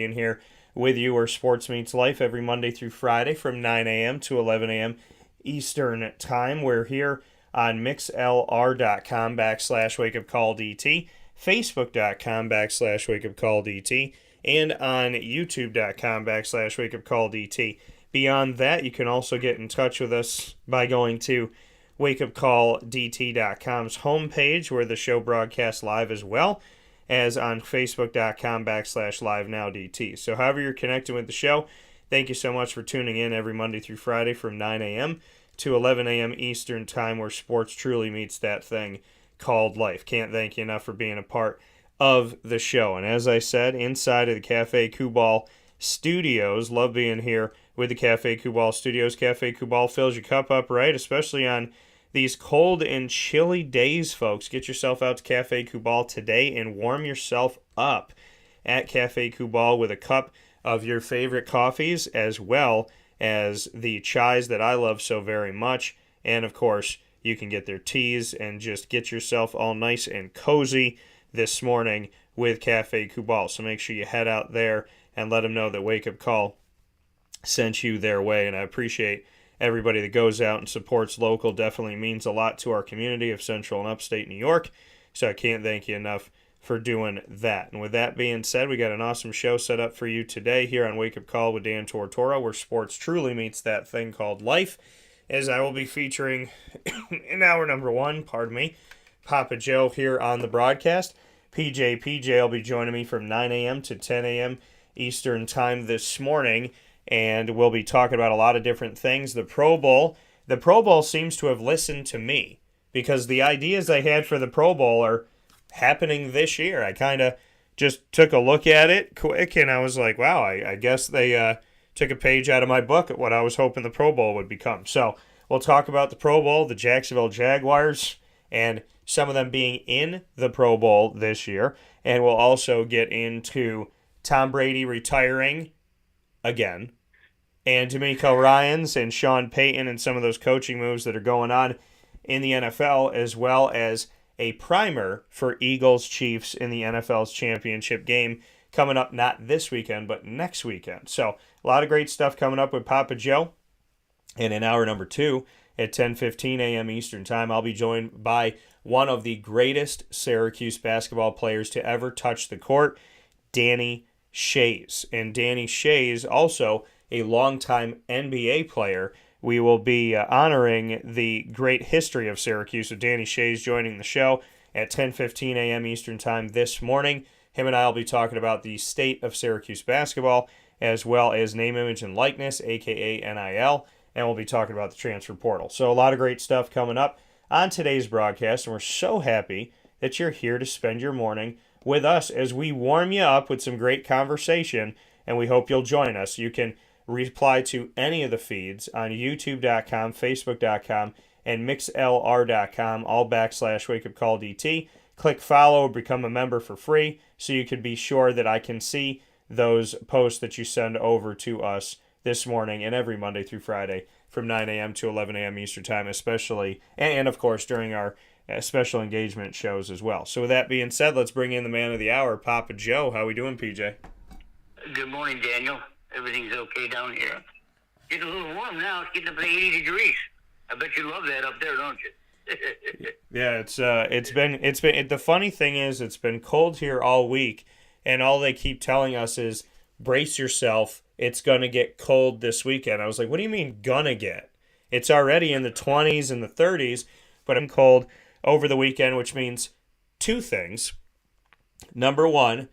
in here with you where sports meets life every Monday through Friday from 9 a.m. to 11 a.m. Eastern Time. We're here on mixlr.com /wakeupcalldt, facebook.com /wakeupcalldt, and on youtube.com /wakeupcalldt. Beyond that, you can also get in touch with us by going to wakeupcalldt.com's homepage where the show broadcasts live as well as on facebook.com /livenowdt. So however you're connecting with the show, thank you so much for tuning in every Monday through Friday from 9 a.m. to 11 a.m. Eastern Time where sports truly meets that thing called life. Can't thank you enough for being a part of the show. And as I said, inside of the Cafe Kubal Studios, love being here with the Cafe Kubal Studios. Cafe Kubal fills your cup up right, especially on these cold and chilly days, folks. Get yourself out to Cafe Kubal today and warm yourself up at Cafe Kubal with a cup of your favorite coffees, as well as the chais that I love so very much. And, of course, you can get their teas and just get yourself all nice and cozy this morning with Cafe Kubal. So make sure you head out there and let them know that Wake Up Call sent you their way. And I appreciate everybody that goes out and supports local. Definitely means a lot to our community of Central and Upstate New York. So I can't thank you enough for doing that. And with that being said, we got an awesome show set up for you today here on Wake Up Call with Dan Tortora, where sports truly meets that thing called life, as I will be featuring in hour number one, Papa Joe here on the broadcast. PJ will be joining me from 9 a.m. to 10 a.m. Eastern Time this morning, and we'll be talking about a lot of different things. The Pro Bowl seems to have listened to me, because the ideas I had for the Pro Bowl are happening this year. I kind of just took a look at it quick, and I was like, wow, I guess they took a page out of my book at what I was hoping the Pro Bowl would become. So we'll talk about the Pro Bowl, the Jacksonville Jaguars, and some of them being in the Pro Bowl this year. And we'll also get into Tom Brady retiring again, and DeMeco Ryans and Sean Payton and some of those coaching moves that are going on in the NFL, as well as a primer for Eagles-Chiefs in the NFL's championship game coming up not this weekend, but next weekend. So a lot of great stuff coming up with Papa Joe. And in hour number two at 10:15 a.m. Eastern Time, I'll be joined by one of the greatest Syracuse basketball players to ever touch the court, Danny Schayes. And Danny Schayes, also a longtime NBA player. We will be honoring the great history of Syracuse with Danny Schayes joining the show at 10:15 a.m. Eastern Time this morning. Him and I will be talking about the State of Syracuse Basketball, as well as name, image, and likeness, a.k.a. NIL, and we'll be talking about the transfer portal. So a lot of great stuff coming up on today's broadcast, and we're so happy that you're here to spend your morning with us as we warm you up with some great conversation, and we hope you'll join us. You can reply to any of the feeds on youtube.com, facebook.com, and mixlr.com, all /wakeupcalldt. Click follow or become a member for free so you can be sure that I can see those posts that you send over to us this morning and every Monday through Friday from 9 a.m. to 11 a.m. Eastern Time, especially, and of course during our special engagement shows as well. So with that being said, let's bring in the man of the hour, Papa Joe. How we doing, PJ? Good morning, Daniel. Everything's okay down here. Getting a little warm now. It's getting up to 80 degrees. I bet you love that up there, don't you? Yeah, it's been the funny thing is it's been cold here all week, and all they keep telling us is brace yourself. It's gonna get cold this weekend. I was like, what do you mean gonna get? It's already in the 20s and the 30s, but I'm cold over the weekend, which means two things. Number one,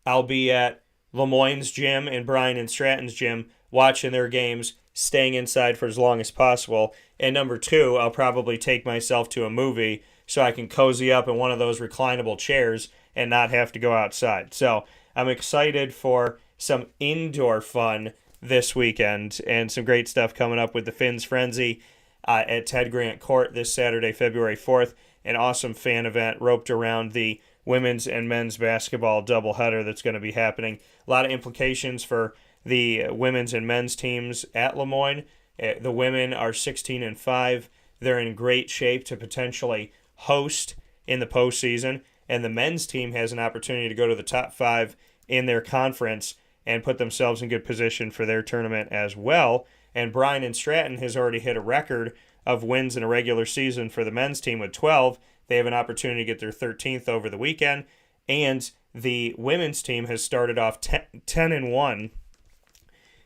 I'll be at Lemoyne's gym and Brian and Stratton's gym watching their games, staying inside for as long as possible. And number two, I'll probably take myself to a movie so I can cozy up in one of those reclinable chairs and not have to go outside. So I'm excited for some indoor fun this weekend and some great stuff coming up with the Finns Frenzy at Ted Grant Court this Saturday, February 4th. An awesome fan event roped around the women's and men's basketball doubleheader that's going to be happening. A lot of implications for the women's and men's teams at Lemoyne. The women are 16-5. They're in great shape to potentially host in the postseason. And the men's team has an opportunity to go to the top 5 in their conference and put themselves in good position for their tournament as well. And Bryan and Stratton has already hit a record of wins in a regular season for the men's team with 12. They have an opportunity to get their 13th over the weekend. And the women's team has started off 10-1,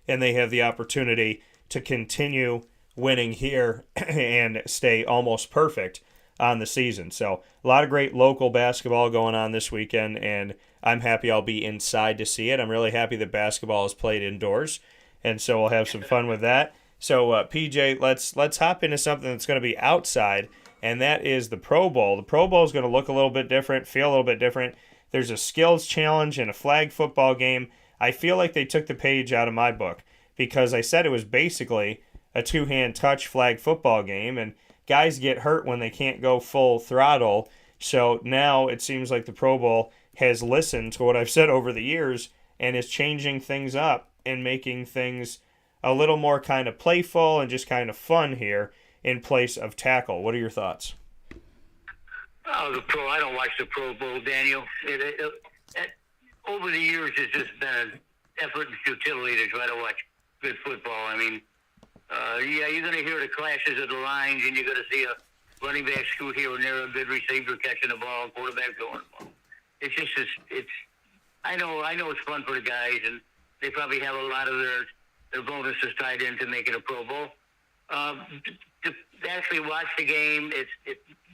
and they have the opportunity to continue winning here and stay almost perfect on the season. So a lot of great local basketball going on this weekend, and I'm happy I'll be inside to see it. I'm really happy that basketball is played indoors, and so we'll have some fun with that. So PJ, let's hop into something that's going to be outside, and that is the Pro Bowl. The Pro Bowl is going to look a little bit different, feel a little bit different. There's a skills challenge and a flag football game. I feel like they took the page out of my book because I said it was basically a two-hand touch flag football game, and guys get hurt when they can't go full throttle. So now it seems like the Pro Bowl has listened to what I've said over the years and is changing things up and making things a little more kind of playful and just kind of fun here in place of tackle. What are your thoughts? Oh, I don't watch the Pro Bowl, Daniel. Over the years, it's just been an effort and futility to try to watch good football. I mean, you're going to hear the clashes of the lines, and you're going to see a running back scoot here and there, a good receiver catching the ball, quarterback throwing the ball. It's just, I know it's fun for the guys, and they probably have a lot of their bonuses tied into making a Pro Bowl. To actually watch the game, it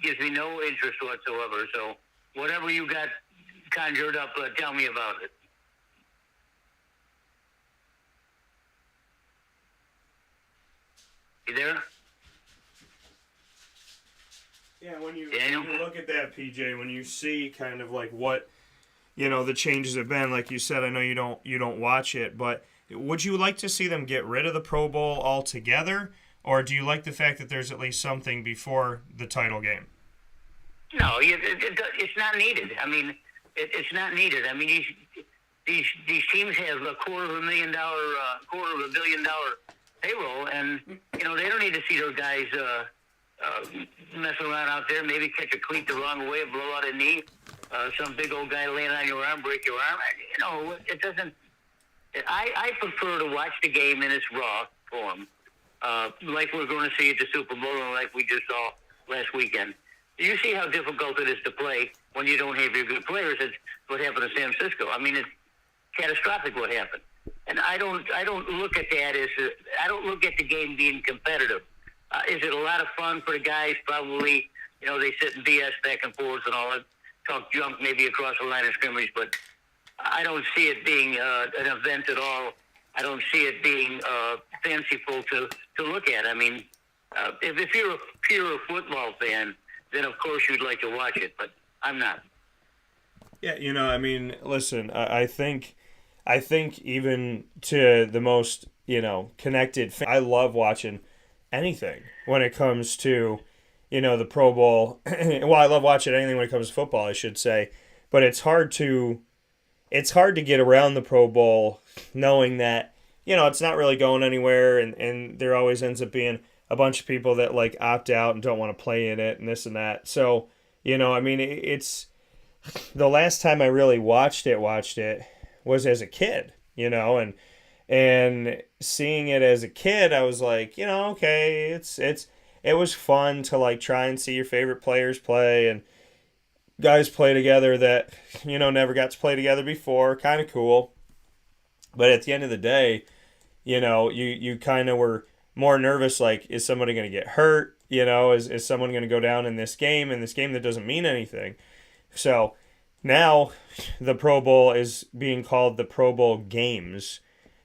gives me no interest whatsoever. So whatever you got conjured up, tell me about it. You there? Yeah, when you look at that, PJ, when you see kind of like what, the changes have been, like you said, I know you don't watch it, but would you like to see them get rid of the Pro Bowl altogether, or do you like the fact that there's at least something before the title game? No, it's not needed. I mean, it's not needed. I mean, these teams have a $250 million payroll, and they don't need to see those guys messing around out there. Maybe catch a cleat the wrong way, blow out a knee. Some big old guy land on your arm, break your arm. It doesn't. I prefer to watch the game in its raw form, like we're going to see at the Super Bowl, and like we just saw last weekend. You see how difficult it is to play when you don't have your good players. It's what happened to San Francisco. I mean, it's catastrophic what happened. And I don't look at that as I don't look at the game being competitive. Is it a lot of fun for the guys? Probably. They sit and BS back and forth and all that, talk junk maybe across the line of scrimmage, but I don't see it being an event at all. I don't see it being fanciful to look at. I mean, if you're a pure football fan, then of course you'd like to watch it, but I'm not. Yeah, I mean, listen, I think even to the most, connected fan, I love watching anything when it comes to, the Pro Bowl. Well, I love watching anything when it comes to football, I should say, but it's hard to get around the Pro Bowl knowing that, it's not really going anywhere, and there always ends up being a bunch of people that like opt out and don't want to play in it and this and that. So, I mean, it's the last time I really watched it was as a kid, and seeing it as a kid, I was like, okay, it was fun to like try and see your favorite players play and guys play together that, never got to play together before. Kind of cool. But at the end of the day, you kind of were more nervous, like, is somebody going to get hurt? Is someone going to go down in this game that doesn't mean anything? So now the Pro Bowl is being called the Pro Bowl Games.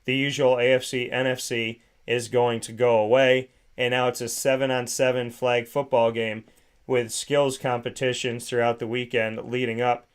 The usual AFC, NFC is going to go away, and now it's a 7-on-7 flag football game with skills competitions throughout the weekend leading up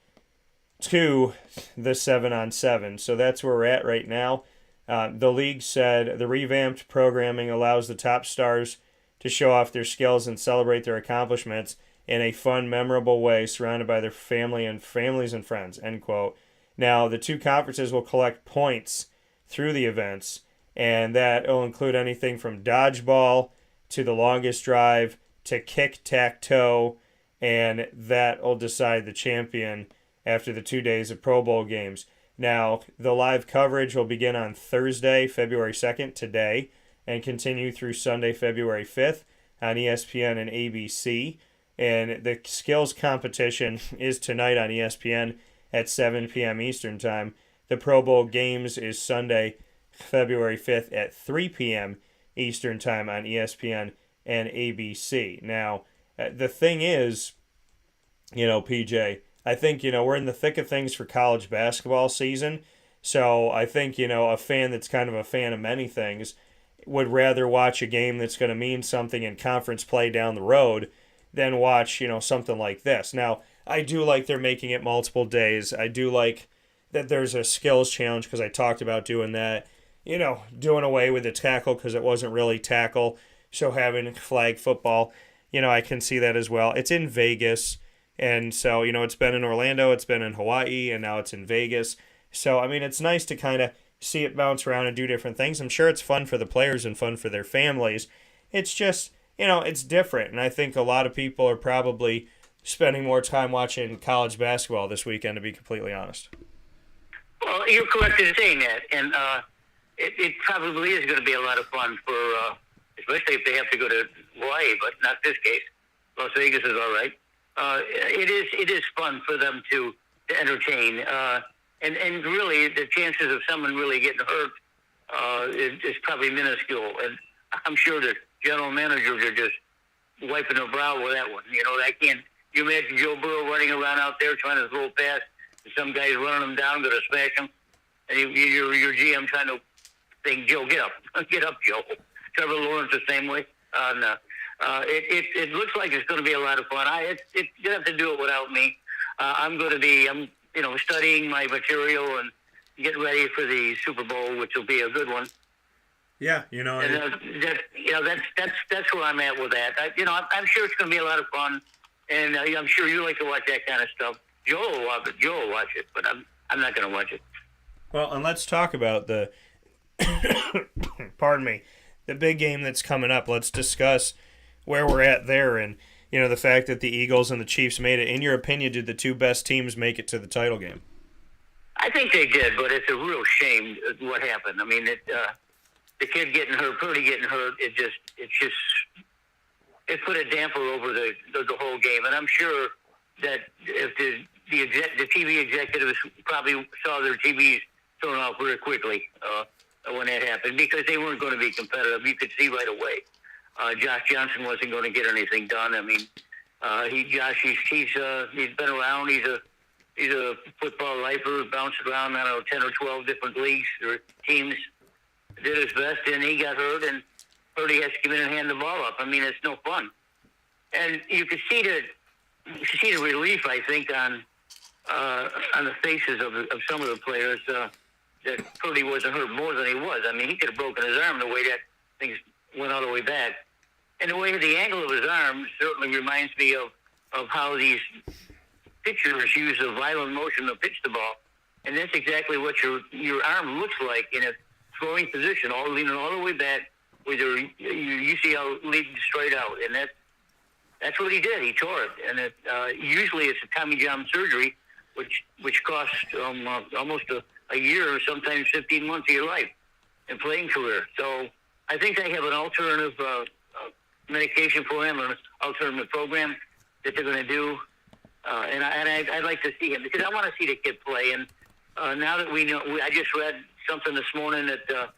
to the 7-on-7. So that's where we're at right now. The league said the revamped programming allows the top stars to show off their skills and celebrate their accomplishments in a fun, memorable way, surrounded by their families and friends, end quote. Now, the two conferences will collect points through the events, and that will include anything from dodgeball to the longest drive to kick-tack-toe, and that will decide the champion after the 2 days of Pro Bowl games. Now, the live coverage will begin on Thursday, February 2nd, today, and continue through Sunday, February 5th on ESPN and ABC. And the skills competition is tonight on ESPN at 7 p.m. Eastern Time. The Pro Bowl games is Sunday, February 5th at 3 p.m. Eastern Time on ESPN and ABC. Now, the thing is, PJ, I think, we're in the thick of things for college basketball season. So I think, a fan that's kind of a fan of many things would rather watch a game that's going to mean something in conference play down the road than watch, something like this. Now, I do like they're making it multiple days. I do like that there's a skills challenge because I talked about doing that. Doing away with the tackle because it wasn't really tackle. So having flag football, I can see that as well. It's in Vegas. And so, it's been in Orlando, it's been in Hawaii, and now it's in Vegas. So, it's nice to kind of see it bounce around and do different things. I'm sure it's fun for the players and fun for their families. It's just, it's different. And I think a lot of people are probably spending more time watching college basketball this weekend, to be completely honest. Well, you're correct in saying that. And it probably is going to be a lot of fun for, especially if they have to go to Hawaii, but not this case. Las Vegas is all right. It is fun for them to entertain, and really the chances of someone really getting hurt is probably minuscule. And I'm sure the general managers are just wiping their brow with that one. I can't. You imagine Joe Burrow running around out there trying to throw a pass, and some guy's running him down, going to smash him, and your GM trying to think, Joe, get up, Joe. Trevor Lawrence the same way. No. It looks like it's going to be a lot of fun. You have to do it without me. I'm studying my material and getting ready for the Super Bowl, which will be a good one. Yeah, that's where I'm at with that. I'm sure it's going to be a lot of fun, and I'm sure you like to watch that kind of stuff. Joe will watch it, but I'm not going to watch it. Well, and let's talk about the pardon me, the big game that's coming up. Let's discuss where we're at there, and the fact that the Eagles and the Chiefs made it. In your opinion, did the two best teams make it to the title game? I think they did, but it's a real shame what happened. The kid getting hurt, Purdy getting hurt, it put a damper over the whole game. And I'm sure that if the TV executives probably saw their TVs thrown off very quickly when that happened, because they weren't going to be competitive. You could see right away. Josh Johnson wasn't going to get anything done. He's been around. He's a football lifer, bounced around, 10 or 12 different leagues or teams. Did his best, and he got hurt, and Purdy has to come in and hand the ball up. It's no fun. And you could see the relief, I think, on the faces of some of the players that Purdy wasn't hurt more than he was. He could have broken his arm the way that things went all the way back. And the angle of his arm certainly reminds me of how these pitchers use a violent motion to pitch the ball. And that's exactly what your arm looks like in a throwing position, leaning all the way back with your UCL leading straight out. And that's what he did. He tore it. And usually it's a Tommy John surgery, which costs almost a year or sometimes 15 months of your life in playing career. So I think they have an alternative medication for him, an alternative program that they're going to do. And I'd like to see him because I want to see the kid play. And now that we know, I just read something this morning that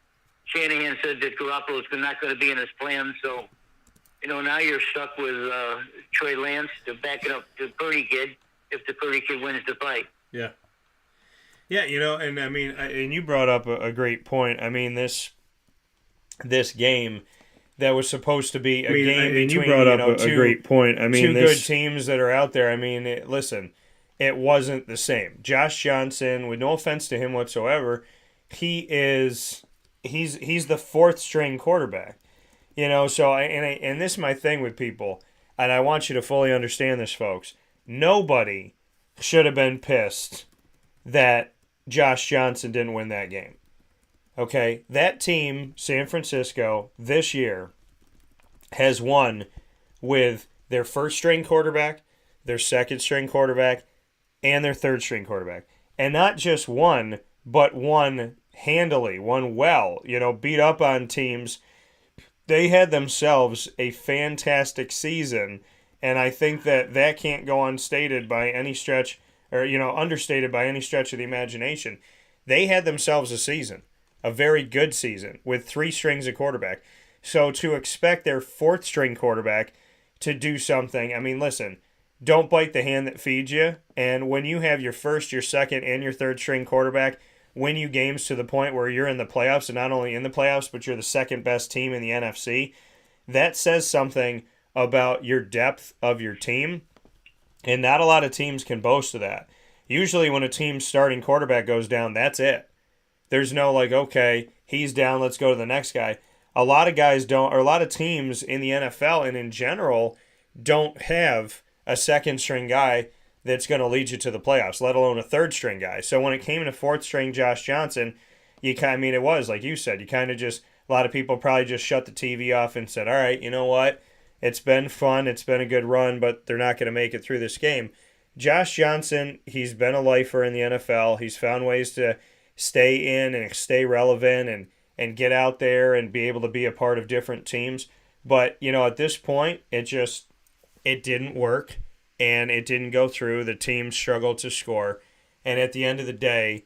Shanahan said that Garoppolo is not going to be in his plan. So, now you're stuck with Trey Lance to back it up to Purdy kid if the Purdy kid wins the fight. Yeah. Yeah, and and you brought up a great point. This game that was supposed to be a game between you brought up two, a great point. Two good teams that are out there. Listen, it wasn't the same. Josh Johnson, with no offense to him whatsoever, he's the fourth string quarterback. So and this is my thing with people, and I want you to fully understand this, folks. Nobody should have been pissed that Josh Johnson didn't win that game. Okay, that team, San Francisco, this year has won with their first-string quarterback, their second-string quarterback, and their third-string quarterback. And not just one, but won handily, won well, beat up on teams. They had themselves a fantastic season, and I think that can't go unstated by any stretch, or, understated by any stretch of the imagination. They had themselves a season, a very good season, with 3 strings of quarterback. So to expect their 4th string quarterback to do something, I mean, listen, don't bite the hand that feeds you. And when you have your 1st, your 2nd, and your 3rd string quarterback win you games to the point where you're in the playoffs, and not only in the playoffs, but you're the 2nd best team in the NFC, that says something about your depth of your team. And not a lot of teams can boast of that. Usually when a team's starting quarterback goes down, that's it. There's no okay, he's down, let's go to the next guy. A lot of guys don't, or a lot of teams in the NFL and in general don't have a 2nd string guy that's going to lead you to the playoffs, let alone a 3rd string guy. So when it came to 4th string Josh Johnson, it was like you said, a lot of people probably just shut the TV off and said, all right, you know what? It's been fun, it's been a good run, but they're not going to make it through this game. Josh Johnson, he's been a lifer in the NFL. He's found ways to stay in and stay relevant and get out there and be able to be a part of different teams. But, at this point, it didn't work and it didn't go through. The team struggled to score. And at the end of the day,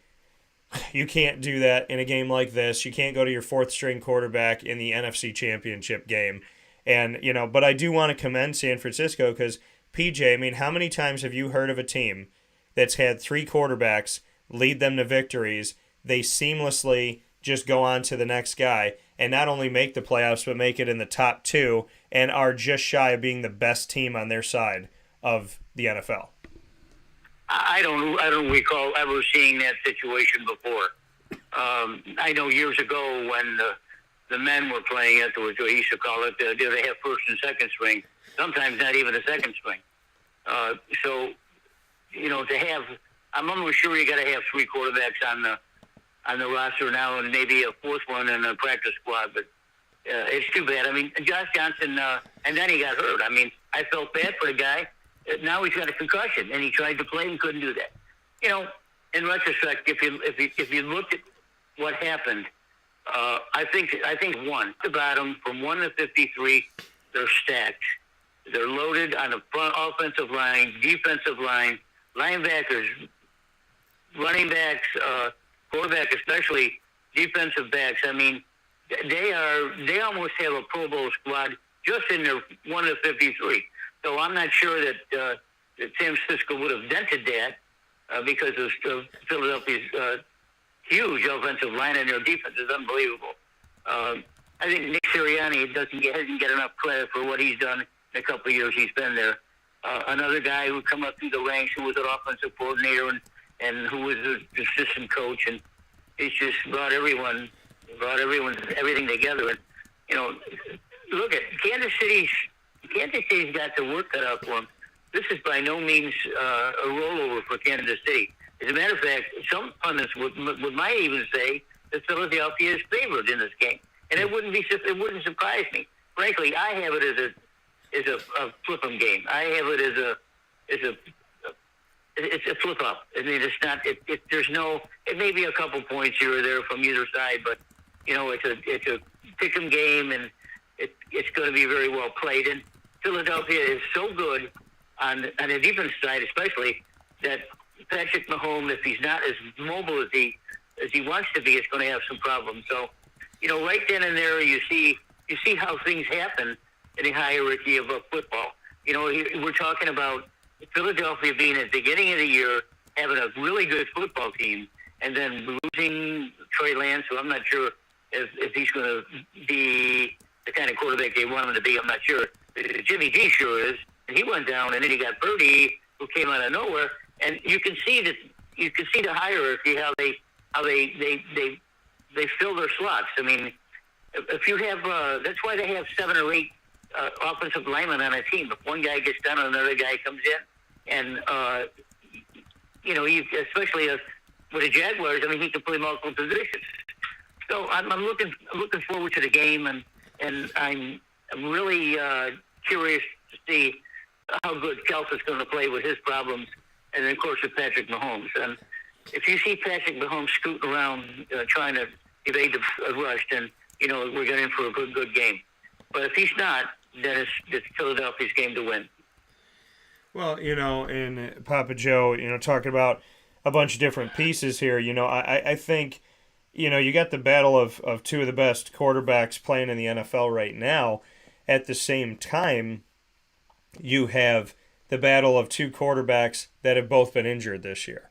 you can't do that in a game like this. You can't go to your 4th string quarterback in the NFC Championship game. And, but I do want to commend San Francisco because, PJ, how many times have you heard of a team that's had 3 quarterbacks lead them to victories? They seamlessly just go on to the next guy and not only make the playoffs, but make it in the top 2 and are just shy of being the best team on their side of the NFL. I don't recall ever seeing that situation before. I know years ago when the men were playing it, or we used to call it, they have 1st and 2nd string, sometimes not even a 2nd string. So, to have, I'm almost sure you got to have 3 quarterbacks on the roster now, and maybe a 4th one in a practice squad. But it's too bad. Josh Johnson, and then he got hurt. I felt bad for the guy. Now he's got a concussion, and he tried to play and couldn't do that. In retrospect, if you looked at what happened, I think one, the bottom from 1 to 53, they're stacked. They're loaded on the front offensive line, defensive line, linebackers, running backs, quarterback, especially defensive backs. They almost have a Pro Bowl squad just in their 1 to 53. So I'm not sure that San Francisco would have dented that because of Philadelphia's huge offensive line, and their defense is unbelievable. I think Nick Sirianni hasn't get enough credit for what he's done in a couple of years he's been there. Another guy who come up through the ranks, who was an offensive coordinator and who was an assistant coach, and he's just brought everything together. And look at Kansas City's got the work cut out for them. This is by no means a rollover for Kansas City. As a matter of fact, some pundits would might even say that Philadelphia is favored in this game, and it wouldn't surprise me. Frankly, I have it as a flip-em game. I have it it's a flip-up. It's not. There's no. It may be a couple points here or there from either side, but it's a pick-em game, and it's going to be very well played. And Philadelphia is so good on the defense side, especially, that Patrick Mahomes, if he's not as mobile as he wants to be, is going to have some problems. So, right then and there, you see how things happen in the hierarchy of football. We're talking about Philadelphia being at the beginning of the year, having a really good football team, and then losing Trey Lance, who I'm not sure if he's going to be the kind of quarterback they want him to be. I'm not sure. Jimmy G sure is. And he went down, and then you got Brady, who came out of nowhere. And you can see the hierarchy, how they fill their slots. If you have that's why they have 7 or 8 offensive linemen on a team. If one guy gets down, another guy comes in, and especially with the Jaguars, he can play multiple positions. So I'm looking forward to the game, and I'm really curious to see how good Kelsey's going to play with his problems, and then of course with Patrick Mahomes. And if you see Patrick Mahomes scooting around trying to evade the rush, then we're getting in for a good game. But if he's not, then it's Philadelphia's game to win. Well, and Papa Joe, talking about a bunch of different pieces here, I think, you got the battle of two of the best quarterbacks playing in the NFL right now. At the same time, you have the battle of two quarterbacks that have both been injured this year.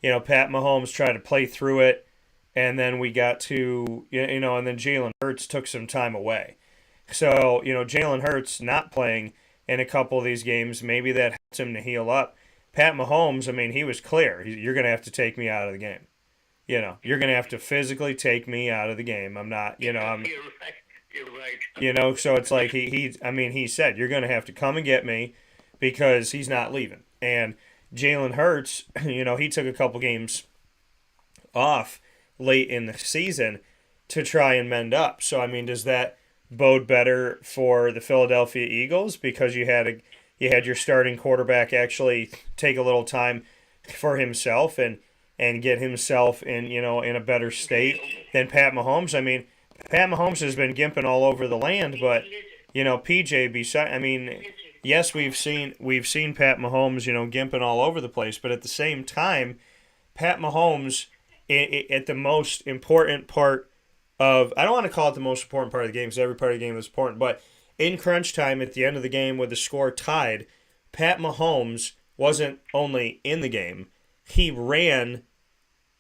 Pat Mahomes tried to play through it, and then we got to, and then Jalen Hurts took some time away. So, Jalen Hurts not playing in a couple of these games, maybe that helps him to heal up. Pat Mahomes, he was clear. You're going to have to take me out of the game. You're going to have to physically take me out of the game. I'm not, You're right. So it's like he said, you're going to have to come and get me because he's not leaving. And Jalen Hurts, he took a couple games off late in the season to try and mend up. So, does that bode better for the Philadelphia Eagles because you had your starting quarterback actually take a little time for himself and get himself in a better state than Pat Mahomes? Pat Mahomes has been gimping all over the land, but PJ, yes, we've seen Pat Mahomes, gimping all over the place, but at the same time, Pat Mahomes at the most important part of, I don't want to call it the most important part of the game because every part of the game is important, but in crunch time at the end of the game with the score tied, Pat Mahomes wasn't only in the game, he ran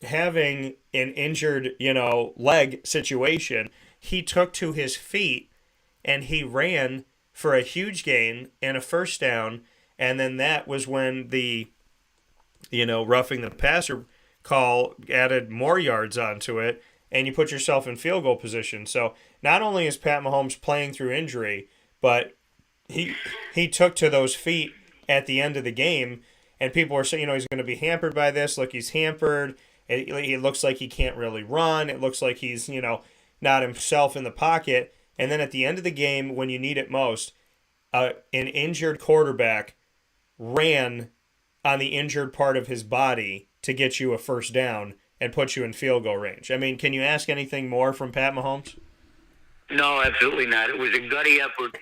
having an injured, leg situation. He took to his feet and he ran for a huge gain and a first down, and then that was when the roughing the passer call added more yards onto it, and you put yourself in field goal position. So not only is Pat Mahomes playing through injury, but he took to those feet at the end of the game, and people are saying, he's going to be hampered by this. Look, he's hampered. It looks like he can't really run. It looks like he's, not himself in the pocket. And then at the end of the game, when you need it most, an injured quarterback ran on the injured part of his body to get you a first down and put you in field goal range. Can you ask anything more from Pat Mahomes? No, absolutely not. It was a gutty effort.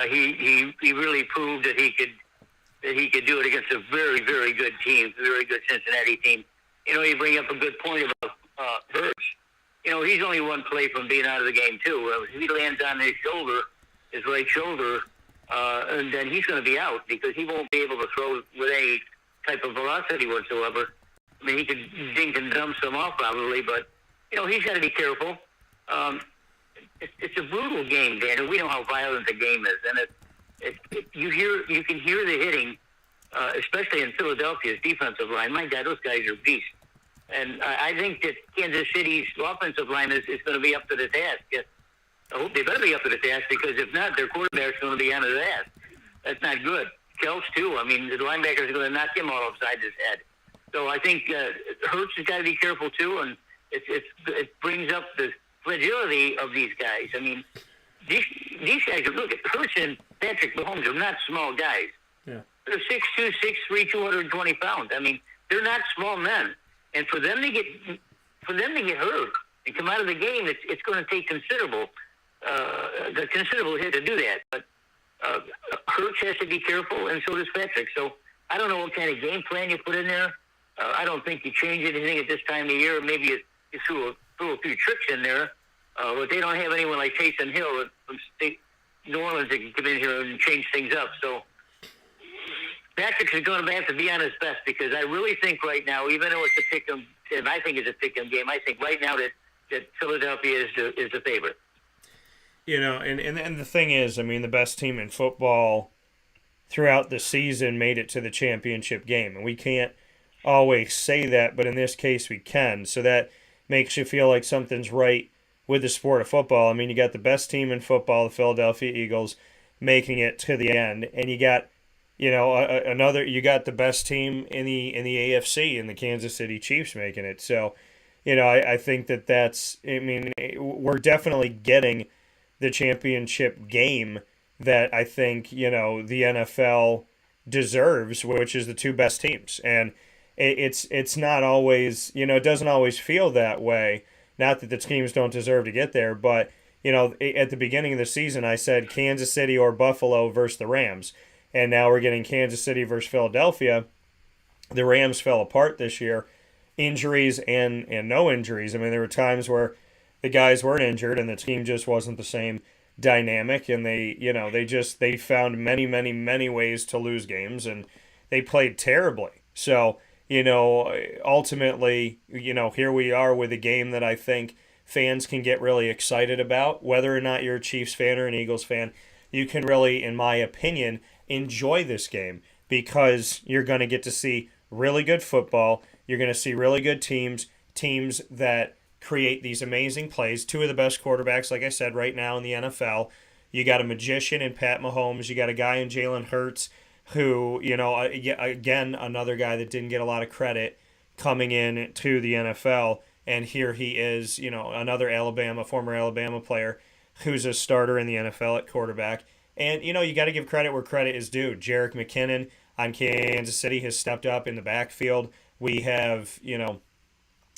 He really proved that he could do it against a very, very good team, very good Cincinnati team. You bring up a good point about Hurts. He's only one play from being out of the game, too. If he lands on his right shoulder, and then he's going to be out because he won't be able to throw with any type of velocity whatsoever. He could dink and dump some off probably, but, he's got to be careful. It's a brutal game, Dan, and we know how violent the game is. And you can hear the hitting, especially in Philadelphia's defensive line. My God, those guys are beasts. And I think that Kansas City's offensive line is going to be up to the task. I hope they better be up to the task because if not, their quarterback's going to be on his ass. That's not good. Kels, too. The linebackers are going to knock him all upside his head. So I think Hurts has got to be careful, too, and it brings up the fragility of these guys. These guys, look, Hurts and Patrick Mahomes are not small guys. Yeah. They're 6'2", 6'3", 220 pounds. They're not small men. And for them to get hurt and come out of the game, it's going to take considerable hit to do that. But Hurts has to be careful, and so does Patrick. So I don't know what kind of game plan you put in there. I don't think you change anything at this time of year. Maybe you threw a few tricks in there, but they don't have anyone like Taysom Hill from New Orleans that can come in here and change things up. So Patrick is going to have to be on his best because I really think right now, even though it's a pick-em, and I think it's a pick-em game, I think right now that Philadelphia is the favorite. And the thing is, the best team in football throughout the season made it to the championship game. And we can't always say that, but in this case we can. So that makes you feel like something's right with the sport of football. You got the best team in football, the Philadelphia Eagles, making it to the end. And you got you got the best team in the AFC in the Kansas City Chiefs making it. So, I think that's, we're definitely getting the championship game that I think, the NFL deserves, which is the two best teams. And it's not always, it doesn't always feel that way. Not that the teams don't deserve to get there, but at the beginning of the season, I said Kansas City or Buffalo versus the Rams, and now we're getting Kansas City versus Philadelphia. The Rams fell apart this year, injuries and no injuries. I mean, there were times where the guys weren't injured and the team just wasn't the same dynamic, and they found many ways to lose games, and they played terribly. So ultimately, here we are with a game that I think fans can get really excited about. Whether or not you're a Chiefs fan or an Eagles fan, you can really, in my opinion, enjoy this game because you're going to get to see really good football. You're going to see really good teams that create these amazing plays. Two of the best quarterbacks, like I said, right now in the NFL. You got a magician in Pat Mahomes. You got a guy in Jalen Hurts who, again, another guy that didn't get a lot of credit coming in to the NFL. And here he is, another former Alabama player who's a starter in the NFL at quarterback. And, you got to give credit where credit is due. Jerick McKinnon on Kansas City has stepped up in the backfield. We have,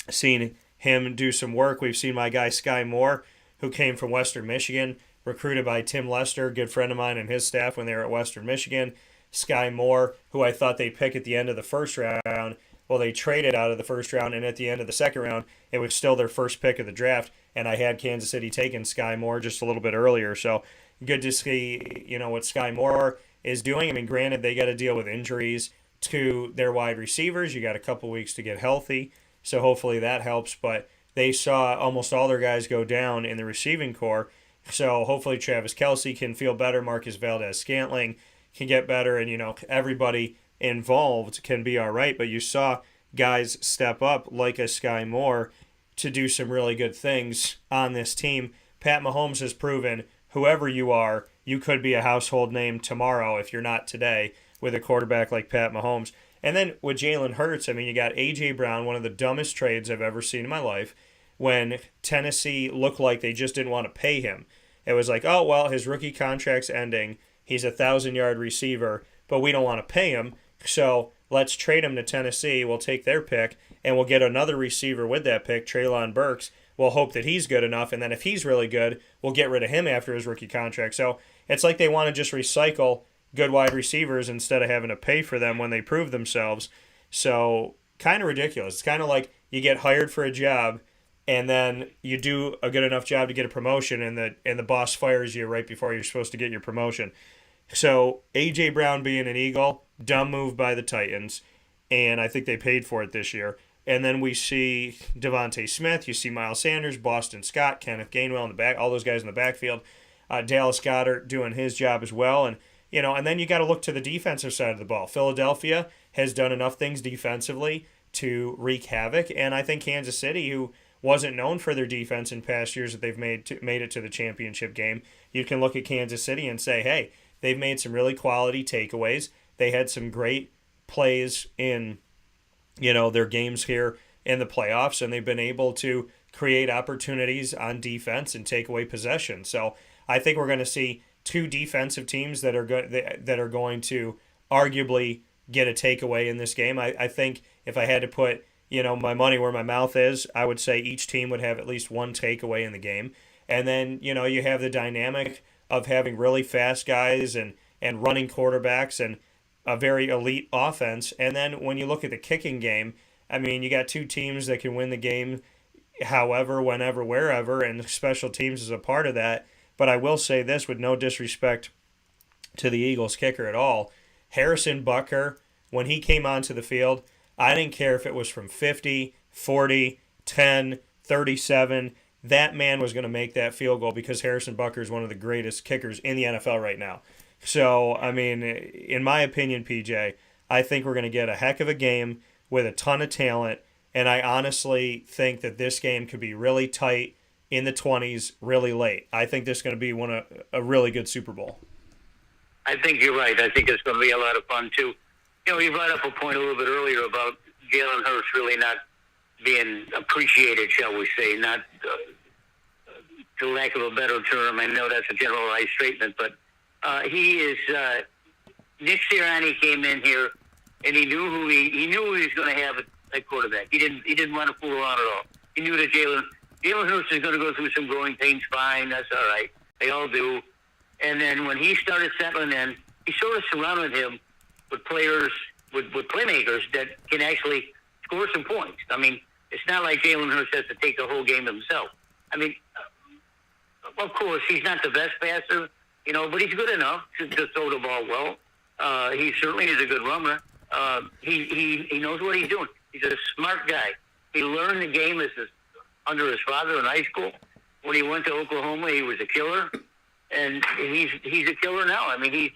seen him do some work. We've seen my guy Sky Moore, who came from Western Michigan, recruited by Tim Lester, good friend of mine and his staff when they were at Western Michigan. Sky Moore, who I thought they'd pick at the end of the first round. Well, they traded out of the first round, and at the end of the second round, it was still their first pick of the draft, and I had Kansas City taking Sky Moore just a little bit earlier. So good to see, what Sky Moore is doing. I mean, granted, they got to deal with injuries to their wide receivers. You got a couple weeks to get healthy, so hopefully that helps. But they saw almost all their guys go down in the receiving corps, so hopefully Travis Kelce can feel better. Marcus Valdez-Scantling can get better, and everybody involved can be all right. But you saw guys step up like a Sky Moore to do some really good things on this team. Pat Mahomes has proven whoever you are, you could be a household name tomorrow if you're not today with a quarterback like Pat Mahomes. And then with Jalen Hurts, I mean, you got A.J. Brown, one of the dumbest trades I've ever seen in my life, when Tennessee looked like they just didn't want to pay him. It was like, oh, well, his rookie contract's ending. He's a 1,000-yard receiver, but we don't want to pay him, so let's trade him to Tennessee. We'll take their pick, and we'll get another receiver with that pick, Treylon Burks. We'll hope that he's good enough, and then if he's really good, we'll get rid of him after his rookie contract. So it's like they want to just recycle good wide receivers instead of having to pay for them when they prove themselves. So kind of ridiculous. It's kind of like you get hired for a job, and then you do a good enough job to get a promotion, and the boss fires you right before you're supposed to get your promotion. So A.J. Brown being an Eagle, dumb move by the Titans, and I think they paid for it this year. And then we see Devontae Smith, you see Miles Sanders, Boston Scott, Kenneth Gainwell in the back, all those guys in the backfield. Dallas Goedert doing his job as well. And then you got to look to the defensive side of the ball. Philadelphia has done enough things defensively to wreak havoc, and I think Kansas City, who wasn't known for their defense in past years, that they've made it to the championship game. You can look at Kansas City and say, hey, they've made some really quality takeaways. They had some great plays in, their games here in the playoffs, and they've been able to create opportunities on defense and take away possession. So I think we're going to see two defensive teams that are going to arguably get a takeaway in this game. I think if I had to put, my money where my mouth is, I would say each team would have at least one takeaway in the game. And then, you have the dynamic of having really fast guys and running quarterbacks and a very elite offense. And then when you look at the kicking game, I mean, you got two teams that can win the game however, whenever, wherever, and special teams is a part of that. But I will say this, with no disrespect to the Eagles kicker at all, Harrison Butker, when he came onto the field, I didn't care if it was from 50, 40, 10, 37. That man was going to make that field goal because Harrison Butker is one of the greatest kickers in the NFL right now. So, I mean, in my opinion, PJ, I think we're going to get a heck of a game with a ton of talent, and I honestly think that this game could be really tight in the 20s really late. I think this is going to be a really good Super Bowl. I think you're right. I think it's going to be a lot of fun, too. You brought up a point a little bit earlier about Jalen Hurts really not being appreciated, shall we say, not for lack of a better term. I know that's a generalized statement, but he is Nick Sirianni came in here and he knew he knew he was going to have at quarterback. He didn't want to fool around at all. He knew that Jalen Hurts is going to go through some growing pains. Fine, that's all right. They all do. And then when he started settling in, he sort of surrounded him with players, with playmakers that can actually score some points. I mean, it's not like Jalen Hurts has to take the whole game himself. I mean, of course, he's not the best passer, but he's good enough to throw the ball well. He certainly is a good runner. He knows what he's doing. He's a smart guy. He learned the game under his father in high school. When he went to Oklahoma, he was a killer, and he's a killer now. I mean, he's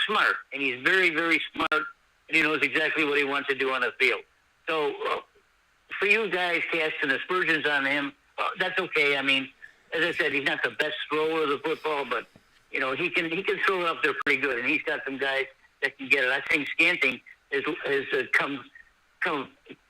smart, and he's very, very smart, and he knows exactly what he wants to do on the field. So for you guys casting aspersions on him, that's okay. I mean, as I said, he's not the best thrower of the football, but he can throw it up there pretty good, and he's got some guys that can get it. I think Scanting has come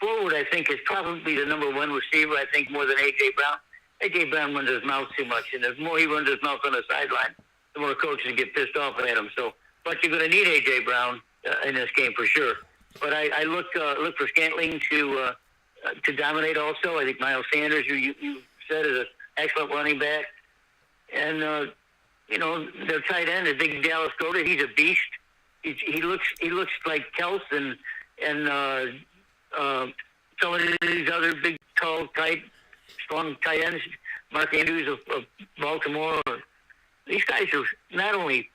forward. I think is probably the number one receiver. I think more than A.J. Brown. A.J. Brown runs his mouth too much, and the more he runs his mouth on the sideline, the more coaches get pissed off at him. So, but you're going to need A.J. Brown in this game for sure. But I look for Scantling to dominate also. I think Miles Sanders, you said, is an excellent running back. And, their tight end is big Dallas Goedert. He's a beast. He looks like Kels and some of these other big, tall, strong tight ends. Mark Andrews of Baltimore. These guys are not only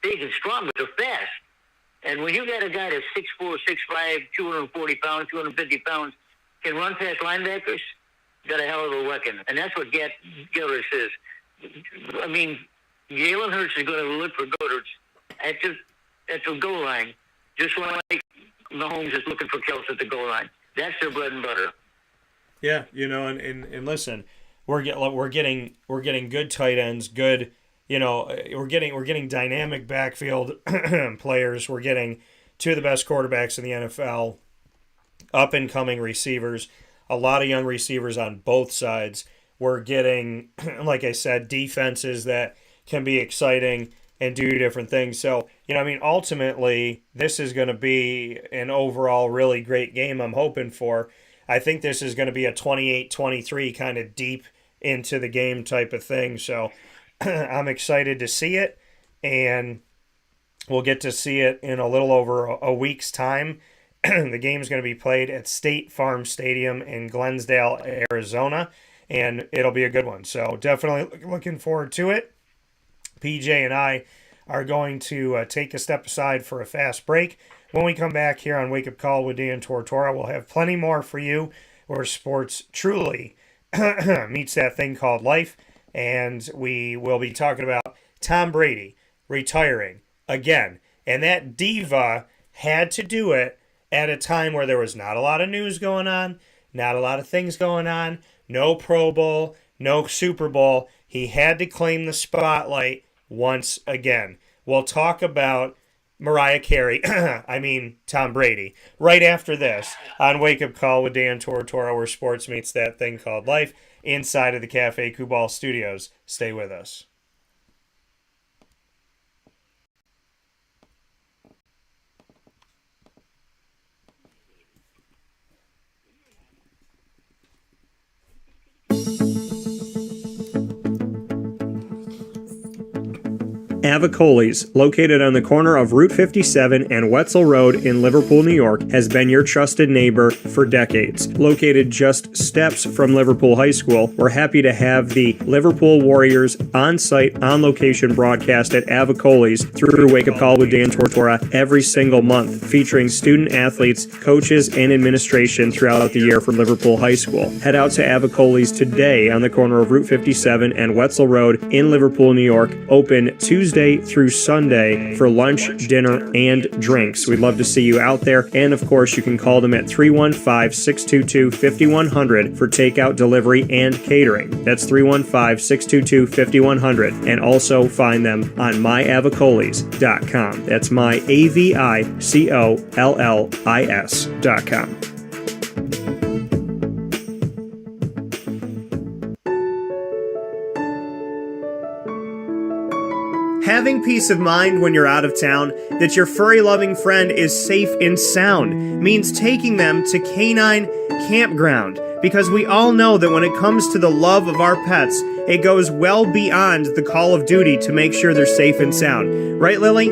big and strong, but they're fast. And when you got a guy that's 6'4", 6'5", 240 pounds, 250 pounds, can run past linebackers, you got a hell of a weapon. And that's what Goedert is. I mean, Jalen Hurts is going to look for Goedert at the goal line, just like Mahomes is looking for Kels at the goal line. That's their bread and butter. Yeah, and listen, we're getting good tight ends, good. We're getting dynamic backfield players. We're getting two of the best quarterbacks in the NFL, up and coming receivers, a lot of young receivers on both sides. We're getting, like I said, defenses that can be exciting and do different things. So, ultimately, this is going to be an overall really great game I'm hoping for. I think this is going to be a 28-23 kind of deep into the game type of thing. So I'm excited to see it, and we'll get to see it in a little over a week's time. The game's going to be played at State Farm Stadium in Glensdale, Arizona, and it'll be a good one. So definitely looking forward to it. PJ and I are going to take a step aside for a fast break. When we come back here on Wake Up Call with Dan Tortora, we'll have plenty more for you where sports truly meets that thing called life. And we will be talking about Tom Brady retiring again. And that diva had to do it at a time where there was not a lot of news going on, not a lot of things going on, no Pro Bowl, no Super Bowl. He had to claim the spotlight once again. We'll talk about Mariah Carey, Tom Brady, right after this on Wake Up Call with Dan Tortora, where sports meets that thing called life, inside of the Cafe Kubal Studios. Stay with us. Avicoli's, located on the corner of Route 57 and Wetzel Road in Liverpool, New York, has been your trusted neighbor for decades. Located just steps from Liverpool High School, we're happy to have the Liverpool Warriors on-site, on-location broadcast at Avicoli's through Wake Up Call with Dan Tortora every single month, featuring student athletes, coaches, and administration throughout the year from Liverpool High School. Head out to Avicoli's today on the corner of Route 57 and Wetzel Road in Liverpool, New York, open Tuesday through Sunday for lunch, dinner, and drinks. We'd love to see you out there. And of course, you can call them at 315-622-5100 for takeout, delivery, and catering. That's 315-622-5100. And also find them on myavicolis.com. That's myavicollis.com. Having peace of mind when you're out of town that your furry-loving friend is safe and sound means taking them to Canine Campground, because we all know that when it comes to the love of our pets, it goes well beyond the call of duty to make sure they're safe and sound. Right, Lily?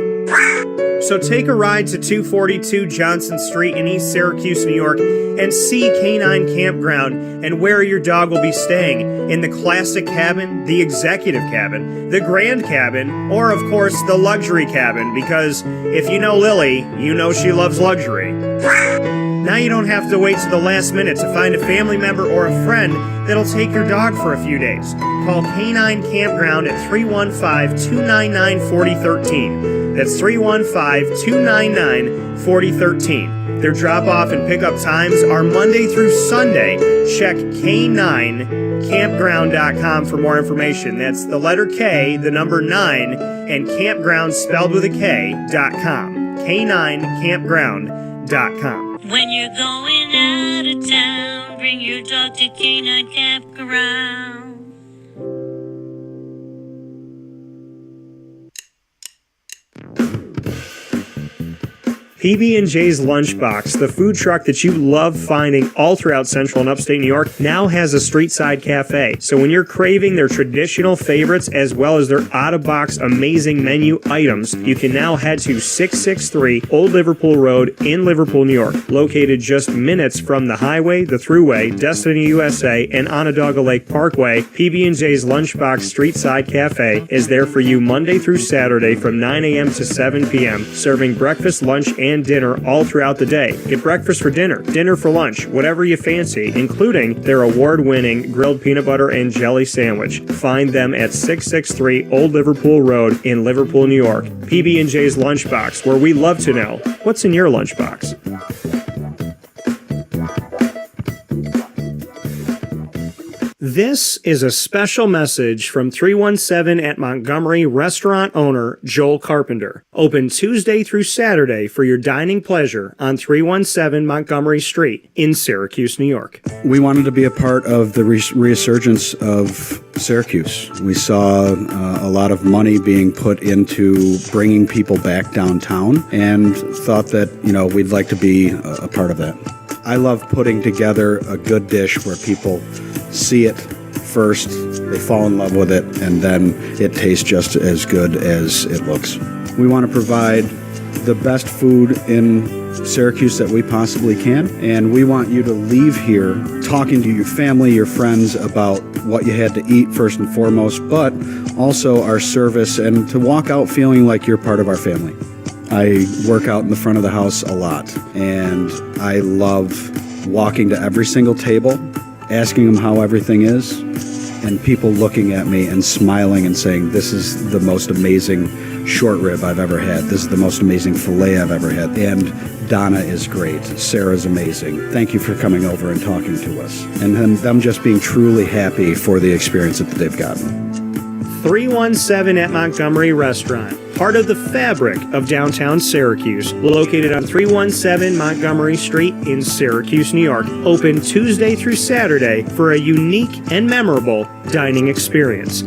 So take a ride to 242 Johnson Street in East Syracuse, New York, and see Canine Campground and where your dog will be staying in the classic cabin, the executive cabin, the grand cabin, or of course the luxury cabin, because if you know Lily, you know she loves luxury. Now you don't have to wait to the last minute to find a family member or a friend that'll take your dog for a few days. Call Canine Campground at 315-299-4013. That's 315-299-4013. Their drop-off and pickup times are Monday through Sunday. Check K9campground.com for more information. That's the letter K, the number 9, and campground spelled with a K.com. K9campground.com. When you're going out of town, bring your dog to Canine Campground. PB&J's Lunchbox, the food truck that you love finding all throughout Central and Upstate New York, now has a street-side cafe. So when you're craving their traditional favorites as well as their out-of-box amazing menu items, you can now head to 663 Old Liverpool Road in Liverpool, New York. Located just minutes from the highway, the Thruway, Destiny USA, and Onondaga Lake Parkway, PB&J's Lunchbox Street-Side Cafe is there for you Monday through Saturday from 9 a.m. to 7 p.m., serving breakfast, lunch, and dinner all throughout the day. Get breakfast for dinner, dinner for lunch, whatever you fancy, including their award-winning grilled peanut butter and jelly sandwich. Find them at 663 Old Liverpool Road in Liverpool, New York. PB&J's Lunchbox, where we love to know what's in your lunchbox. This is a special message from 317 at Montgomery restaurant owner Joel Carpenter. Open Tuesday through Saturday for your dining pleasure on 317 Montgomery Street in Syracuse, New York. We wanted to be a part of the resurgence of Syracuse. We saw a lot of money being put into bringing people back downtown and thought that, we'd like to be a part of that. I love putting together a good dish where people see it first, they fall in love with it, and then it tastes just as good as it looks. We want to provide the best food in Syracuse that we possibly can, and we want you to leave here talking to your family, your friends about what you had to eat first and foremost, but also our service, and to walk out feeling like you're part of our family. I work out in the front of the house a lot, and I love walking to every single table, asking them how everything is, and people looking at me and smiling and saying, this is the most amazing short rib I've ever had. This is the most amazing filet I've ever had. And Donna is great. Sarah's amazing. Thank you for coming over and talking to us. And then them just being truly happy for the experience that they've gotten. 317 at Montgomery Restaurant, part of the fabric of downtown Syracuse, located on 317 Montgomery Street in Syracuse, New York. Open Tuesday through Saturday for a unique and memorable dining experience.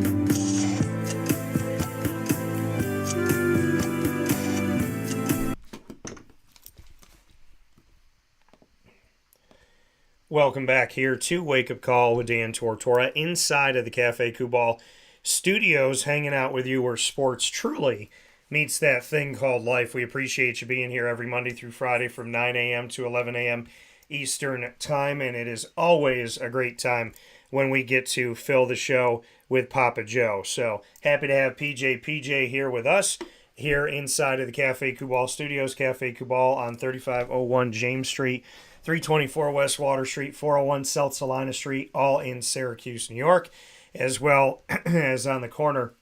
Welcome back here to Wake Up Call with Dan Tortora inside of the Cafe Kubal Studios, hanging out with you where sports truly meets that thing called life. We appreciate you being here every Monday through Friday from 9 a.m. to 11 a.m. Eastern Time, and it is always a great time when we get to fill the show with Papa Joe. So happy to have PJ here with us here inside of the Cafe Kubal Studios. Cafe Kubal on 3501 James Street, 324 West Water Street, 401 South Salina Street, all in Syracuse, New York, as well as on the corner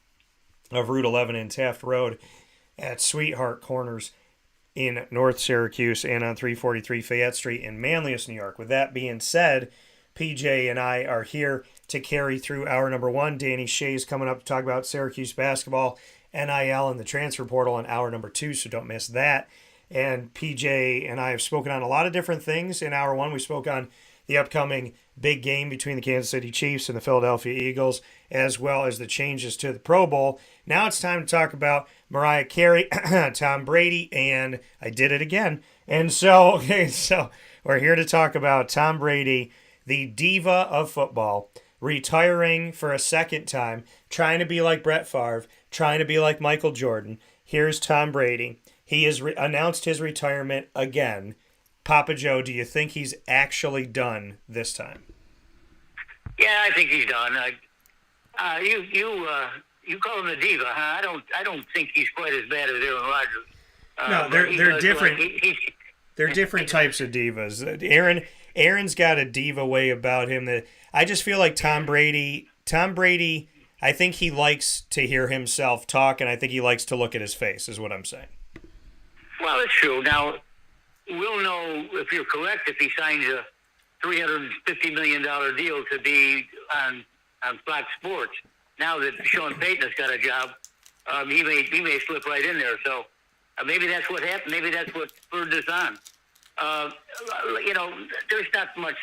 of Route 11 and Taft Road at Sweetheart Corners in North Syracuse, and on 343 Fayette Street in Manlius, New York. With that being said, PJ and I are here to carry through hour number one. Danny Schayes coming up to talk about Syracuse basketball, NIL, and the transfer portal in hour number two, so don't miss that. And PJ and I have spoken on a lot of different things in hour one. We spoke on the upcoming big game between the Kansas City Chiefs and the Philadelphia Eagles, as well as the changes to the Pro Bowl. Now it's time to talk about Mariah Carey, Tom Brady, and I did it again. And so we're here to talk about Tom Brady, the diva of football, retiring for a second time, trying to be like Brett Favre, trying to be like Michael Jordan. Here's Tom Brady. He has announced his retirement again. Papa Joe, do you think he's actually done this time? Yeah, I think he's done. You call him a diva, huh? I don't think he's quite as bad as Aaron Rodgers. No, they're different. They're different types of divas. Aaron's got a diva way about him that I just feel like Tom Brady, I think he likes to hear himself talk, and I think he likes to look at his face, is what I'm saying. Well, it's true. Now, we'll know if you're correct if he signs a $350 million deal to be on Fox Sports. Now that Sean Payton has got a job, he may slip right in there. So maybe that's what happened. Maybe that's what spurred this on. There's not much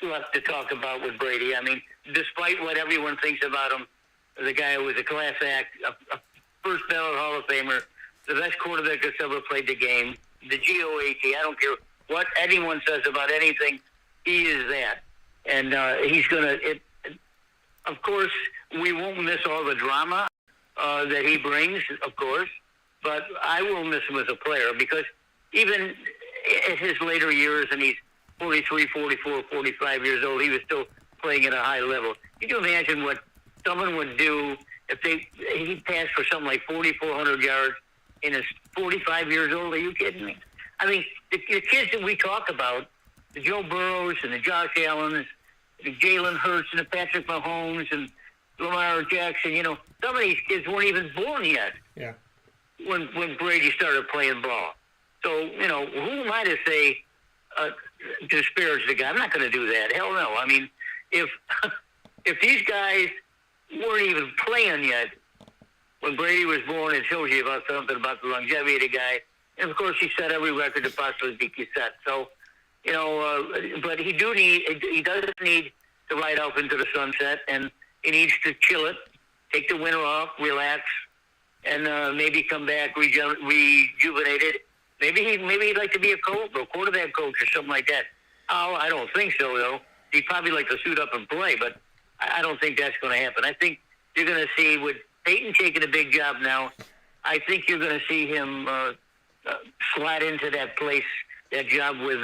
left to talk about with Brady. I mean, despite what everyone thinks about him, the guy was a class act, a first ballot Hall of Famer, the best quarterback that's ever played the game, the GOAT. I don't care what anyone says about anything. He is that. And he's going to, of course, we won't miss all the drama that he brings, of course, but I will miss him as a player because even in his later years, and he's 43, 44, 45 years old, he was still playing at a high level. Can you imagine what someone would do if he passed for something like 4,400 yards and is 45 years old? Are you kidding me? I mean, the kids that we talk about, the Joe Burrows and the Josh Allens, the Jalen Hurts and the Patrick Mahomes and Lamar Jackson, some of these kids weren't even born yet. Yeah. When Brady started playing ball. So, who am I to say disparage the guy? I'm not going to do that. Hell no. I mean, if these guys weren't even playing yet when Brady was born, it shows you about something about the longevity of the guy. And, of course, he set every record that possibly be set. So, but he does need to ride off into the sunset, and he needs to chill it, take the winter off, relax, and maybe come back rejuvenated. Maybe he'd like to be a coach, or quarterback coach, or something like that. Oh, I don't think so, though. He'd probably like to suit up and play, but I don't think that's going to happen. I think you're going to see, with Payton taking a big job now, I think you're going to see him slide into that job with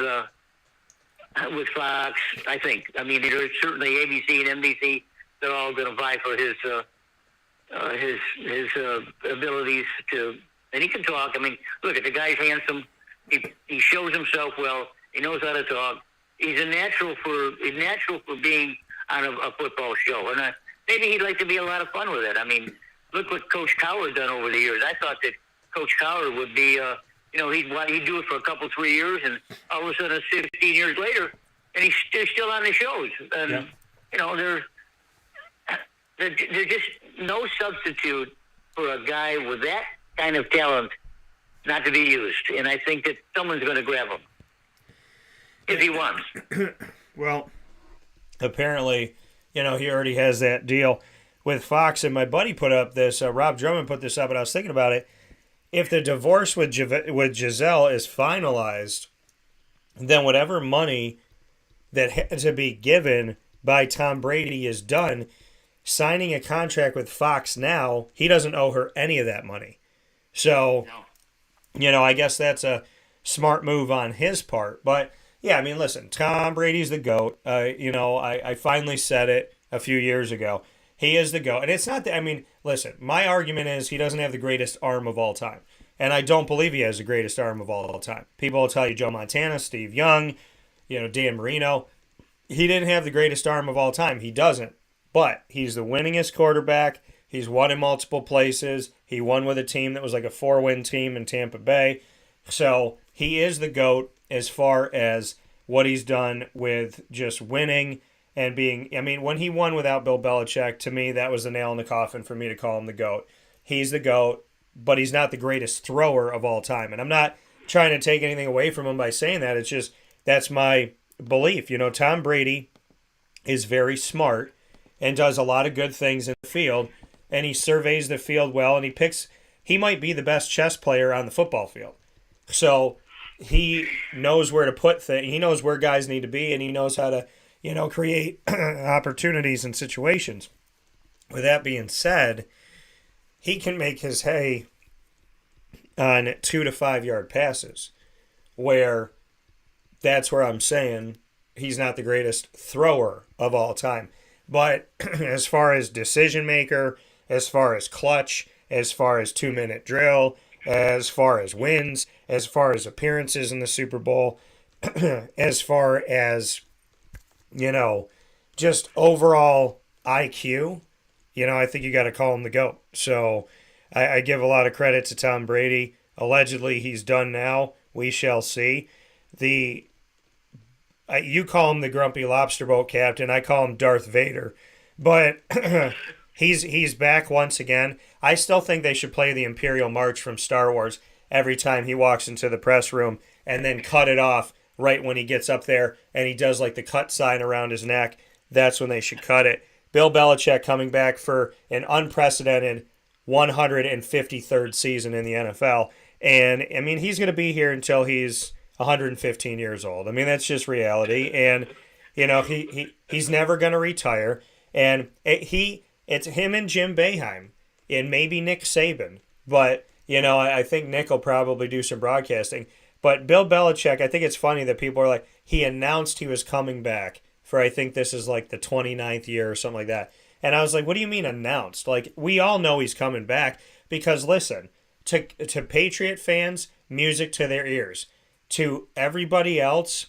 Fox. I think. I mean, there's certainly ABC and NBC. They're all going to vie for his abilities to. And he can talk. I mean, look, the guy's handsome. He shows himself well. He knows how to talk. He's natural for being on a football show. And maybe he'd like to be a lot of fun with it. I mean, look what Coach Cowher's done over the years. I thought that Coach Cowher would be, he'd do it for a couple, 3 years, and all of a sudden, 15 years later, and he's still on the shows. And, there's just no substitute for a guy with that kind of talent not to be used. And I think that someone's going to grab him if he wants. Well, apparently, he already has that deal with Fox. And my buddy put up this, Rob Drummond put this up, and I was thinking about it. If the divorce with Giselle is finalized, then whatever money that had to be given by Tom Brady is done. Signing a contract with Fox now, he doesn't owe her any of that money. So, I guess that's a smart move on his part. But, yeah, I mean, listen, Tom Brady's the GOAT. I finally said it a few years ago. He is the GOAT. And it's not that, I mean, listen, my argument is he doesn't have the greatest arm of all time. And I don't believe he has the greatest arm of all time. People will tell you Joe Montana, Steve Young, Dan Marino. He didn't have the greatest arm of all time. He doesn't. But he's the winningest quarterback. He's won in multiple places. He won with a team that was like a 4-win team in Tampa Bay. So he is the GOAT as far as what he's done with just winning and being. I mean, when he won without Bill Belichick, to me, that was the nail in the coffin for me to call him the GOAT. He's the GOAT, but he's not the greatest thrower of all time. And I'm not trying to take anything away from him by saying that. It's just that's my belief. Tom Brady is very smart and does a lot of good things in the field, and he surveys the field well, and he might be the best chess player on the football field. So he knows where to put things. He knows where guys need to be, and he knows how to, create opportunities and situations. With that being said, he can make his hay on 2 to 5 yard passes, where that's where I'm saying he's not the greatest thrower of all time. But as far as decision maker, as far as clutch, as far as 2-minute drill, as far as wins, as far as appearances in the Super Bowl, as far as, just overall IQ, I think you got to call him the GOAT. So I give a lot of credit to Tom Brady. Allegedly, he's done now. We shall see. You call him the Grumpy Lobster Boat Captain. I call him Darth Vader. But he's back once again. I still think they should play the Imperial March from Star Wars every time he walks into the press room and then cut it off right when he gets up there and he does like the cut sign around his neck. That's when they should cut it. Bill Belichick coming back for an unprecedented 153rd season in the NFL. And, he's going to be here until he's 115 years old. That's just reality. And, he's never going to retire. And it's him and Jim Boeheim and maybe Nick Saban. But, I think Nick will probably do some broadcasting. But Bill Belichick, I think it's funny that people are like, he announced he was coming back for, I think this is like the 29th year or something like that. And I was like, what do you mean announced? Like, we all know he's coming back because, listen, to Patriot fans, music to their ears. To everybody else,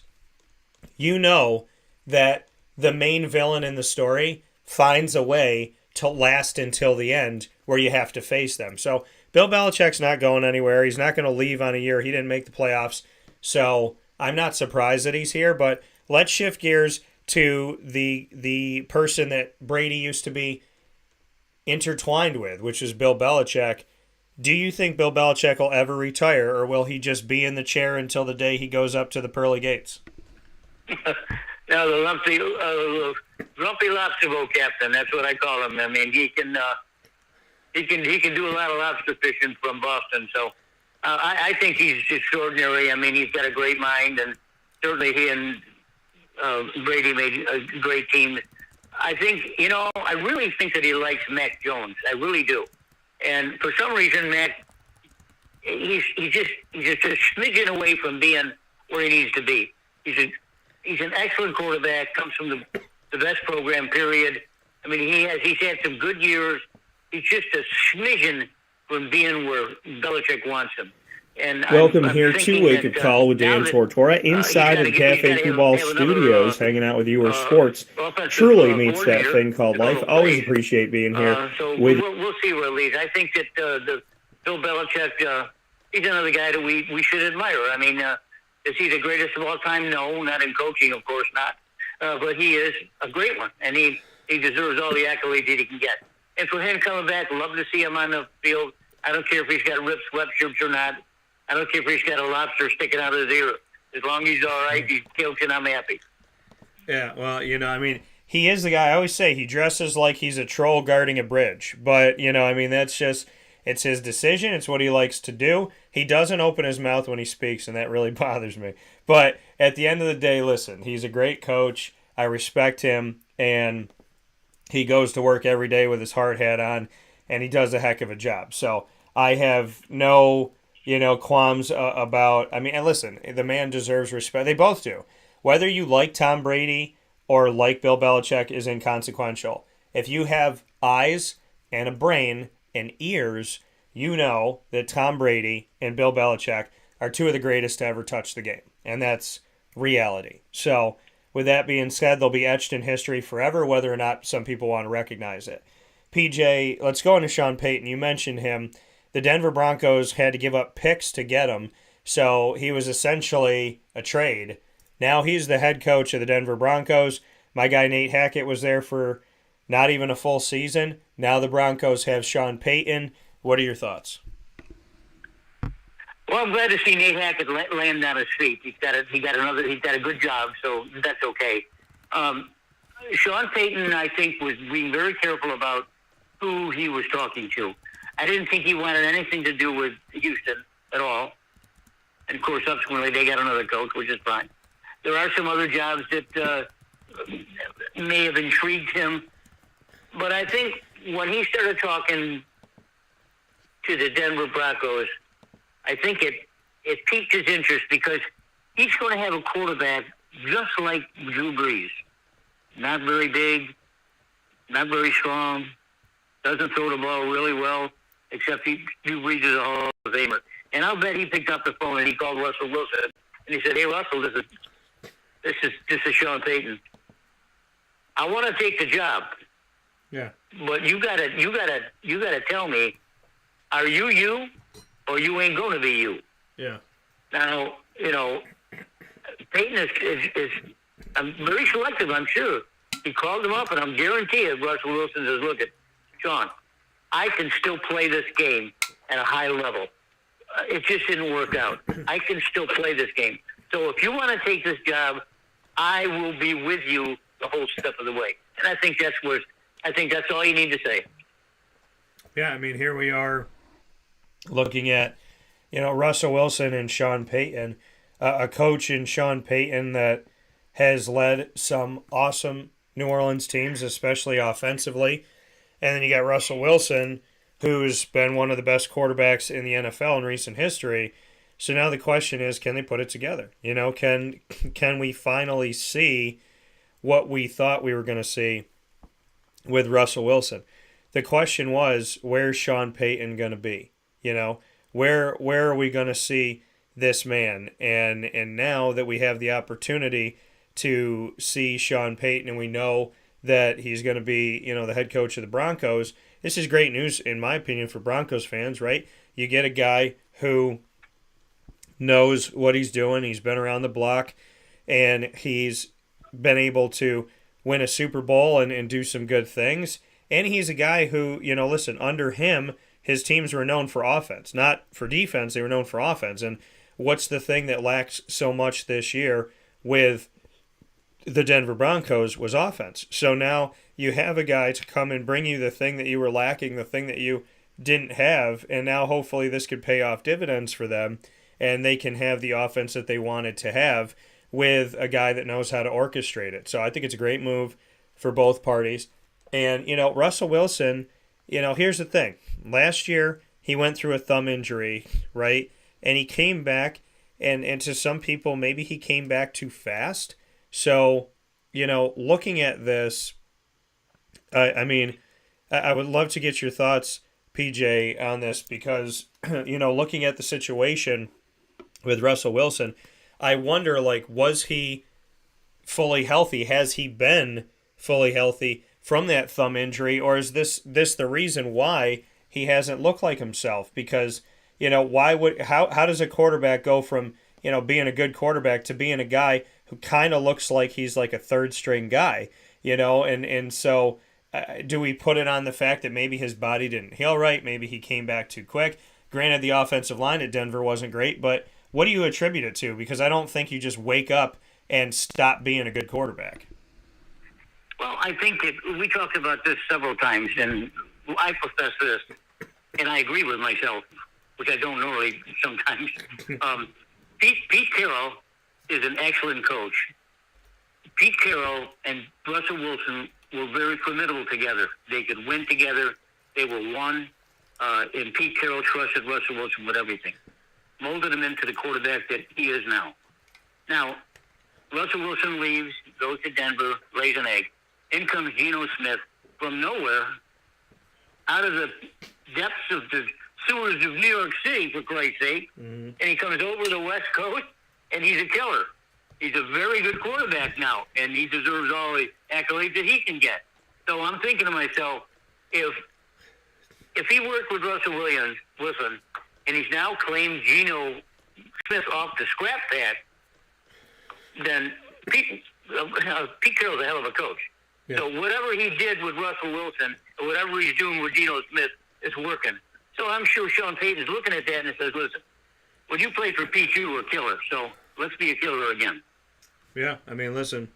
that the main villain in the story finds a way to last until the end where you have to face them. So Bill Belichick's not going anywhere. He's not going to leave on a year. He didn't make the playoffs. So I'm not surprised that he's here, but let's shift gears to the person that Brady used to be intertwined with, which is Bill Belichick. Do you think Bill Belichick will ever retire, or will he just be in the chair until the day he goes up to the pearly gates? No, the grumpy lobster boat captain. That's what I call him. He can do a lot of lobster fishing from Boston. So I think he's extraordinary. He's got a great mind, and certainly he and Brady made a great team. I think, I really think that he likes Mac Jones. I really do. And for some reason, Mac, he's just a smidgen away from being where he needs to be. He's an excellent quarterback, comes from the best program, period. He's had some good years. He's just a smidgen from being where Belichick wants him. And welcome here to Wake Up Call with Dan Tortora inside of the Cafe Football Studios, hanging out with you where sports truly meets that thing called life. Always appreciate being here. So we'll see where it leads. I think that the Bill Belichick, he's another guy that we should admire. Is he the greatest of all time? No, not in coaching, of course not. But he is a great one, and he deserves all the accolades that he can get. And for him coming back, love to see him on the field. I don't care if he's got ripped sweatshirts or not. I don't care if he's got a lobster sticking out of his ear. As long as he's all right, he's coaching, I'm happy. Yeah, well, he is the guy. I always say he dresses like he's a troll guarding a bridge. But, that's just, it's his decision. It's what he likes to do. He doesn't open his mouth when he speaks, and that really bothers me. But at the end of the day, listen, he's a great coach. I respect him, and he goes to work every day with his hard hat on, and he does a heck of a job. So I have no qualms about, and listen, the man deserves respect. They both do. Whether you like Tom Brady or like Bill Belichick is inconsequential. If you have eyes and a brain and ears, you know that Tom Brady and Bill Belichick are two of the greatest to ever touch the game. And that's reality. So with that being said, they'll be etched in history forever, whether or not some people want to recognize it. PJ, let's go into Sean Payton. You mentioned him. The Denver Broncos had to give up picks to get him, so he was essentially a trade. Now he's the head coach of the Denver Broncos. My guy Nate Hackett was there for not even a full season. Now the Broncos have Sean Payton. What are your thoughts? Well, I'm glad to see Nate Hackett land on his feet. He got a good job, so that's okay. Sean Payton, I think, was being very careful about who he was talking to. I didn't think he wanted anything to do with Houston at all. And, of course, subsequently, they got another coach, which is fine. There are some other jobs that may have intrigued him. But I think when he started talking to the Denver Broncos, I think it piqued his interest because he's going to have a quarterback just like Drew Brees. Not very big, not very strong, doesn't throw the ball really well, except Drew Brees is a Hall of Famer. And I'll bet he picked up the phone and he called Russell Wilson and he said, "Hey Russell, this is Sean Payton. I want to take the job. Yeah. But you gotta tell me, are you or you ain't going to be you?" Yeah. Now, Payton is I'm very selective, I'm sure. He called him up, and I'm guaranteed Russell Wilson says, "Look, Sean, I can still play this game at a high level. It just didn't work out. I can still play this game. So if you want to take this job, I will be with you the whole step of the way." And I think that's all you need to say. Yeah, I mean, here we are looking at, Russell Wilson and Sean Payton, a coach in Sean Payton that has led some awesome New Orleans teams, especially offensively. And then you got Russell Wilson, who's been one of the best quarterbacks in the NFL in recent history. So now the question is, can they put it together? Can we finally see what we thought we were going to see with Russell Wilson? The question was, where's Sean Payton going to be? Where are we going to see this man? And now that we have the opportunity to see Sean Payton and we know that he's going to be, the head coach of the Broncos, this is great news, in my opinion, for Broncos fans, right? You get a guy who knows what he's doing. He's been around the block, and he's been able to win a Super Bowl and do some good things. And he's a guy who, listen, under him, his teams were known for offense, not for defense. They were known for offense. And what's the thing that lacks so much this year with the Denver Broncos was offense. So now you have a guy to come and bring you the thing that you were lacking, the thing that you didn't have, and now hopefully this could pay off dividends for them, and they can have the offense that they wanted to have with a guy that knows how to orchestrate it. So I think it's a great move for both parties. And, Russell Wilson, here's the thing. Last year, he went through a thumb injury, right? And he came back, and to some people, maybe he came back too fast. So, looking at this, I would love to get your thoughts, PJ, on this because, looking at the situation with Russell Wilson, I wonder, was he fully healthy? Has he been fully healthy from that thumb injury? Or is this the reason why he hasn't looked like himself? Because, how does a quarterback go from, being a good quarterback to being a guy who kind of looks like he's like a third string guy, and so do we put it on the fact that maybe his body didn't heal right? Maybe he came back too quick. Granted, the offensive line at Denver wasn't great, but what do you attribute it to? Because I don't think you just wake up and stop being a good quarterback. Well, I think that we talked about this several times, and I profess this, and I agree with myself, which I don't normally sometimes. Pete Carroll is an excellent coach. Pete Carroll and Russell Wilson were very formidable together. They could win together. They were one. And Pete Carroll trusted Russell Wilson with everything. Molded him into the quarterback that he is now. Now, Russell Wilson leaves, goes to Denver, lays an egg. In comes Geno Smith from nowhere, out of the depths of the sewers of New York City, for Christ's sake. Mm-hmm. And he comes over the West Coast, and he's a killer. He's a very good quarterback now, and he deserves all the accolades that he can get. So I'm thinking to myself, if he worked with Russell Wilson, and he's now claimed Geno Smith off the scrap pad, then Pete Carroll's a hell of a coach. Yeah. So whatever he did with Russell Wilson, or whatever he's doing with Geno Smith, is working. So I'm sure Sean Payton's looking at that and says, listen, When you play for P2, you were a killer. So let's be a killer again. Yeah, I mean, listen,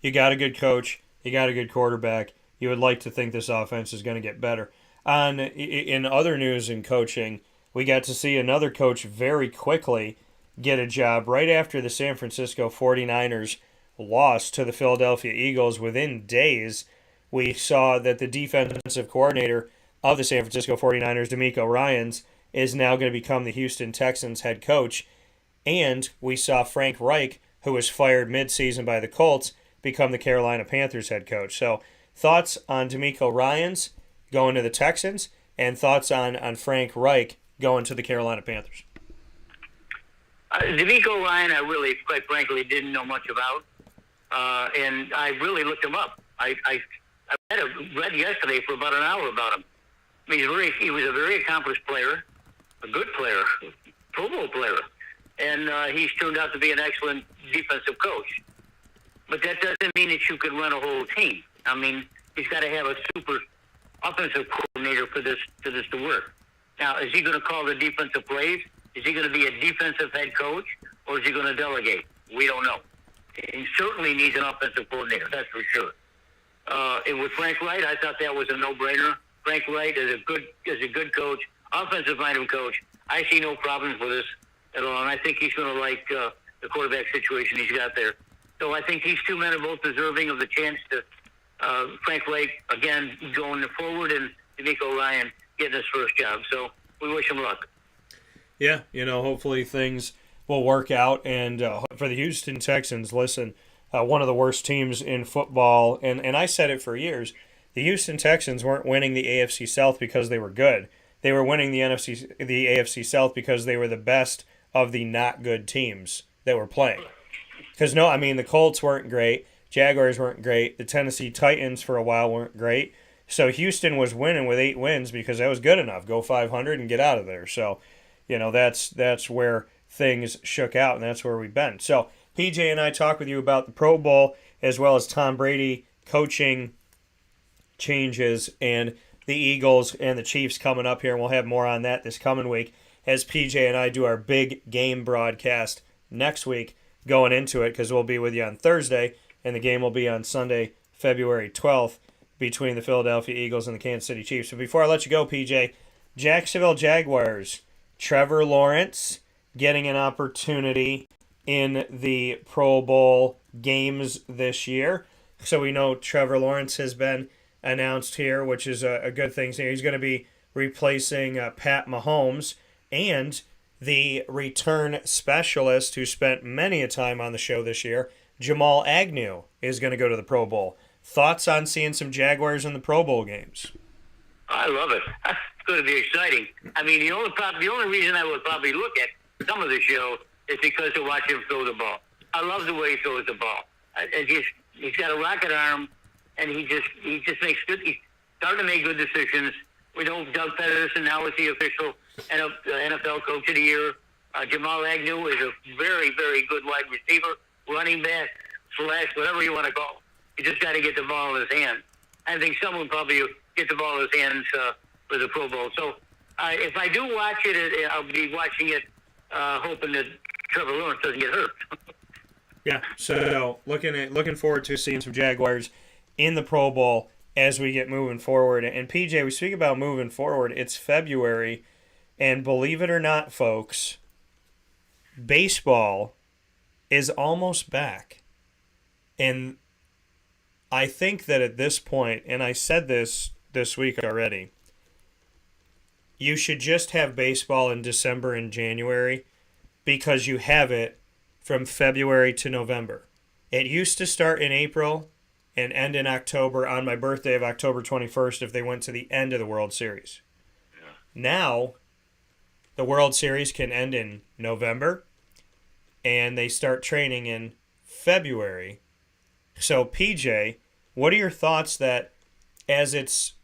you got a good coach, you got a good quarterback. You would like to think this offense is going to get better. In other news in coaching, we got to see another coach very quickly get a job right after the San Francisco 49ers lost to the Philadelphia Eagles. Within days, we saw that the defensive coordinator of the San Francisco 49ers, DeMeco Ryans, is now going to become the Houston Texans head coach. And we saw Frank Reich, who was fired midseason by the Colts, become the Carolina Panthers head coach. So thoughts on DeMeco Ryans going to the Texans, and thoughts on Frank Reich going to the Carolina Panthers? DeMeco Ryan, I really, quite frankly, didn't know much about. And I really looked him up. I read yesterday for about an hour about him. I mean, he was a very accomplished player, a good player, Pro Bowl player. And he's turned out to be an excellent defensive coach. But that doesn't mean that you can run a whole team. I mean, he's got to have a super offensive coordinator for this to work. Now, is he going to call the defensive plays? Is he going to be a defensive head coach, or is he going to delegate? We don't know. He certainly needs an offensive coordinator, that's for sure. And with Frank Reich, I thought that was a no-brainer. Frank Reich is a good coach, offensive-minded coach. I see no problems with this at all, and I think he's going to like the quarterback situation he's got there. So I think these two men are both deserving of the chance to Frank Reich, again, going forward, and DeMeco Ryan getting his first job. So we wish him luck. Yeah, hopefully things will work out. And for the Houston Texans, listen, one of the worst teams in football, and I said it for years, the Houston Texans weren't winning the AFC South because they were good. They were winning the AFC South because they were the best of the not good teams that were playing. Because, the Colts weren't great. Jaguars weren't great. The Tennessee Titans for a while weren't great. So Houston was winning with 8 wins because that was good enough. Go 500 and get out of there. So, that's where things shook out, and that's where we've been. So PJ and I talk with you about the Pro Bowl as well as Tom Brady coaching changes and the Eagles and the Chiefs coming up here, and we'll have more on that this coming week as PJ and I do our big game broadcast next week going into it, because we'll be with you on Thursday, and the game will be on Sunday, February 12th, between the Philadelphia Eagles and the Kansas City Chiefs. So before I let you go, PJ, Jacksonville Jaguars, Trevor Lawrence getting an opportunity in the Pro Bowl games this year. So we know Trevor Lawrence has been announced here, which is a good thing. So he's going to be replacing Pat Mahomes, and the return specialist who spent many a time on the show this year, Jamal Agnew, is going to go to the Pro Bowl. Thoughts on seeing some Jaguars in the Pro Bowl games? I love it. It's going to be exciting. I mean, the only reason I would probably look at some of the show is because to watch him throw the ball. I love the way he throws the ball. He's got a rocket arm, and he just makes good. He's starting to make good decisions. We know Doug Pederson now is the official NFL Coach of the Year. Jamal Agnew is a very, very good wide receiver, running back, / whatever you want to call it. You just got to get the ball in his hand. I think someone probably get the ball in his hands for the Pro Bowl. So if I do watch it, I'll be watching it hoping that Trevor Lawrence doesn't get hurt. Yeah, so looking forward to seeing some Jaguars in the Pro Bowl as we get moving forward. And PJ, we speak about moving forward. It's February, and believe it or not, folks, baseball is almost back. And I think that at this point, and I said this week already, you should just have baseball in December and January, because you have it from February to November. It used to start in April and end in October on my birthday of October 21st if they went to the end of the World Series. Yeah. Now, the World Series can end in November, and they start training in February. So, PJ, what are your thoughts that, as it's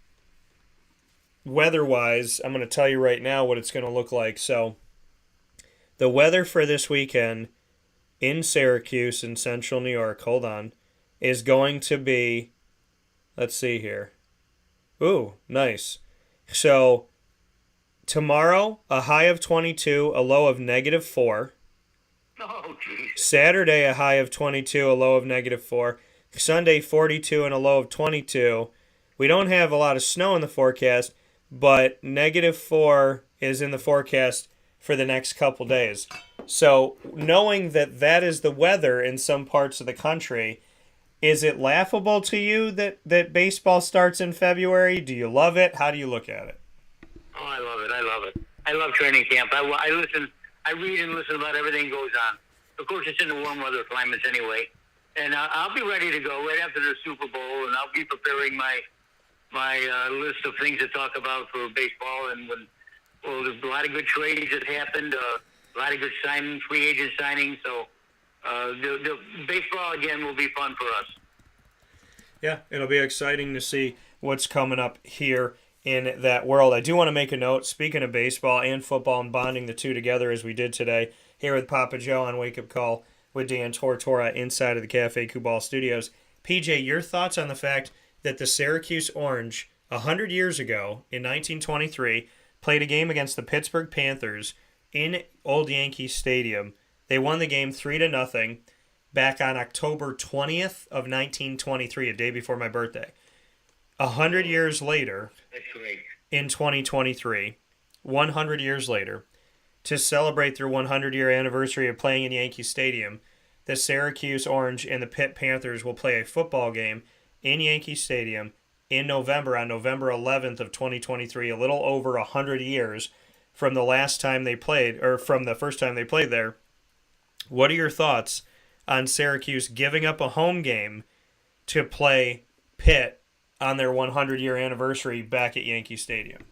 weather-wise, I'm going to tell you right now what it's going to look like. So, the weather for this weekend in Syracuse in central New York, is going to be, let's see here. Ooh, nice. So, Tomorrow, a high of 22, a low of -4. Oh, jeez. Saturday, a high of 22, a low of -4. Sunday, 42 and a low of 22. We don't have a lot of snow in the forecast, but -4 is in the forecast for the next couple days. So knowing that that is the weather in some parts of the country, is it laughable to you that baseball starts in February? Do you love it? How do you look at it? Oh, I love it. I love it. I love training camp. I listen. I read and listen about everything goes on. Of course, it's in the warm weather climates anyway. And I'll be ready to go right after the Super Bowl, and I'll be preparing my list of things to talk about for baseball. And there's a lot of good trades that happened, a lot of good signings, free agent signings. So the baseball again will be fun for us. Yeah, it'll be exciting to see what's coming up here in that world. I do want to make a note, speaking of baseball and football and bonding the two together as we did today here with Papa Joe on Wake Up Call with Dan Tortora inside of the Cafe Kubal Studios. PJ, your thoughts on the fact that the Syracuse Orange 100 years ago in 1923 played a game against the Pittsburgh Panthers in Old Yankee Stadium. They won the game 3-0 back on October 20th of 1923, a day before my birthday. 100 years later, That's great. in 2023, 100 years later, to celebrate their 100-year anniversary of playing in Yankee Stadium, the Syracuse Orange and the Pitt Panthers will play a football game in Yankee Stadium in November, on November 11th of 2023, a little over 100 years from the last time they played, or from the first time they played there. What are your thoughts on Syracuse giving up a home game to play Pitt on their 100-year anniversary back at Yankee Stadium?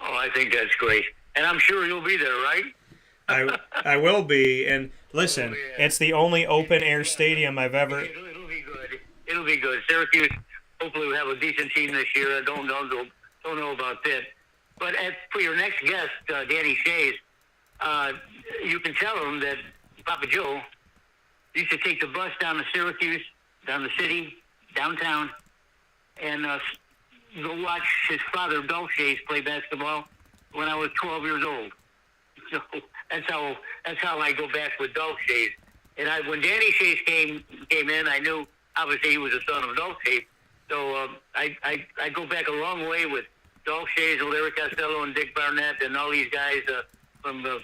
Oh, I think that's great. And I'm sure you'll be there, right? I will be. And listen, Oh, yeah. it's the only open-air stadium I've ever... It'll be good. It'll be good. Syracuse hopefully will have a decent team this year. I don't know about Pitt. But for your next guest, Danny Schayes, you can tell him that Papa Joe used to take the bus down to Syracuse, down the city, downtown, and go watch his father, Dolph Schayes, play basketball when I was 12 years old. So that's how I go back with Dolph Schayes. And when Danny Schayes came in, I knew obviously he was the son of Dolph Schayes. So I go back a long way with Dolph Schayes and Larry Costello and Dick Barnett and all these guys from the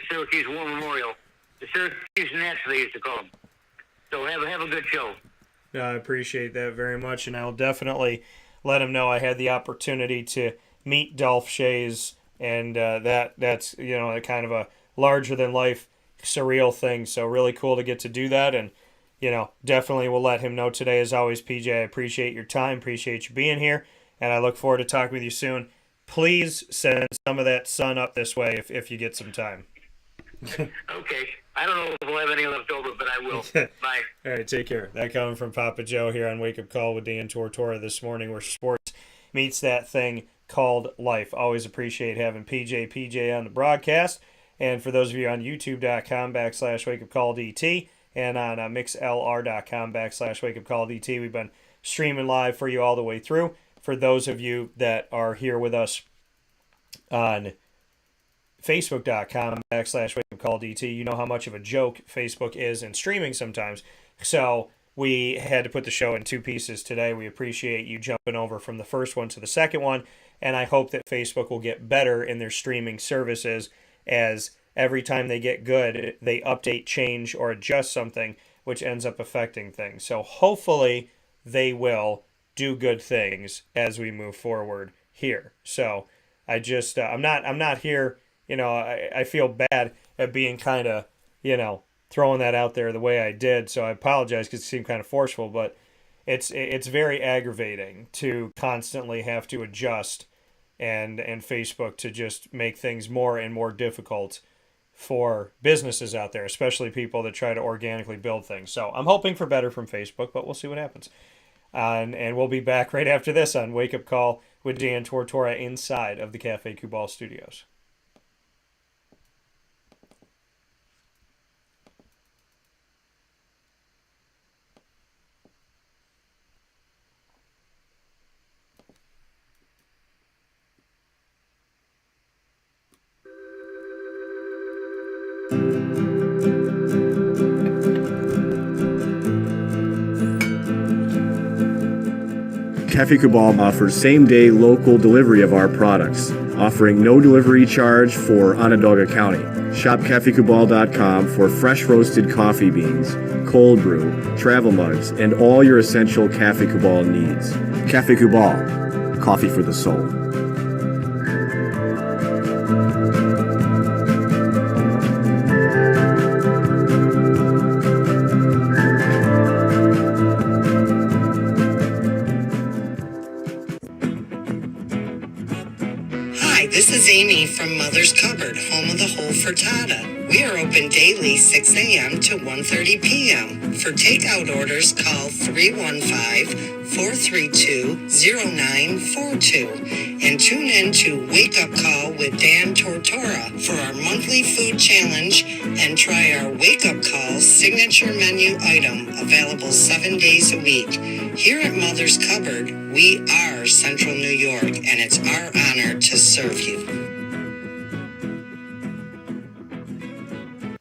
Syracuse War Memorial. The Syracuse Nats, they used to call them. So have a good show. No, I appreciate that very much, and I'll definitely let him know I had the opportunity to meet Dolph Schayes, and that's a kind of a larger-than-life surreal thing, so really cool to get to do that, and definitely will let him know today. As always, PJ, I appreciate your time, appreciate you being here, and I look forward to talking with you soon. Please send some of that sun up this way if you get some time. Okay. I don't know if we'll have any left over, but I will. Bye. All right, take care. That coming from Papa Joe here on Wake Up Call with Dan Tortora this morning, where sports meets that thing called life. Always appreciate having PJ on the broadcast. And for those of you on youtube.com/wakeupcalldt and on mixlr.com/wakeupcalldt, we've been streaming live for you all the way through. For those of you that are here with us on Facebook.com/wakeupcalldt, you know how much of a joke Facebook is in streaming sometimes. So we had to put the show in two pieces today. We appreciate you jumping over from the first one to the second one, and I hope that Facebook will get better in their streaming services, as every time they get good, they update, change, or adjust something, which ends up affecting things. So hopefully they will do good things as we move forward here. So I just I'm not here. I feel bad at being kind of, throwing that out there the way I did. So I apologize because it seemed kind of forceful, but it's very aggravating to constantly have to adjust and Facebook to just make things more and more difficult for businesses out there, especially people that try to organically build things. So I'm hoping for better from Facebook, but we'll see what happens. And we'll be back right after this on Wake Up Call with Dan Tortora inside of the Cafe Kubal Studios. Cafe Cabal offers same-day local delivery of our products, offering no delivery charge for Onondaga County. Shop cafecabal.com for fresh roasted coffee beans, cold brew, travel mugs, and all your essential Cafe Cabal needs. Cafe Cabal, coffee for the soul. Hi, this is Amy from Mother's Cupboard, home of the whole frittata. We are open daily 6 a.m. to 1:30 p.m. For takeout orders, call 315-432-0942 and tune in to Wake Up Call with Dan Tortora for our monthly food challenge and try our Wake Up Call signature menu item available 7 days a week. Here at Mother's Cupboard, we are Central New York, and it's our honor to serve you.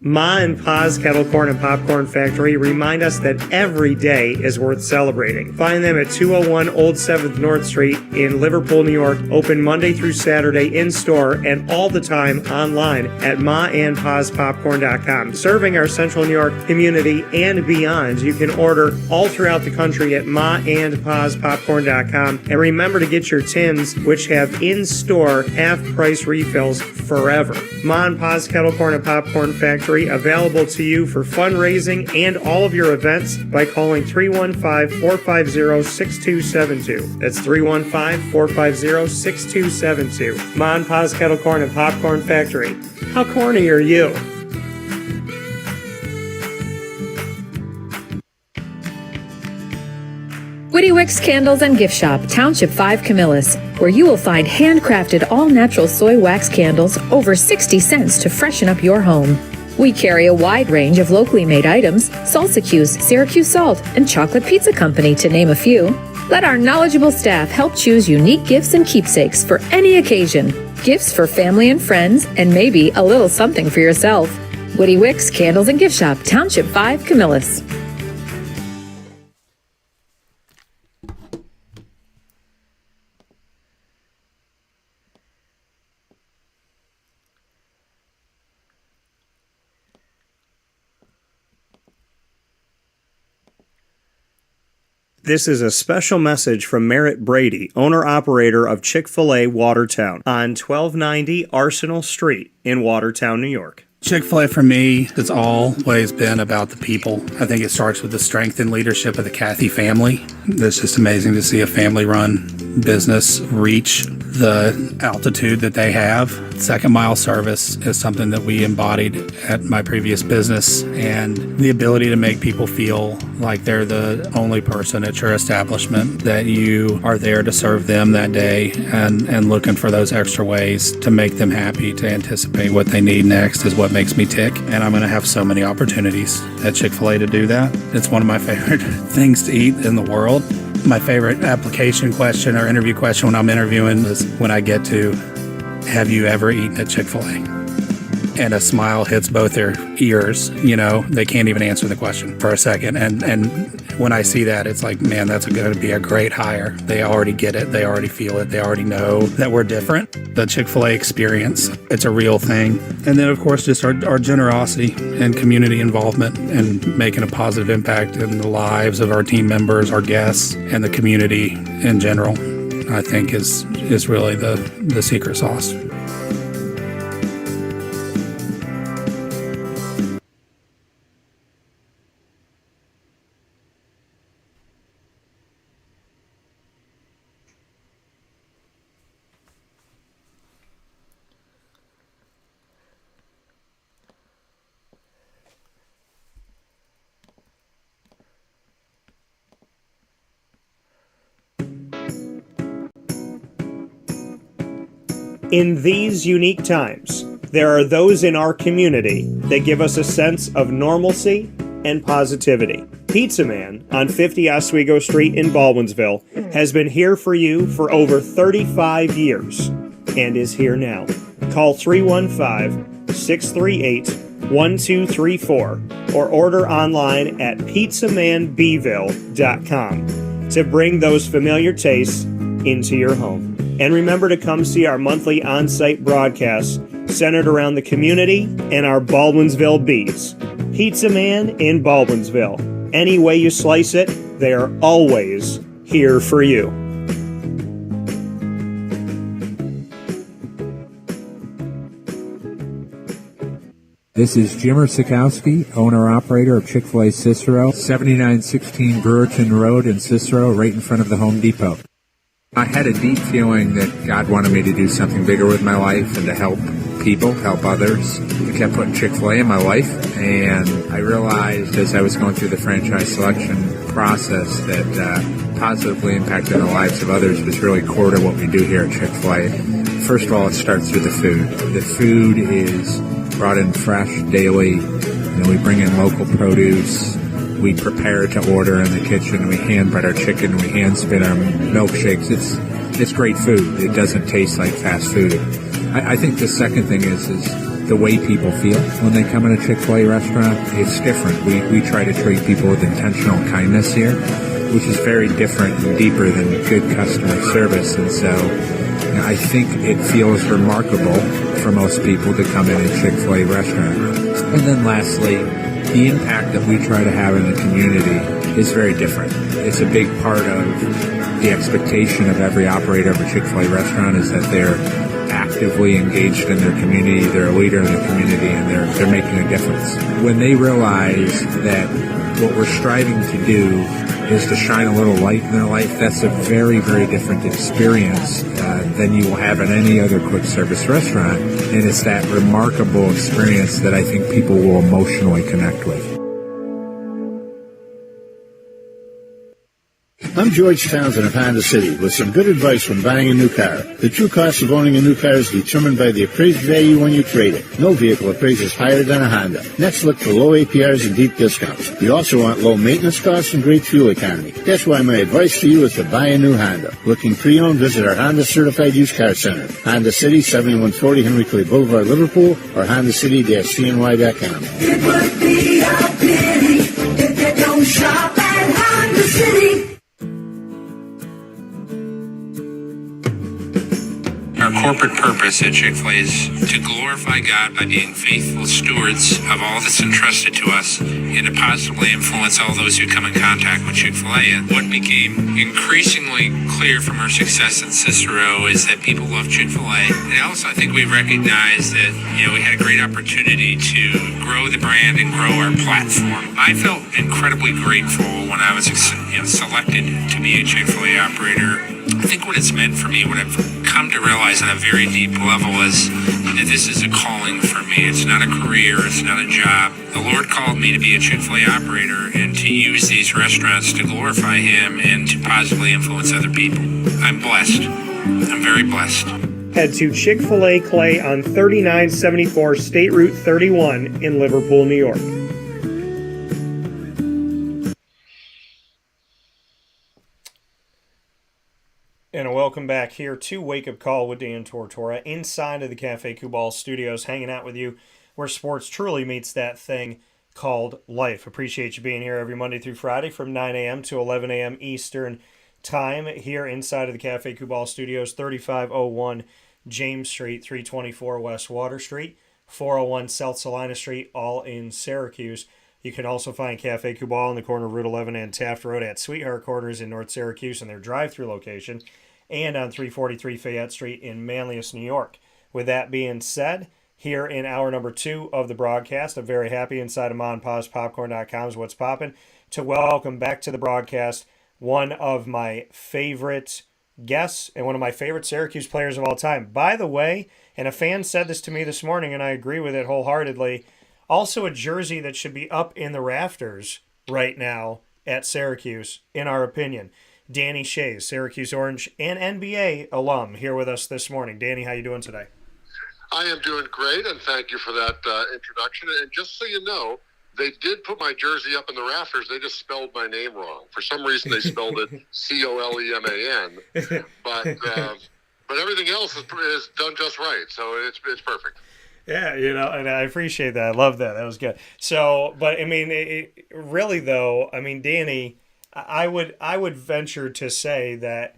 Ma and Pa's Kettle Corn and Popcorn Factory remind us that every day is worth celebrating. Find them at 201 Old 7th North Street in Liverpool, New York. Open Monday through Saturday in-store and all the time online at maandpaspopcorn.com. Serving our Central New York community and beyond, you can order all throughout the country at maandpaspopcorn.com. And remember to get your tins, which have in-store half-price refills forever. Ma and Pa's Kettle Corn and Popcorn Factory, available to you for fundraising and all of your events by calling 315-450-6272. That's 315-450-6272. Ma and Pa's Kettle Corn and Popcorn Factory. How corny are you? Witty Wicks Candles and Gift Shop, Township 5 Camillus, where you will find handcrafted all-natural soy wax candles over 60 cents to freshen up your home. We carry a wide range of locally made items, Cuse, Syracuse Salt, and Chocolate Pizza Company, to name a few. Let our knowledgeable staff help choose unique gifts and keepsakes for any occasion. Gifts for family and friends, and maybe a little something for yourself. Witty Wicks Candles and Gift Shop, Township 5 Camillus. This is a special message from Merritt Brady, owner-operator of Chick-fil-A Watertown on 1290 Arsenal Street in Watertown, New York. Chick-fil-A for me has always been about the people. I think it starts with the strength and leadership of the Cathy family. It's just amazing to see a family-run business reach the altitude that they have. Second mile service is something that we embodied at my previous business, and the ability to make people feel like they're the only person at your establishment, that you are there to serve them that day and looking for those extra ways to make them happy, to anticipate what they need next is what makes me tick. And I'm going to have so many opportunities at Chick-fil-A to do that. It's one of my favorite things to eat in the world. My favorite application question or interview question when I'm interviewing is when I get to, have you ever eaten at Chick-fil-A? And a smile hits both their ears. You know, they can't even answer the question for a second. And when I see that, it's like, man, that's going to be a great hire. They already get it. They already feel it. They already know that we're different. The Chick-fil-A experience, it's a real thing. And then, of course, just our generosity and community involvement and making a positive impact in the lives of our team members, our guests, and the community in general, I think is really the secret sauce. In these unique times, there are those in our community that give us a sense of normalcy and positivity. Pizza Man on 50 Oswego Street in Baldwinsville has been here for you for over 35 years and is here now. Call 315-638-1234 or order online at pizzamanbville.com. to bring those familiar tastes into your home. And remember to come see our monthly on-site broadcasts centered around the community and our Baldwinsville Bees. Pizza Man in Baldwinsville. Any way you slice it, they are always here for you. This is Jimmer Sikowski, owner-operator of Chick-fil-A Cicero, 7916 Brewerton Road in Cicero, right in front of the Home Depot. I had a deep feeling that God wanted me to do something bigger with my life and to help people, help others. I kept putting Chick-fil-A in my life, and I realized as I was going through the franchise selection process that positively impacting the lives of others was really core to what we do here at Chick-fil-A. First of all, it starts with the food. The food is brought in fresh daily. We bring in local produce. We prepare to order in the kitchen. We hand bread our chicken. We hand spin our milkshakes. It's great food. It doesn't taste like fast food. I think the second thing is the way people feel when they come in a Chick-fil-A restaurant. It's different. We try to treat people with intentional kindness here, which is very different and deeper than good customer service. And so I think it feels remarkable for most people to come in a Chick-fil-A restaurant. And then lastly, the impact that we try to have in the community is very different. It's a big part of the expectation of every operator of a Chick-fil-A restaurant is that they're actively engaged in their community, they're a leader in the community, and they're making a difference. When they realize that what we're striving to do is to shine a little light in their life, that's a very, very different experience than you will have in any other quick service restaurant. And it's that remarkable experience that I think people will emotionally connect with. I'm George Townsend of Honda City with some good advice when buying a new car. The true cost of owning a new car is determined by the appraised value when you trade it. No vehicle appraises higher than a Honda. Next, look for low APRs and deep discounts. You also want low maintenance costs and great fuel economy. That's why my advice to you is to buy a new Honda. Looking pre-owned, visit our Honda Certified Used Car Center. Honda City, 7140 Henry Clay Boulevard, Liverpool, or HondaCity-CNY.com. It would be a pity if you don't shop at Honda City. Our corporate purpose at Chick-fil-A is to glorify God by being faithful stewards of all that's entrusted to us and to positively influence all those who come in contact with Chick-fil-A. And what became increasingly clear from our success in Cicero is that people love Chick-fil-A. And also I think we recognized that, we had a great opportunity to grow the brand and grow our platform. I felt incredibly grateful when I was selected to be a Chick-fil-A operator. I think what it's meant for me, what I've come to realize on a very deep level is that this is a calling for me. It's not a career. It's not a job. The Lord called me to be a Chick-fil-A operator and to use these restaurants to glorify Him and to positively influence other people. I'm blessed. I'm very blessed. Head to Chick-fil-A Clay on 3974 State Route 31 in Liverpool, New York. And welcome back here to Wake Up Call with Dan Tortora inside of the Cafe Kubal studios, hanging out with you where sports truly meets that thing called life. Appreciate you being here every Monday through Friday from 9 a.m. to 11 a.m. Eastern time here inside of the Cafe Kubal studios, 3501 James Street, 324 West Water Street, 401 South Salina Street, all in Syracuse. You can also find Cafe Kubal on the corner of Route 11 and Taft Road at Sweetheart Quarters in North Syracuse in their drive-thru location, and on 343 Fayette Street in Manlius, New York. With that being said, here in hour number 2 of the broadcast, I'm very happy inside of MonPawsPopcorn.com is what's popping to welcome back to the broadcast one of my favorite guests and one of my favorite Syracuse players of all time. By the way, and a fan said this to me this morning, and I agree with it wholeheartedly, also a jersey that should be up in the rafters right now at Syracuse, in our opinion. Danny Schayes, Syracuse Orange and NBA alum, here with us this morning. Danny, how you doing today? I am doing great, and thank you for that introduction. And just so you know, they did put my jersey up in the rafters. They just spelled my name wrong. For some reason, they spelled it Coleman. But everything else is done just right, so it's perfect. Yeah, and I appreciate that. I love that. That was good. So, but, I mean, really, though, Danny, I would venture to say that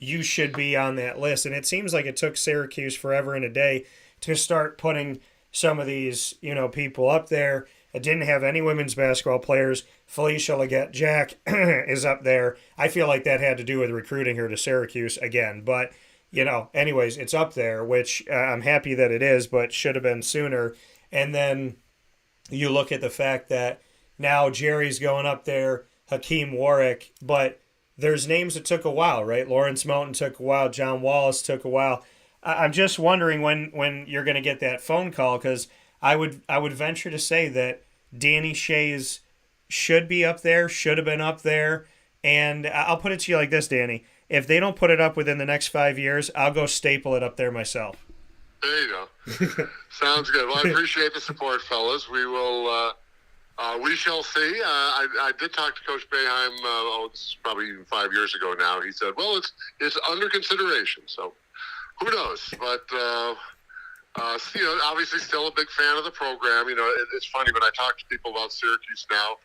you should be on that list. And it seems like it took Syracuse forever and a day to start putting some of these, people up there. It didn't have any women's basketball players. Felicia Leggett Jack is up there. I feel like that had to do with recruiting her to Syracuse again. But, anyways, it's up there, which I'm happy that it is, but should have been sooner. And then you look at the fact that now Jerry's going up there, Hakeem Warwick, but there's names that took a while, right? Lawrence Mountain took a while. John Wallace took a while. I'm just wondering when you're going to get that phone call, because I would venture to say that Danny Schayes should be up there, should have been up there. And I'll put it to you like this, Danny. If they don't put it up within the next 5 years, I'll go staple it up there myself. There you go. Sounds good. Well, I appreciate the support, fellas. We will... we shall see. I did talk to Coach Boeheim, this is probably even 5 years ago now. He said, well, it's under consideration. So who knows? But, obviously still a big fan of the program. It's funny when I talk to people about Syracuse now,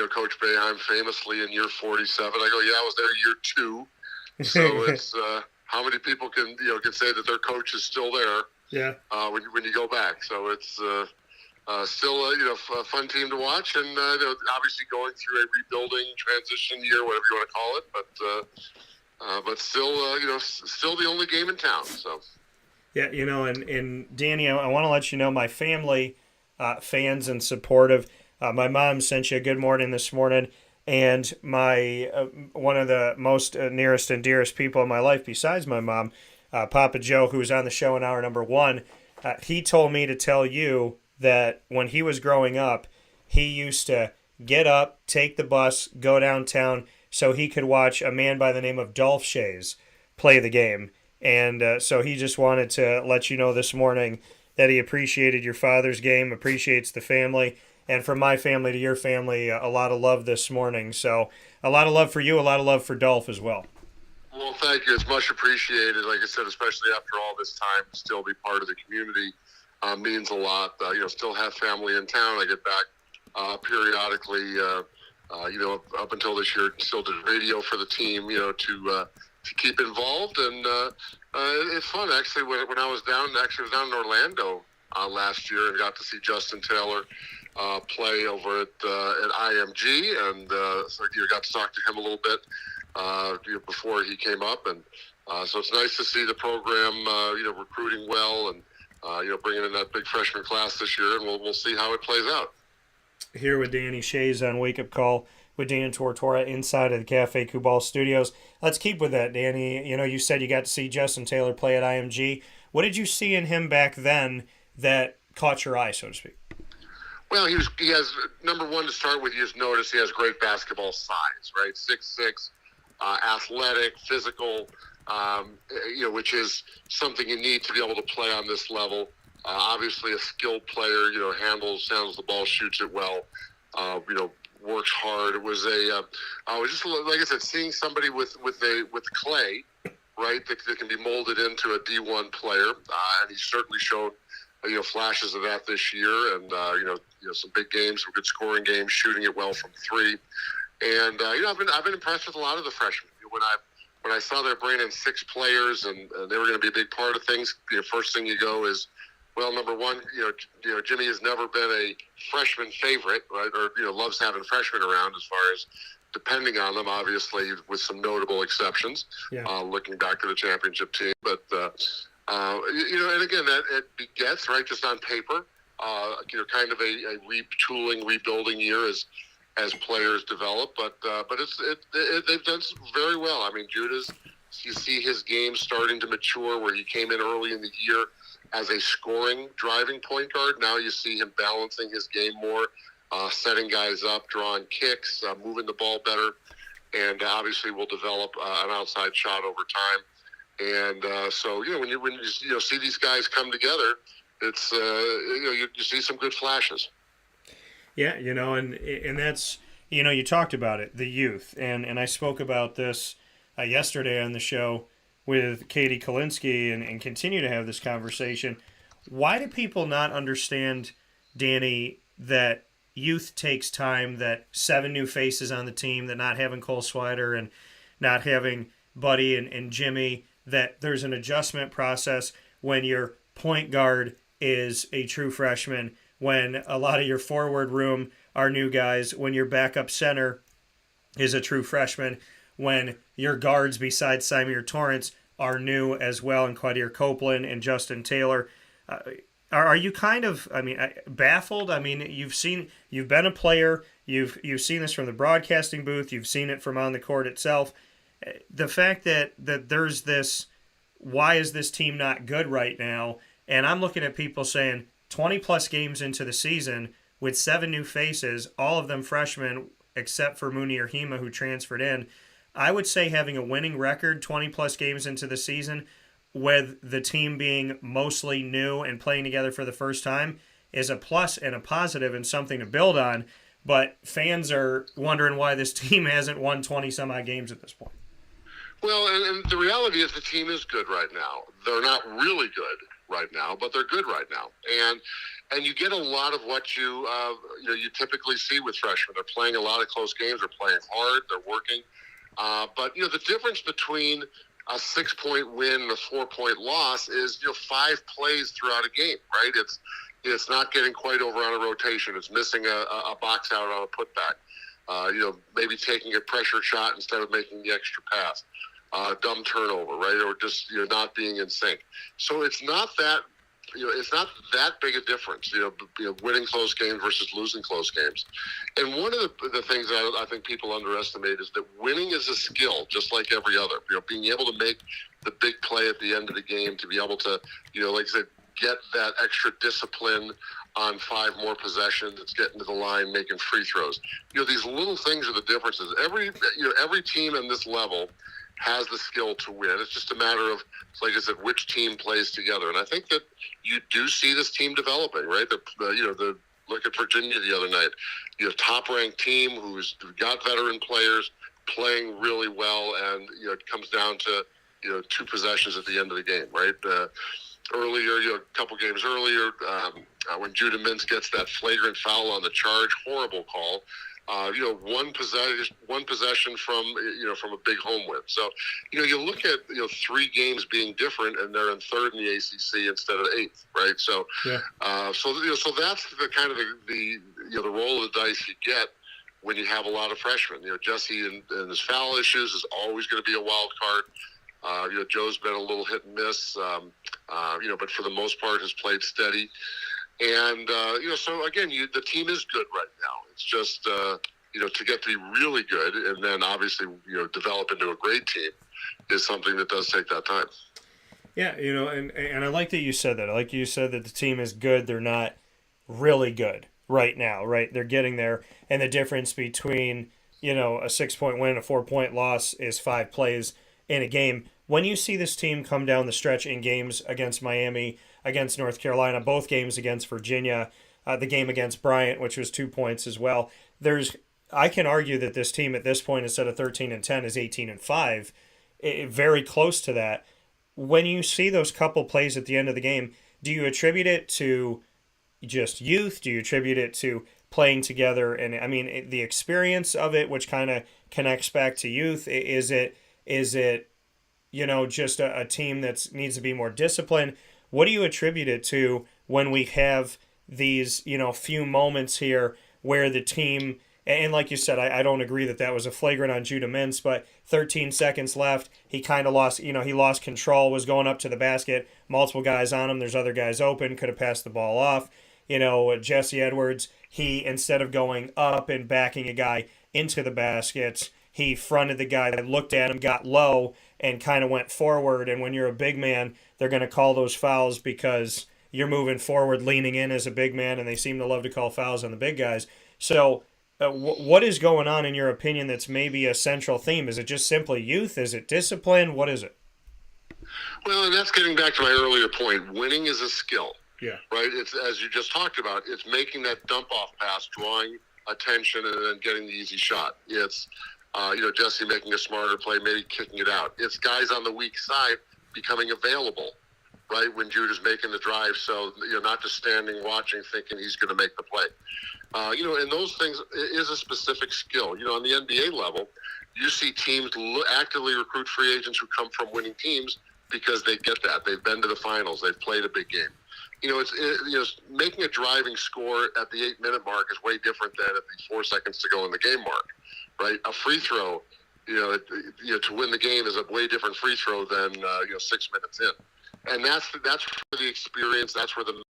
Coach Boeheim famously in year 47. I go, yeah, I was there year 2. So it's how many people can say that their coach is still there Yeah. When you go back. So it's... still, a fun team to watch, and obviously going through a rebuilding transition year, whatever you want to call it. But still, still the only game in town. So, yeah, and Danny, I want to let you know my family, fans and supportive. My mom sent you a good morning this morning, and my one of the most nearest and dearest people in my life, besides my mom, Papa Joe, who was on the show in hour number 1, he told me to tell you that when he was growing up, he used to get up, take the bus, go downtown so he could watch a man by the name of Dolph Schayes play the game. And so he just wanted to let you know this morning that he appreciated your father's game, appreciates the family, and from my family to your family, a lot of love this morning. So a lot of love for you, a lot of love for Dolph as well. Well, thank you. It's much appreciated. Like I said, especially after all this time, to still be part of the community. Means a lot. Still have family in town. I get back periodically. Up until this year, still did radio for the team. To keep involved, and it's fun actually. When I was down, I was down in Orlando last year and got to see Justin Taylor play over at IMG, and so got to talk to him a little bit before he came up, and so it's nice to see the program recruiting well and. Bringing in that big freshman class this year, and we'll see how it plays out. Here with Danny Schayes on Wake Up Call with Dan Tortora inside of the Cafe Kubal Studios. Let's keep with that, Danny. You said you got to see Justin Taylor play at IMG. What did you see in him back then that caught your eye, so to speak? Well, he has, number one to start with, you just notice he has great basketball size, right? 6'6", athletic, physical, which is something you need to be able to play on this level. Obviously a skilled player, handles the ball, shoots it well, works hard. It was just like I said, seeing somebody with clay, right, that can be molded into a D1 player. And he's certainly shown, flashes of that this year, and, some big games, some good scoring games, shooting it well from 3. And, I've been impressed with a lot of the freshmen. When I saw they're bringing in 6 players and they were going to be a big part of things, first thing you go is, well, number one, Jimmy has never been a freshman favorite, right? Or, loves having freshmen around as far as depending on them, obviously, with some notable exceptions, looking back to the championship team. But, and again, that it begets, right, just on paper, kind of a retooling, rebuilding year as players develop, but they've done very well. I mean, Judah's, you see his game starting to mature, where he came in early in the year as a scoring, driving point guard. Now you see him balancing his game more, setting guys up, drawing kicks, moving the ball better, and obviously will develop an outside shot over time. And so when you see these guys come together, it's you see some good flashes. Yeah, and that's, you talked about it, the youth. And I spoke about this yesterday on the show with Katie Kalinsky and continue to have this conversation. Why do people not understand, Danny, that youth takes time, that 7 new faces on the team, that not having Cole Swider and not having Buddy and Jimmy, that there's an adjustment process when your point guard is a true freshman, when a lot of your forward room are new guys, when your backup center is a true freshman, when your guards besides Symir Torrance are new as well, and Quadir Copeland and Justin Taylor. Are you kind of, baffled? I mean, you've been a player, you've seen this from the broadcasting booth, you've seen it from on the court itself. The fact that there's this, why is this team not good right now? And I'm looking at people saying 20-plus games into the season with 7 new faces, all of them freshmen, except for Munir Hima, who transferred in. I would say having a winning record 20-plus games into the season, with the team being mostly new and playing together for the first time, is a plus and a positive and something to build on. But fans are wondering why this team hasn't won 20-some-odd games at this point. Well, and the reality is the team is good right now. They're not really good right now, but they're good right now. And you get a lot of what you typically see with freshmen. They're playing a lot of close games. They're playing hard. They're working. But the difference between a 6-point win and a 4-point loss is 5 plays throughout a game, right? It's not getting quite over on a rotation. It's missing a box out on a putback. Maybe taking a pressure shot instead of making the extra pass. Dumb turnover, right? Or just not being in sync. So it's not that it's not that big a difference. Winning close games versus losing close games. And one of the things that I think people underestimate is that winning is a skill, just like every other. Being able to make the big play at the end of the game, to be able to like I said, get that extra discipline on 5 more possessions. It's getting to the line, making free throws. These little things are the differences. Every team in this level has the skill to win. It's just a matter of, like I said, which team plays together. And I think that you do see this team developing, right? Look at Virginia the other night. Top-ranked team who's got veteran players playing really well, and it comes down to 2 possessions at the end of the game, right? Earlier, a couple games earlier, when Judah Mintz gets that flagrant foul on the charge, horrible call. One possession from a big home win. So, you look at 3 games being different, and they're in 3rd in the ACC instead of 8th, right? So, so that's the kind of the roll of the dice you get when you have a lot of freshmen. Jesse and his foul issues is always going to be a wild card. Joe's been a little hit and miss, but for the most part has played steady. And, so again, the team is good right now. It's just, to get to be really good and then obviously, develop into a great team is something that does take that time. Yeah, and I like that you said that. I like you said that the team is good. They're not really good right now, right? They're getting there. And the difference between, a 6-point win and a 4-point loss is 5 plays in a game. When you see this team come down the stretch in games against Miami, against North Carolina, both games against Virginia, the game against Bryant, which was 2 points as well, I can argue that this team at this point, instead of 13-10, is 18-5, very close to that. When you see those couple plays at the end of the game, do you attribute it to just youth? Do you attribute it to playing together? And the experience of it, which kind of connects back to youth. Is it just a team that needs to be more disciplined? What do you attribute it to when we have these, few moments here where the team, and like you said, I don't agree that was a flagrant on Judah Mintz, but 13 seconds left, he kind of lost, he lost control, was going up to the basket, multiple guys on him, there's other guys open, could have passed the ball off. Jesse Edwards, he, instead of going up and backing a guy into the basket, he fronted the guy that looked at him, got low, and kind of went forward. And when you're a big man, they're going to call those fouls because you're moving forward, leaning in as a big man, and they seem to love to call fouls on the big guys. So what is going on, in your opinion, that's maybe a central theme? Is it just simply youth? Is it discipline? What is it? Well, and that's getting back to my earlier point. Winning is a skill. Yeah. Right? It's, as you just talked about, it's making that dump-off pass, drawing attention, and then getting the easy shot. It's Jesse making a smarter play, maybe kicking it out. It's guys on the weak side becoming available right, when Jude is making the drive. So you're not just standing watching thinking he's going to make the play. And those things is a specific skill. On the NBA level, you see teams actively recruit free agents who come from winning teams because they get that. They've been to the finals. They've played a big game. Making a driving score at the 8-minute mark is way different than at the 4 seconds to go in the game mark, right? A free throw, to win the game is a way different free throw than 6 minutes in, and that's where the experience, that's where the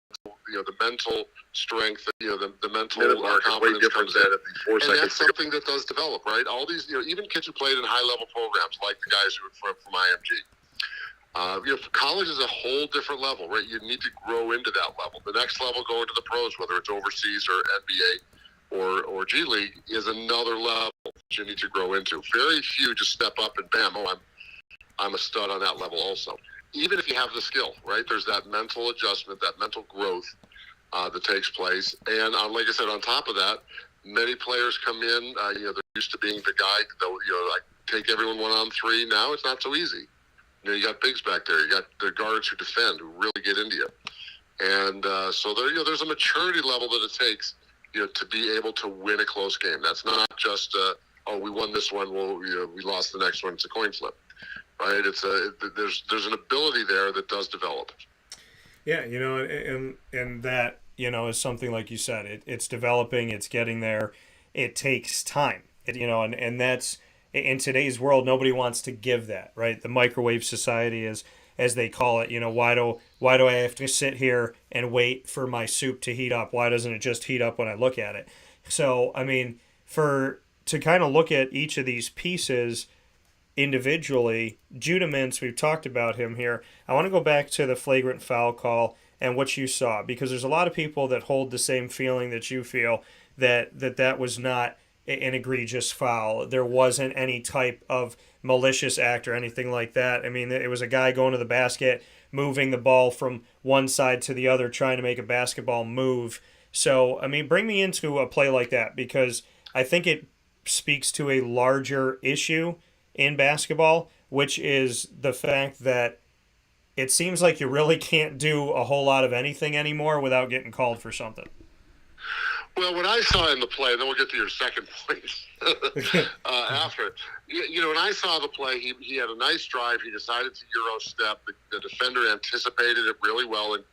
mental strength, the mental confidence comes in. And that's something that does develop, right? All these, even kids who played in high-level programs, like the guys who are from IMG. College is a whole different level, right? You need to grow into that level. The next level, going to the pros, whether it's overseas or NBA or G League, is another level that you need to grow into. Very few just step up and bam, I'm a stud on that level also. Even if you have the skill, right? There's that mental adjustment, that mental growth that takes place. And like I said, on top of that, many players come in, they're used to being the guy, like take everyone 1-on-3. Now it's not so easy. You got bigs back there. You got the guards who defend, who really get into you. And so there's a maturity level that it takes, to be able to win a close game. That's not just, we won this one, we lost the next one. It's a coin flip, right? There's an ability there that does develop. Yeah, and that, is something like you said. It's developing. It's getting there. It takes time. And that's. In today's world, nobody wants to give that, right? The microwave society, as they call it. Why do I have to sit here and wait for my soup to heat up? Why doesn't it just heat up when I look at it? So, to kind of look at each of these pieces individually, Judah Mintz, we've talked about him here. I want to go back to the flagrant foul call and what you saw, because there's a lot of people that hold the same feeling that you feel, that was not an egregious foul. There wasn't any type of malicious act or anything like that. It was a guy going to the basket, moving the ball from one side to the other, trying to make a basketball move. So, bring me into a play like that, because I think it speaks to a larger issue in basketball, which is the fact that it seems like you really can't do a whole lot of anything anymore without getting called for something. Well, what I saw in the play, then we'll get to your second point after. When I saw the play, he had a nice drive. He decided to Euro step. The defender anticipated it really well and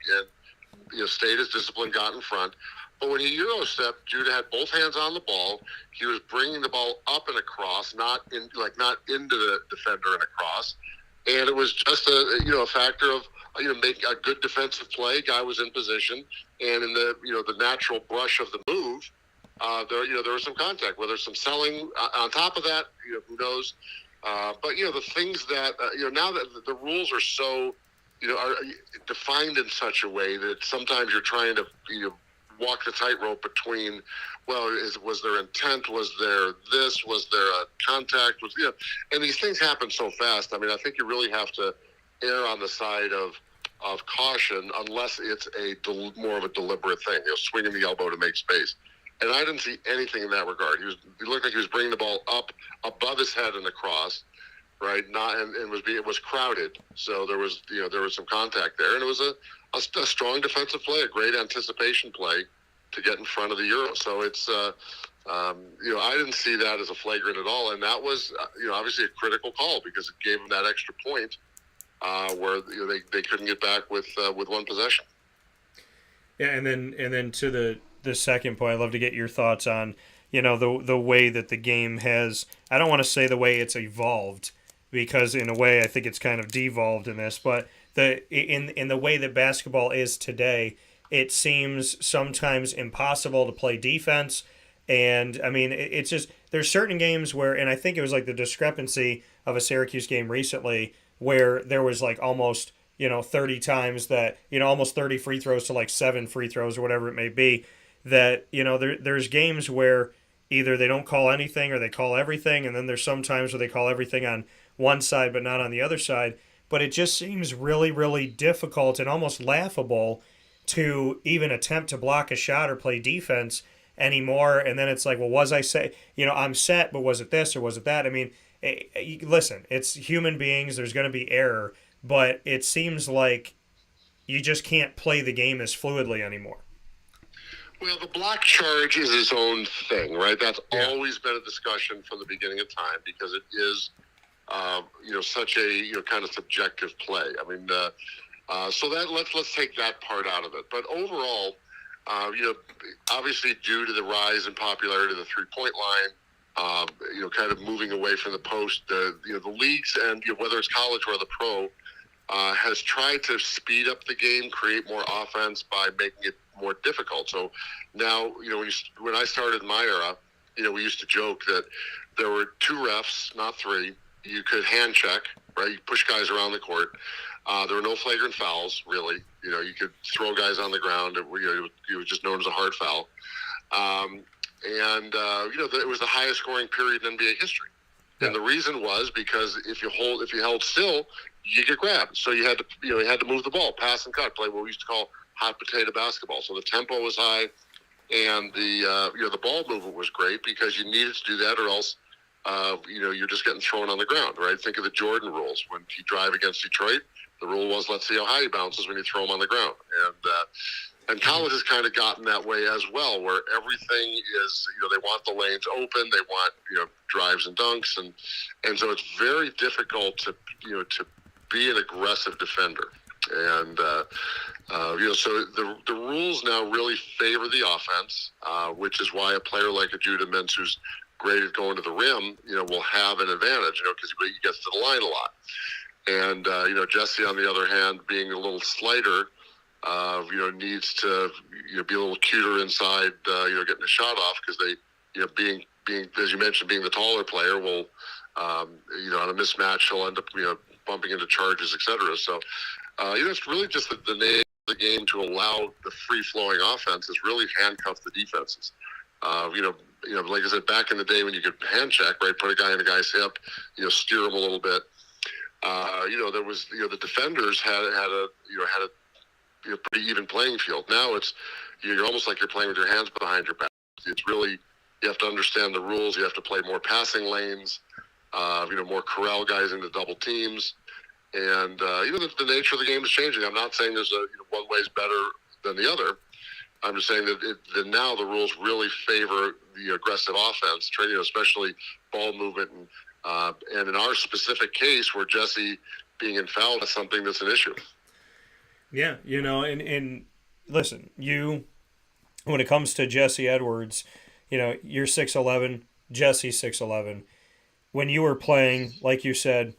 stayed his discipline, got in front. But when he Euro stepped, Judah had both hands on the ball. He was bringing the ball up and across, not into the defender and across. And it was just a factor of make a good defensive play. Guy was in position, and in the natural brush of the move, there was some contact. Whether some selling on top of that, who knows? But the things that now that the rules are so are defined in such a way that sometimes you're trying to walk the tightrope between, was there intent? Was there this? Was there a contact? And these things happen so fast. I think you really have to err on the side of caution unless it's more of a deliberate thing, swinging the elbow to make space. And I didn't see anything in that regard. He looked like he was bringing the ball up above his head and across, right? It was crowded, so there was some contact there, and it was a strong defensive play, a great anticipation play to get in front of the Euro. So it's I didn't see that as a flagrant at all, and that was obviously a critical call because it gave them that extra point where they couldn't get back with one possession. Yeah, and then to the second point, I'd love to get your thoughts on the way that the game has. I don't want to say the way it's evolved, because in a way I think it's kind of devolved in this, but in the way that basketball is today, it seems sometimes impossible to play defense. And it's just, there's certain games where, and I think it was like the discrepancy of a Syracuse game recently where there was like almost 30 times that almost 30 free throws to like 7 free throws or whatever it may be, that there's games where either they don't call anything or they call everything, and then there's some times where they call everything on one side but not on the other side. But it just seems really, really difficult and almost laughable to even attempt to block a shot or play defense anymore. And then it's like, well, was I I'm set, but was it this or was it that? Listen, it's human beings. There's going to be error, but it seems like you just can't play the game as fluidly anymore. Well, the block charge is its own thing, right? That's always been a discussion from the beginning of time because it is, such a kind of subjective play. I mean, so that let's take that part out of it. But overall, obviously due to the rise in popularity of the 3-point line, kind of moving away from the post, the leagues and whether it's college or the pro has tried to speed up the game, create more offense by making it more difficult. So now, when I started my era, we used to joke that there were 2 refs, not 3. You could hand check, right? You push guys around the court. There were no flagrant fouls, really. You could throw guys on the ground. It was just known as a hard foul. It was the highest scoring period in NBA history. And the reason was because if you held still, you get grabbed. So you had to move the ball, pass and cut, play what we used to call hot potato basketball. So the tempo was high, and the ball movement was great because you needed to do that, or else you're just getting thrown on the ground, right? Think of the Jordan rules when he drive against Detroit. The rule was let's see how high he bounces when you throw him on the ground, and college has kind of gotten that way as well, where everything is, they want the lanes open, they want, drives and dunks, and so it's very difficult to be an aggressive defender. And, so the rules now really favor the offense, which is why a player like a Judah Mintz, who's great at going to the rim, will have an advantage, because he gets to the line a lot. And, Jesse, on the other hand, being a little slighter, needs to be a little cuter inside, getting a shot off, because they, being as you mentioned, being the taller player will, on a mismatch, he'll end up bumping into charges, etc. So, it's really just the name of the game to allow the free flowing offense is really handcuff the defenses. Like I said, back in the day when you could hand check, right, put a guy in a guy's hip, steer him a little bit. There was the defenders had a pretty even playing field. Now it's you're almost like you're playing with your hands behind your back. It's really, you have to understand the rules. You have to play more passing lanes, more corral guys into double teams. And, the nature of the game is changing. I'm not saying there's one way is better than the other. I'm just saying that now the rules really favor the aggressive offense, especially ball movement. And in our specific case where Jesse being in foul, that's something that's an issue. Yeah, and listen, when it comes to Jesse Edwards, you're 6'11", Jesse's 6'11". When you were playing, like you said,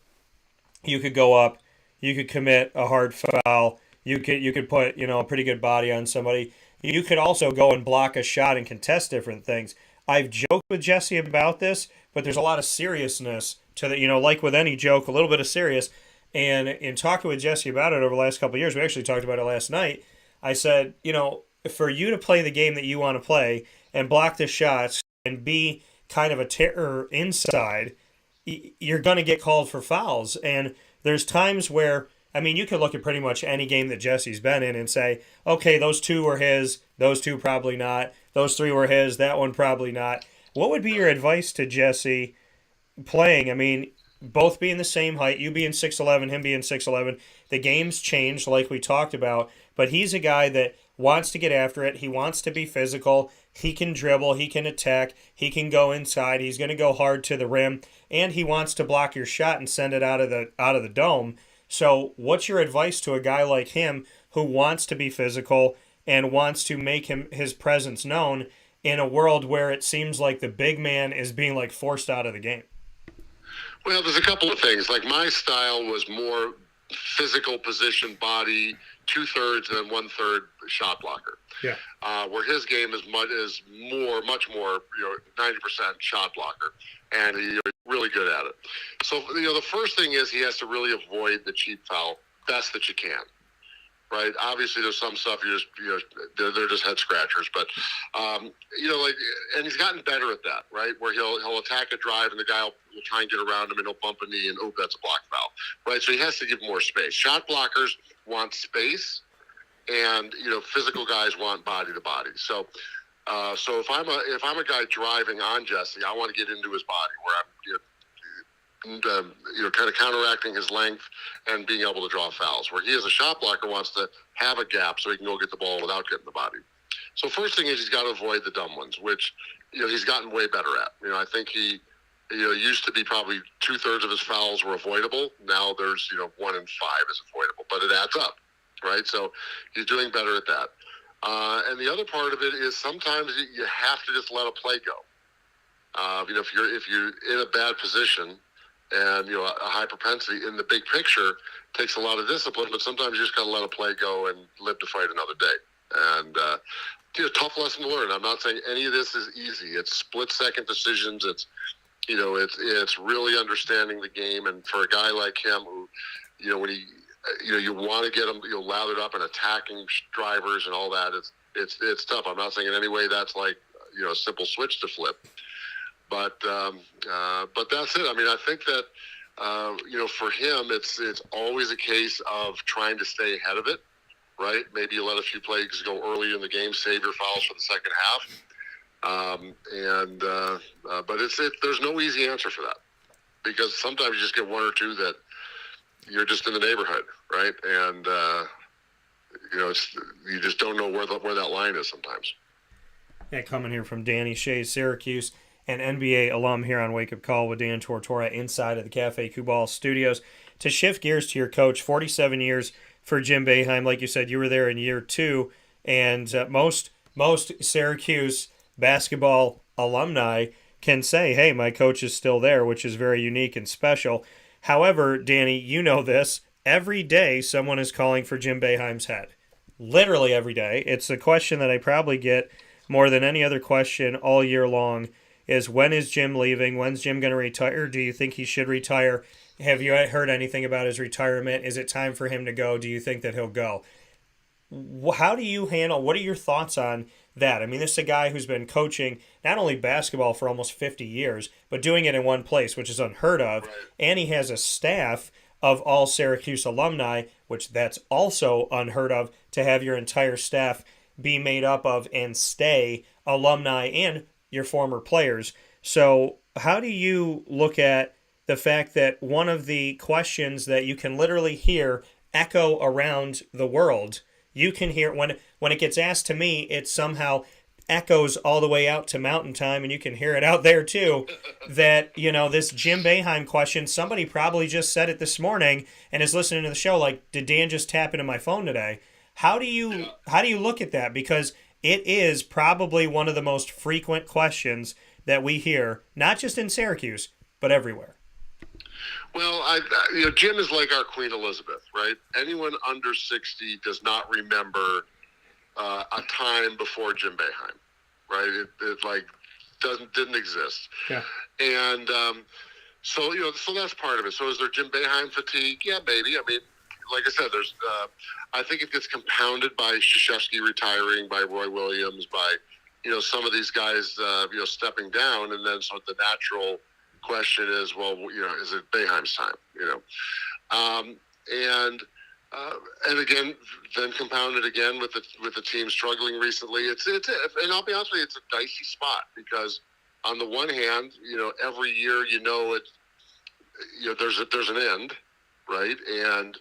you could go up, you could commit a hard foul, you could put, a pretty good body on somebody. You could also go and block a shot and contest different things. I've joked with Jesse about this, but there's a lot of seriousness to the, like with any joke, a little bit of serious. And in talking with Jesse about it over the last couple of years, we actually talked about it last night. I said, for you to play the game that you want to play and block the shots and be kind of a terror inside, you're going to get called for fouls. And there's times where, you could look at pretty much any game that Jesse's been in and say, okay, those 2 were his, those 2 probably not, those 3 were his, that one probably not. What would be your advice to Jesse playing? Both being the same height, you being 6'11", him being 6'11", the game's changed like we talked about, but he's a guy that wants to get after it. He wants to be physical. He can dribble. He can attack. He can go inside. He's going to go hard to the rim, and he wants to block your shot and send it out of the dome. So what's your advice to a guy like him who wants to be physical and wants to make his presence known in a world where it seems like the big man is being forced out of the game? Well, there's a couple of things. Like my style was more physical position, body, 2/3 and then 1/3 shot blocker. Yeah. Where his game is much more, 90% shot blocker, and he's really good at it. So, the first thing is he has to really avoid the cheap foul best that you can. Right. Obviously, there's some stuff they're just head scratchers, but and he's gotten better at that. Right, where he'll attack a drive and the guy will try and get around him and he'll bump a knee and that's a block foul. Right, so he has to give more space. Shot blockers want space, and physical guys want body to body. So if I'm a guy driving on Jesse, I want to get into his body where kind of counteracting his length and being able to draw fouls. Where he, as a shot blocker, wants to have a gap so he can go get the ball without getting the body. So first thing is he's got to avoid the dumb ones, which he's gotten way better at. I think he used to be probably 2/3 of his fouls were avoidable. Now there's 1 in 5 is avoidable, but it adds up, right? So he's doing better at that. And the other part of it is sometimes you have to just let a play go. If you're in a bad position and a high propensity in the big picture takes a lot of discipline, but sometimes you just got to let a play go and live to fight another day. And tough lesson to learn. I'm not saying any of this is easy. It's split-second decisions. It's really understanding the game. And for a guy like him, who when he you want to get him lathered up and attacking drivers and all that, it's tough. I'm not saying in any way that's like a simple switch to flip. But that's it. I mean, I think that for him, it's always a case of trying to stay ahead of it, right? Maybe you let a few plays go early in the game, save your fouls for the second half, but there's no easy answer for that, because sometimes you just get one or two that you're just in the neighborhood, right? And you just don't know where that line is sometimes. Yeah, coming here from Danny Schayes, Syracuse, an NBA alum here on Wake Up Call with Dan Tortora inside of the Cafe Kubal studios. To shift gears to your coach, 47 years for Jim Boeheim. Like you said, you were there in year 2, and most Syracuse basketball alumni can say, hey, my coach is still there, which is very unique and special. However, Danny, you know this, every day someone is calling for Jim Boeheim's head. Literally every day. It's a question that I probably get more than any other question all year long, is when is Jim leaving? When's Jim going to retire? Do you think he should retire? Have you heard anything about his retirement? Is it time for him to go? Do you think that he'll go? How do you handle, what are your thoughts on that? I mean, this is a guy who's been coaching not only basketball for almost 50 years, but doing it in one place, which is unheard of. Right. And he has a staff of all Syracuse alumni, which that's also unheard of, to have your entire staff be made up of and stay alumni and your former players. So how do you look at the fact that one of the questions that you can literally hear echo around the world, you can hear when it gets asked to me, it somehow echoes all the way out to Mountain Time, and you can hear it out there too, that, this Jim Boeheim question, somebody probably just said it this morning and is listening to the show like, did Dan just tap into my phone today? How do you look at that? Because it is probably one of the most frequent questions that we hear, not just in Syracuse, but everywhere. Well, Jim is like our Queen Elizabeth, right? Anyone under 60 does not remember a time before Jim Boeheim, right? It didn't exist. Yeah. And so that's part of it. So is there Jim Boeheim fatigue? Yeah, maybe. I mean, like I said, there's. I think it gets compounded by Krzyzewski retiring, by Roy Williams, by some of these guys stepping down, and then so the natural question is, well, is it Boeheim's time? And again, then compounded again with the team struggling recently. It's and I'll be honest with you, it's a dicey spot, because on the one hand, every year there's an end, right? And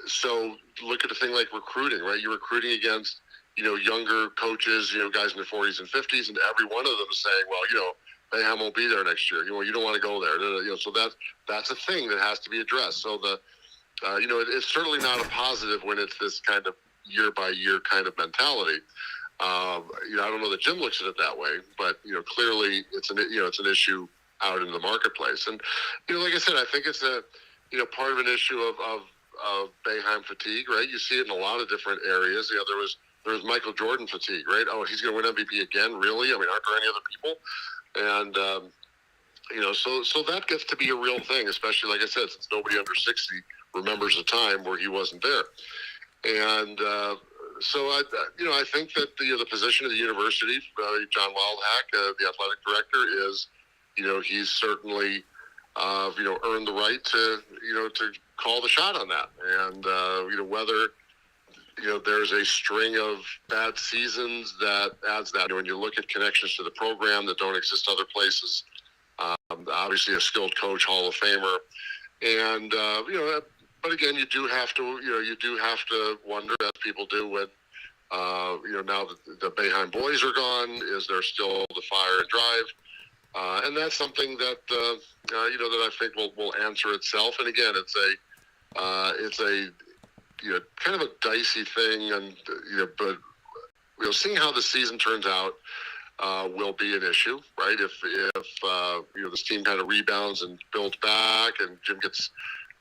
so look at a thing like recruiting, right? You're recruiting against, younger coaches, guys in their 40s and 50s, and every one of them is saying, well, Boeheim won't be there next year. You don't want to go there. So that's a thing that has to be addressed. So it's certainly not a positive when it's this kind of year by year kind of mentality. I don't know that Jim looks at it that way, but clearly it's an issue out in the marketplace. And like I said, I think it's a part of an issue of Boeheim fatigue, right? You see it in a lot of different areas. There was Michael Jordan fatigue, right? Oh, he's going to win MVP again, really? I mean, aren't there any other people? And so that gets to be a real thing, especially, like I said, since nobody under 60 remembers a time where he wasn't there. And so I think that the position of the university, John Wildhack, the athletic director, is he's certainly earned the right to call the shot on that. And whether there's a string of bad seasons that adds that. When you look at connections to the program that don't exist other places, Obviously a skilled coach, Hall of Famer. And, but again, you do have to wonder, as people do, when, now that the Boeheim boys are gone, is there still the fire and drive? And that's something that, that I think will answer itself. And again, it's a kind of a dicey thing. And, but, seeing how the season turns out, will be an issue, right? If this team kind of rebounds and builds back, and Jim gets,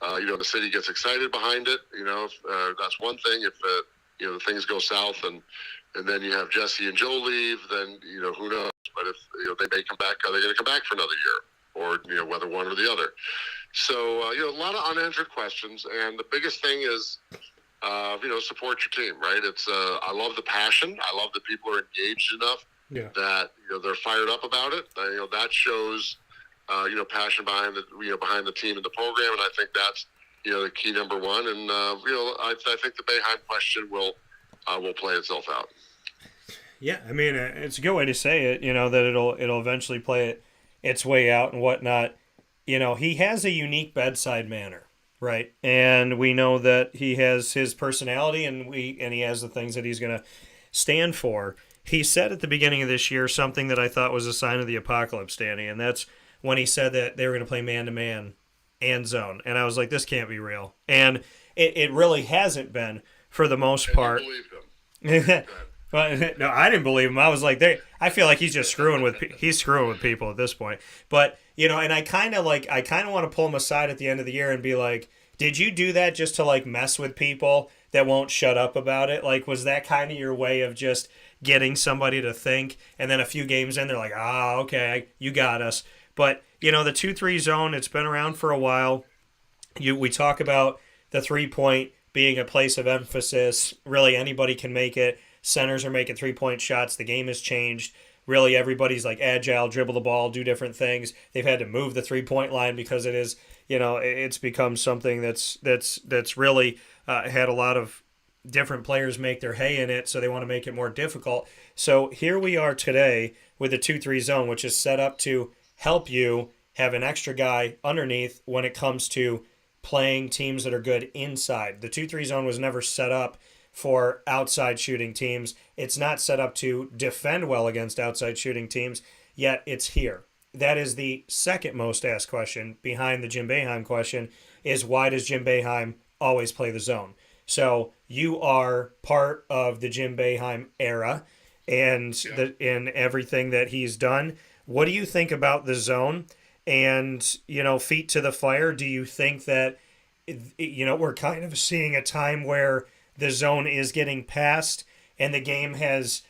the city gets excited behind it, that's one thing. If the things go south and then you have Jesse and Joe leave, then who knows? But if they may come back, are they going to come back for another year, or whether one or the other? So a lot of unanswered questions, and the biggest thing is. Support your team, right? It's I love the passion. I love that people are engaged enough that they're fired up about it. That shows passion behind the team and the program, and I think that's the key number one. And I think the Boeheim question will play itself out. Yeah, I mean it's a good way to say it. That it'll eventually play its way out and whatnot. He has a unique bedside manner. Right, and we know that he has his personality, and he has the things that he's going to stand for. He said at the beginning of this year something that I thought was a sign of the apocalypse, Danny, and that's when he said that they were going to play man-to-man and zone. And I was like, this can't be real. And it really hasn't been for the most part. I believed him. But no, I didn't believe him. I was like, I feel like he's just screwing with people at this point. But and I kind of want to pull him aside at the end of the year and be like, did you do that just to mess with people that won't shut up about it? Was that kind of your way of just getting somebody to think? And then a few games in, they're like, okay, you got us. But the 2-3 zone, it's been around for a while. We talk about the 3-point being a place of emphasis. Really, anybody can make it. Centers are making 3-point shots. The game has changed. Really, everybody's agile, dribble the ball, do different things. They've had to move the 3-point line because it is, it's become something that's really had a lot of different players make their hay in it, so they want to make it more difficult. So here we are today with the 2-3 zone, which is set up to help you have an extra guy underneath when it comes to playing teams that are good inside. The 2-3 zone was never set up for outside shooting teams. It's not set up to defend well against outside shooting teams, yet it's here. That is the second most asked question behind the Jim Boeheim question, is why does Jim Boeheim always play the zone? So you are part of the Jim Boeheim era and in everything that he's done. What do you think about the zone? And, feet to the fire, do you think that, we're kind of seeing a time where the zone is getting passed and the game has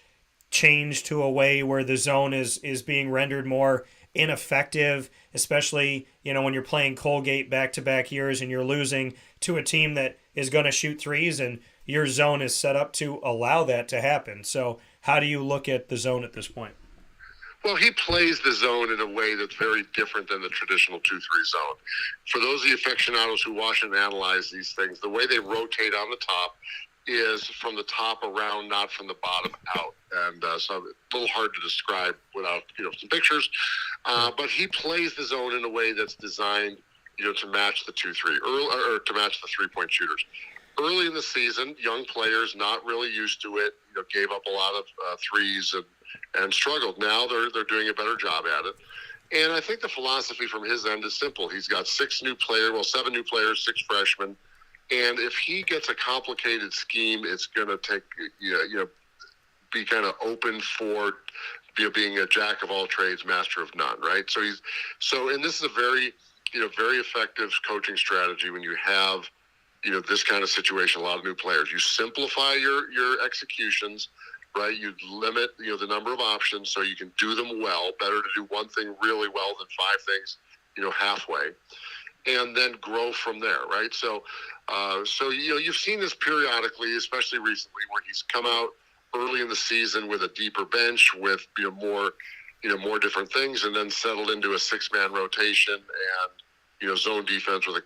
changed to a way where the zone is being rendered more ineffective, especially, when you're playing Colgate back-to-back years and you're losing to a team that is going to shoot threes and your zone is set up to allow that to happen. So how do you look at the zone at this point? Well, he plays the zone in a way that's very different than the traditional 2-3 zone. For those of the aficionados who watch and analyze these things, the way they rotate on the top is from the top around, not from the bottom out. And so a little hard to describe without, some pictures. But he plays the zone in a way that's designed, to match the 2-3 or to match the 3-point shooters. Early in the season, young players not really used to it, gave up a lot of threes and struggled. Now they're doing a better job at it. And I think the philosophy from his end is simple. He's got 7 new players, 6 freshmen. And if he gets a complicated scheme, it's going to take, be kind of open for being a jack of all trades, master of none, right? And this is a very, very effective coaching strategy when you have, this kind of situation, a lot of new players. You simplify your executions, right? You limit, the number of options so you can do them well. Better to do one thing really well than 5 things, halfway, and then grow from there, right? So you've seen this periodically, especially recently, where he's come out early in the season with a deeper bench, with more different things, and then settled into a 6-man rotation and zone defense with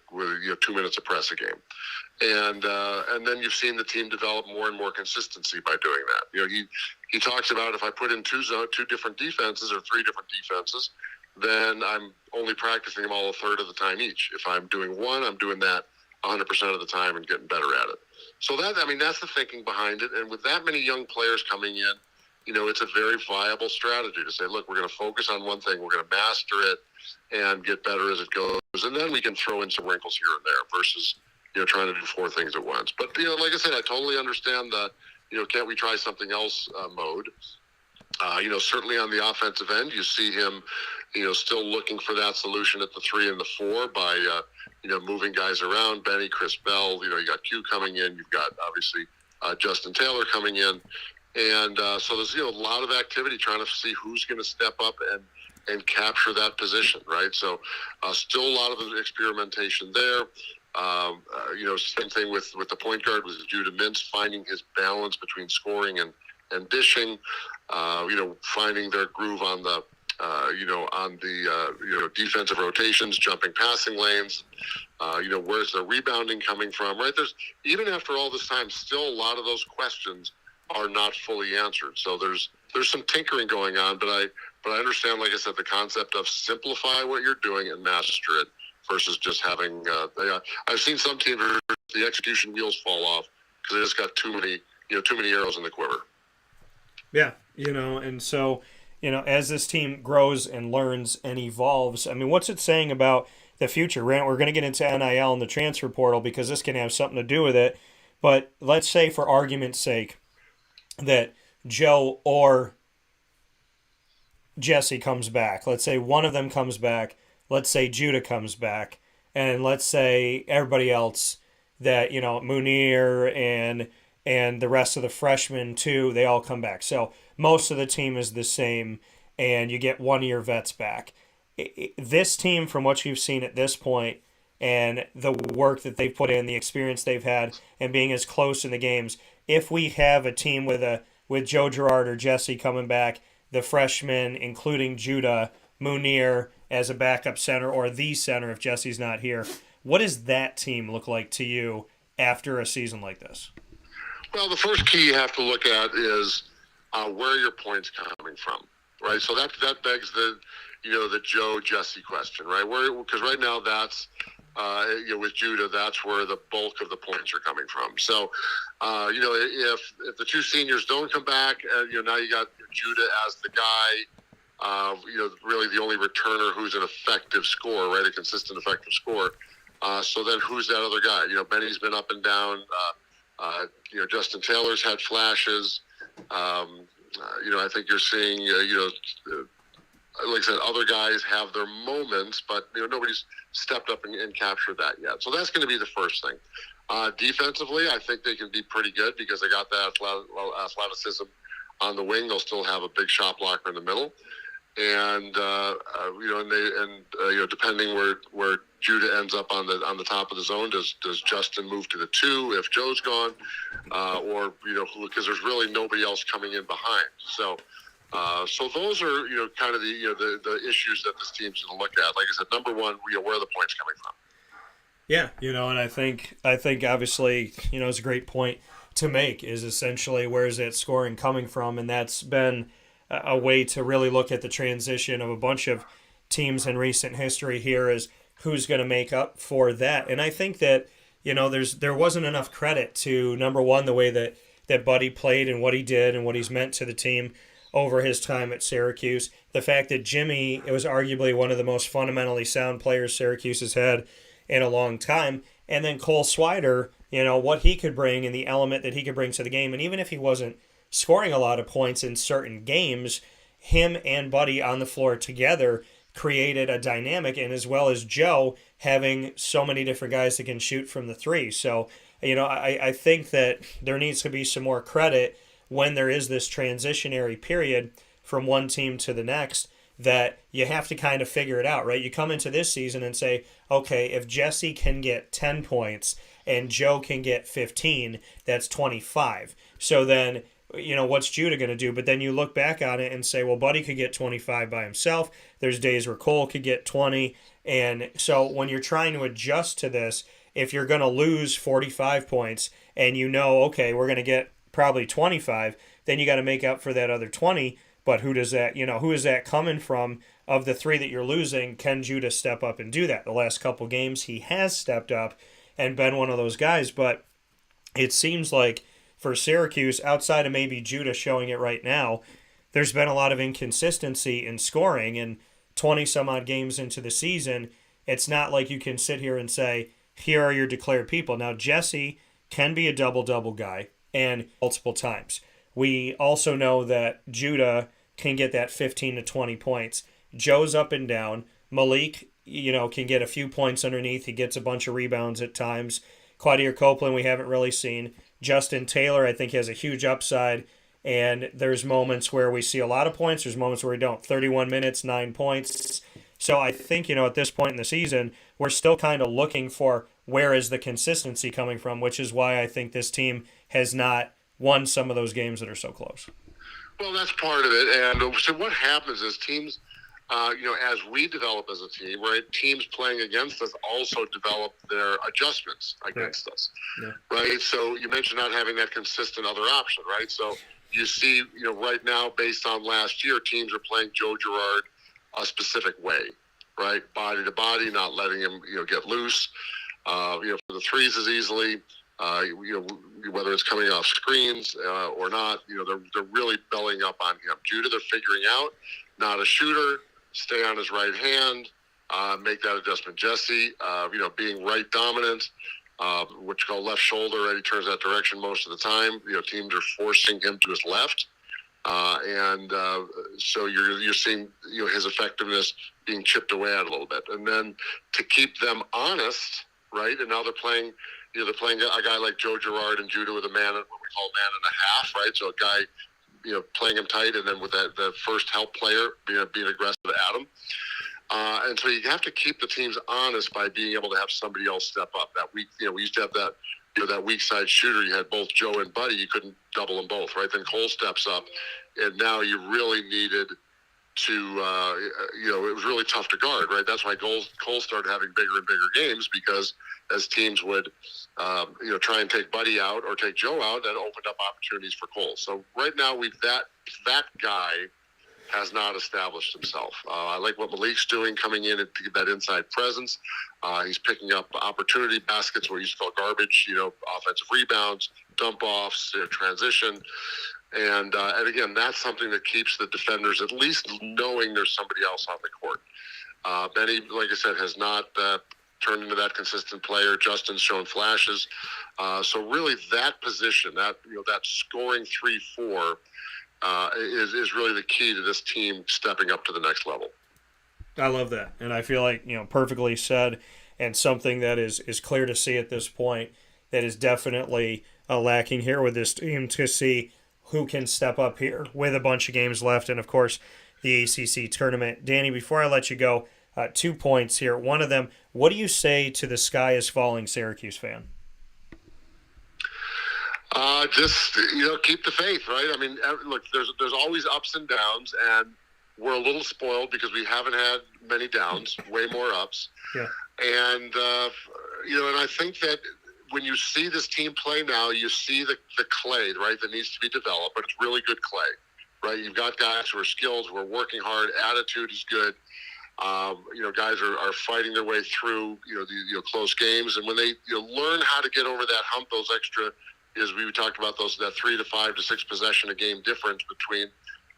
2 minutes of press a game. And then you've seen the team develop more and more consistency by doing that. He talks about, if I put in 2 different defenses or 3 different defenses, then I'm only practicing them all a third of the time each. If I'm doing one, I'm doing that 100% of the time and getting better at it. So that's the thinking behind it. And with that many young players coming in, it's a very viable strategy to say, look, we're going to focus on one thing. We're going to master it and get better as it goes. And then we can throw in some wrinkles here and there versus, trying to do four things at once. But, like I said, I totally understand the, can't we try something else mode. Certainly on the offensive end, you see him, still looking for that solution at the 3 and the 4 by, moving guys around. Benny, Chris Bell, you got Q coming in. You've got, obviously, Justin Taylor coming in. And so there's, a lot of activity trying to see who's going to step up and capture that position, right? So still a lot of experimentation there. Same thing with the point guard with Judah Mintz, finding his balance between scoring and dishing, finding their groove on the, defensive rotations, jumping passing lanes, where's the rebounding coming from, right? There's, even after all this time, still a lot of those questions are not fully answered. So there's some tinkering going on, but I understand, like I said, the concept of simplify what you're doing and master it versus just having, I've seen some teams, the execution wheels fall off because they just got too many arrows in the quiver. Yeah, and so, as this team grows and learns and evolves, I mean, what's it saying about the future? We're going to get into NIL and the transfer portal because this can have something to do with it. But let's say, for argument's sake, that Joe or Jesse comes back. Let's say one of them comes back. Let's say Judah comes back. And let's say everybody else that, Munir and the rest of the freshmen too, they all come back. So most of the team is the same, and you get one-year vets back. This team, from what you've seen at this point, and the work that they've put in, the experience they've had, and being as close in the games, if we have a team with Joe Girard or Jesse coming back, the freshmen, including Judah, Munir as a backup center or the center if Jesse's not here, what does that team look like to you after a season like this? Well, the first key you have to look at is where are your points coming from, right? So that begs the Joe Jesse question, right? Because right now that's with Judah, that's where the bulk of the points are coming from. So if the two seniors don't come back, now you got Judah as the guy, really the only returner who's an effective scorer, right? A consistent, effective scorer. So then who's that other guy? Benny's been up and down. Justin Taylor's had flashes. I think you're seeing, like I said, other guys have their moments, but nobody's stepped up and captured that yet. So that's going to be the first thing. Defensively, I think they can be pretty good because they got that athleticism on the wing. They'll still have a big shot blocker in the middle, and depending where Judah ends up on the top of the zone, does Justin move to the 2 if Joe's gone, or because there's really nobody else coming in behind. So those are kind of the issues that this team's going to look at. Like I said, number one, where are the points coming from? Yeah, and I think obviously it's a great point to make, is essentially where is that scoring coming from, and that's been a way to really look at the transition of a bunch of teams in recent history here, is who's going to make up for that. And I think that there wasn't enough credit to, number one, the way that Buddy played and what he did and what he's meant to the team over his time at Syracuse. The fact that Jimmy was arguably one of the most fundamentally sound players Syracuse has had in a long time. And then Cole Swider, what he could bring and the element that he could bring to the game. And even if he wasn't scoring a lot of points in certain games, him and Buddy on the floor together created a dynamic, and as well as Joe having so many different guys that can shoot from the 3. So, I think that there needs to be some more credit when there is this transitionary period from one team to the next, that you have to kind of figure it out, right? You come into this season and say, okay, if Jesse can get 10 points and Joe can get 15, that's 25. So then, what's Judah going to do? But then you look back on it and say, well, Buddy could get 25 by himself. There's days where Cole could get 20. And so when you're trying to adjust to this, if you're going to lose 45 points and okay, we're going to get probably 25, then you got to make up for that other 20. But who does that, who is that coming from of the three that you're losing, can Judah step up and do that? The last couple games, he has stepped up and been one of those guys, but it seems like for Syracuse, outside of maybe Judah showing it right now, there's been a lot of inconsistency in scoring, and 20-some-odd games into the season, it's not like you can sit here and say, here are your declared people. Now, Jesse can be a double-double guy, and multiple times. We also know that Judah can get that 15 to 20 points. Joe's up and down. Malik, can get a few points underneath. He gets a bunch of rebounds at times. Quadir Copeland, we haven't really seen. Justin Taylor, I think, has a huge upside. And there's moments where we see a lot of points. There's moments where we don't. 31 minutes, 9 points. So I think, at this point in the season, we're still kind of looking for where is the consistency coming from, which is why I think this team has not won some of those games that are so close. Well, that's part of it. And so what happens is teams, as we develop as a team, right, teams playing against us also develop their adjustments against us, right? So you mentioned not having that consistent other option, right? So you see, right now, based on last year, teams are playing Joe Girard a specific way, right? Body to body, not letting him, get loose, for the threes as easily, whether it's coming off screens or not, they're really belling up on him. Judah, they're figuring out, not a shooter, stay on his right hand, make that adjustment. Jesse, being right dominant, which called left shoulder, right? He turns that direction most of the time. Teams are forcing him to his left. So you're seeing, his effectiveness being chipped away at a little bit. And then to keep them honest, right? And now they're playing a guy like Joe Girard and Judah with a man, what we call man and a half, right? So a guy, playing him tight, and then with the first help player being aggressive at him. And so you have to keep the teams honest by being able to have somebody else step up. That week, we used to have that, that weak side shooter. You had both Joe and Buddy. You couldn't double them both, right? Then Cole steps up, and now you really needed to, it was really tough to guard, right? That's why Cole started having bigger and bigger games, because as teams would, try and take Buddy out or take Joe out, that opened up opportunities for Cole. So right now that guy has not established himself. I like what Malik's doing, coming in and to get that inside presence. He's picking up opportunity baskets where you used to call garbage, offensive rebounds, dump offs, transition. And again, that's something that keeps the defenders at least knowing there's somebody else on the court. Benny, like I said, has not turned into that consistent player. Justin's shown flashes. So really that position, that scoring 3-4 is really the key to this team stepping up to the next level. I love that. And I feel like, perfectly said, and something that is clear to see at this point that is definitely lacking here with this team, to see who can step up here with a bunch of games left, and of course the ACC tournament. Danny, before I let you go, 2 points here. One of them, what do you say to the sky is falling Syracuse fan? Just, keep the faith, right? I mean, look, there's always ups and downs, and we're a little spoiled because we haven't had many downs, way more ups. Yeah. And, and I think that when you see this team play now, you see the clay, right, that needs to be developed, but it's really good clay, right? You've got guys who are skilled, who are working hard, attitude is good. Guys are fighting their way through, the close games. And when they learn how to get over that hump, those extra, as we talked about, that 3 to 5 to 6 possession a game difference between,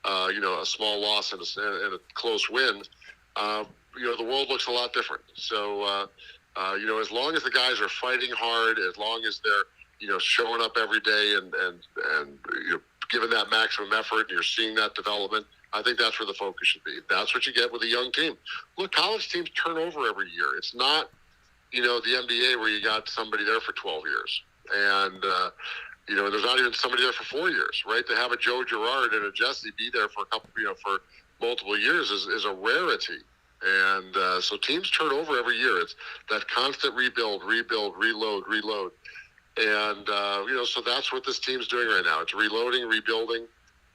a small loss and a close win, the world looks a lot different. So, as long as the guys are fighting hard, as long as they're, showing up every day and giving that maximum effort, and you're seeing that development, I think that's where the focus should be. That's what you get with a young team. Look, college teams turn over every year. It's not, the NBA where you got somebody there for 12 years. And, there's not even somebody there for 4 years, right? To have a Joe Girard and a Jesse be there for a couple, for multiple years is a rarity. And so teams turn over every year. It's that constant rebuild, reload. And, so that's what this team's doing right now. It's reloading, rebuilding.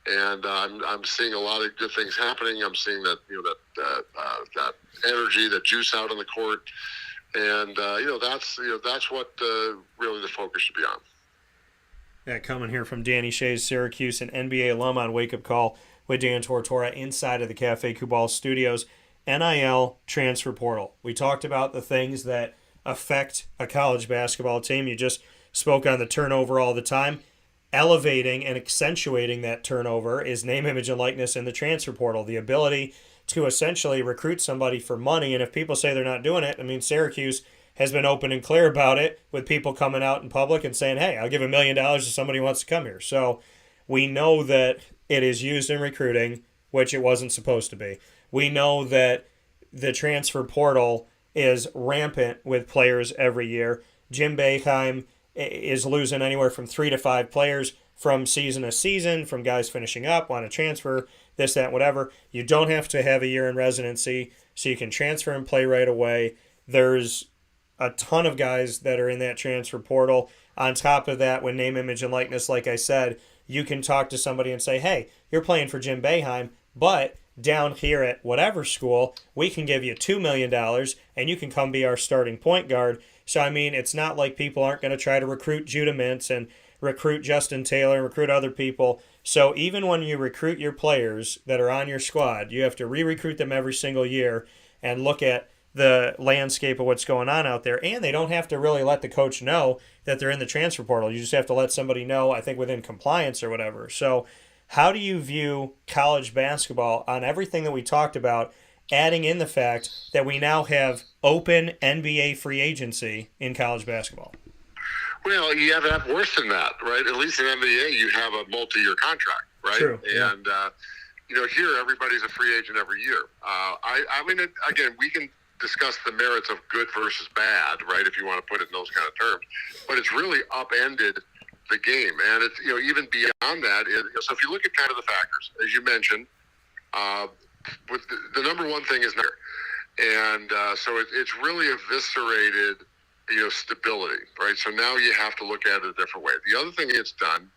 And I'm seeing a lot of good things happening. I'm seeing that, that energy, that juice out on the court. And, that's what really the focus should be on. Yeah, coming here from Danny Schayes, Syracuse, an NBA alum on Wake Up Call with Dan Tortora inside of the Cafe Kubal studios. NIL transfer portal. We talked about the things that affect a college basketball team. You just spoke on the turnover all the time. Elevating and accentuating that turnover is name, image, and likeness in the transfer portal. The ability to essentially recruit somebody for money. And if people say they're not doing it, I mean, Syracuse has been open and clear about it with people coming out in public and saying, hey, I'll give $1 million to somebody who wants to come here. So we know that it is used in recruiting, which it wasn't supposed to be. We know that the transfer portal is rampant with players every year. Jim Boeheim is losing anywhere from 3 to 5 players from season to season, from guys finishing up, want to transfer, this, that, whatever. You don't have to have a year in residency, so you can transfer and play right away. There's a ton of guys that are in that transfer portal. On top of that, when name, image, and likeness, like I said, you can talk to somebody and say, hey, you're playing for Jim Boeheim, but down here at whatever school, we can give you $2 million, and you can come be our starting point guard. So, I mean, it's not like people aren't going to try to recruit Judah Mintz and recruit Justin Taylor and recruit other people. So even when you recruit your players that are on your squad, you have to re-recruit them every single year and look at the landscape of what's going on out there. And they don't have to really let the coach know that they're in the transfer portal. You just have to let somebody know, I think, within compliance or whatever. So how do you view college basketball on everything that we talked about, adding in the fact that we now have open NBA free agency in college basketball? Well, you have to have worse than that, right? At least in NBA, you have a multi-year contract, right? True. Yeah. And, here, everybody's a free agent every year. I mean, again, we can discuss the merits of good versus bad, right, if you want to put it in those kind of terms. But it's really upended the game. And it's, even beyond that, so if you look at kind of the factors, as you mentioned, with the number one thing is number. And so it's really eviscerated, stability, right? So now you have to look at it a different way. The other thing it's done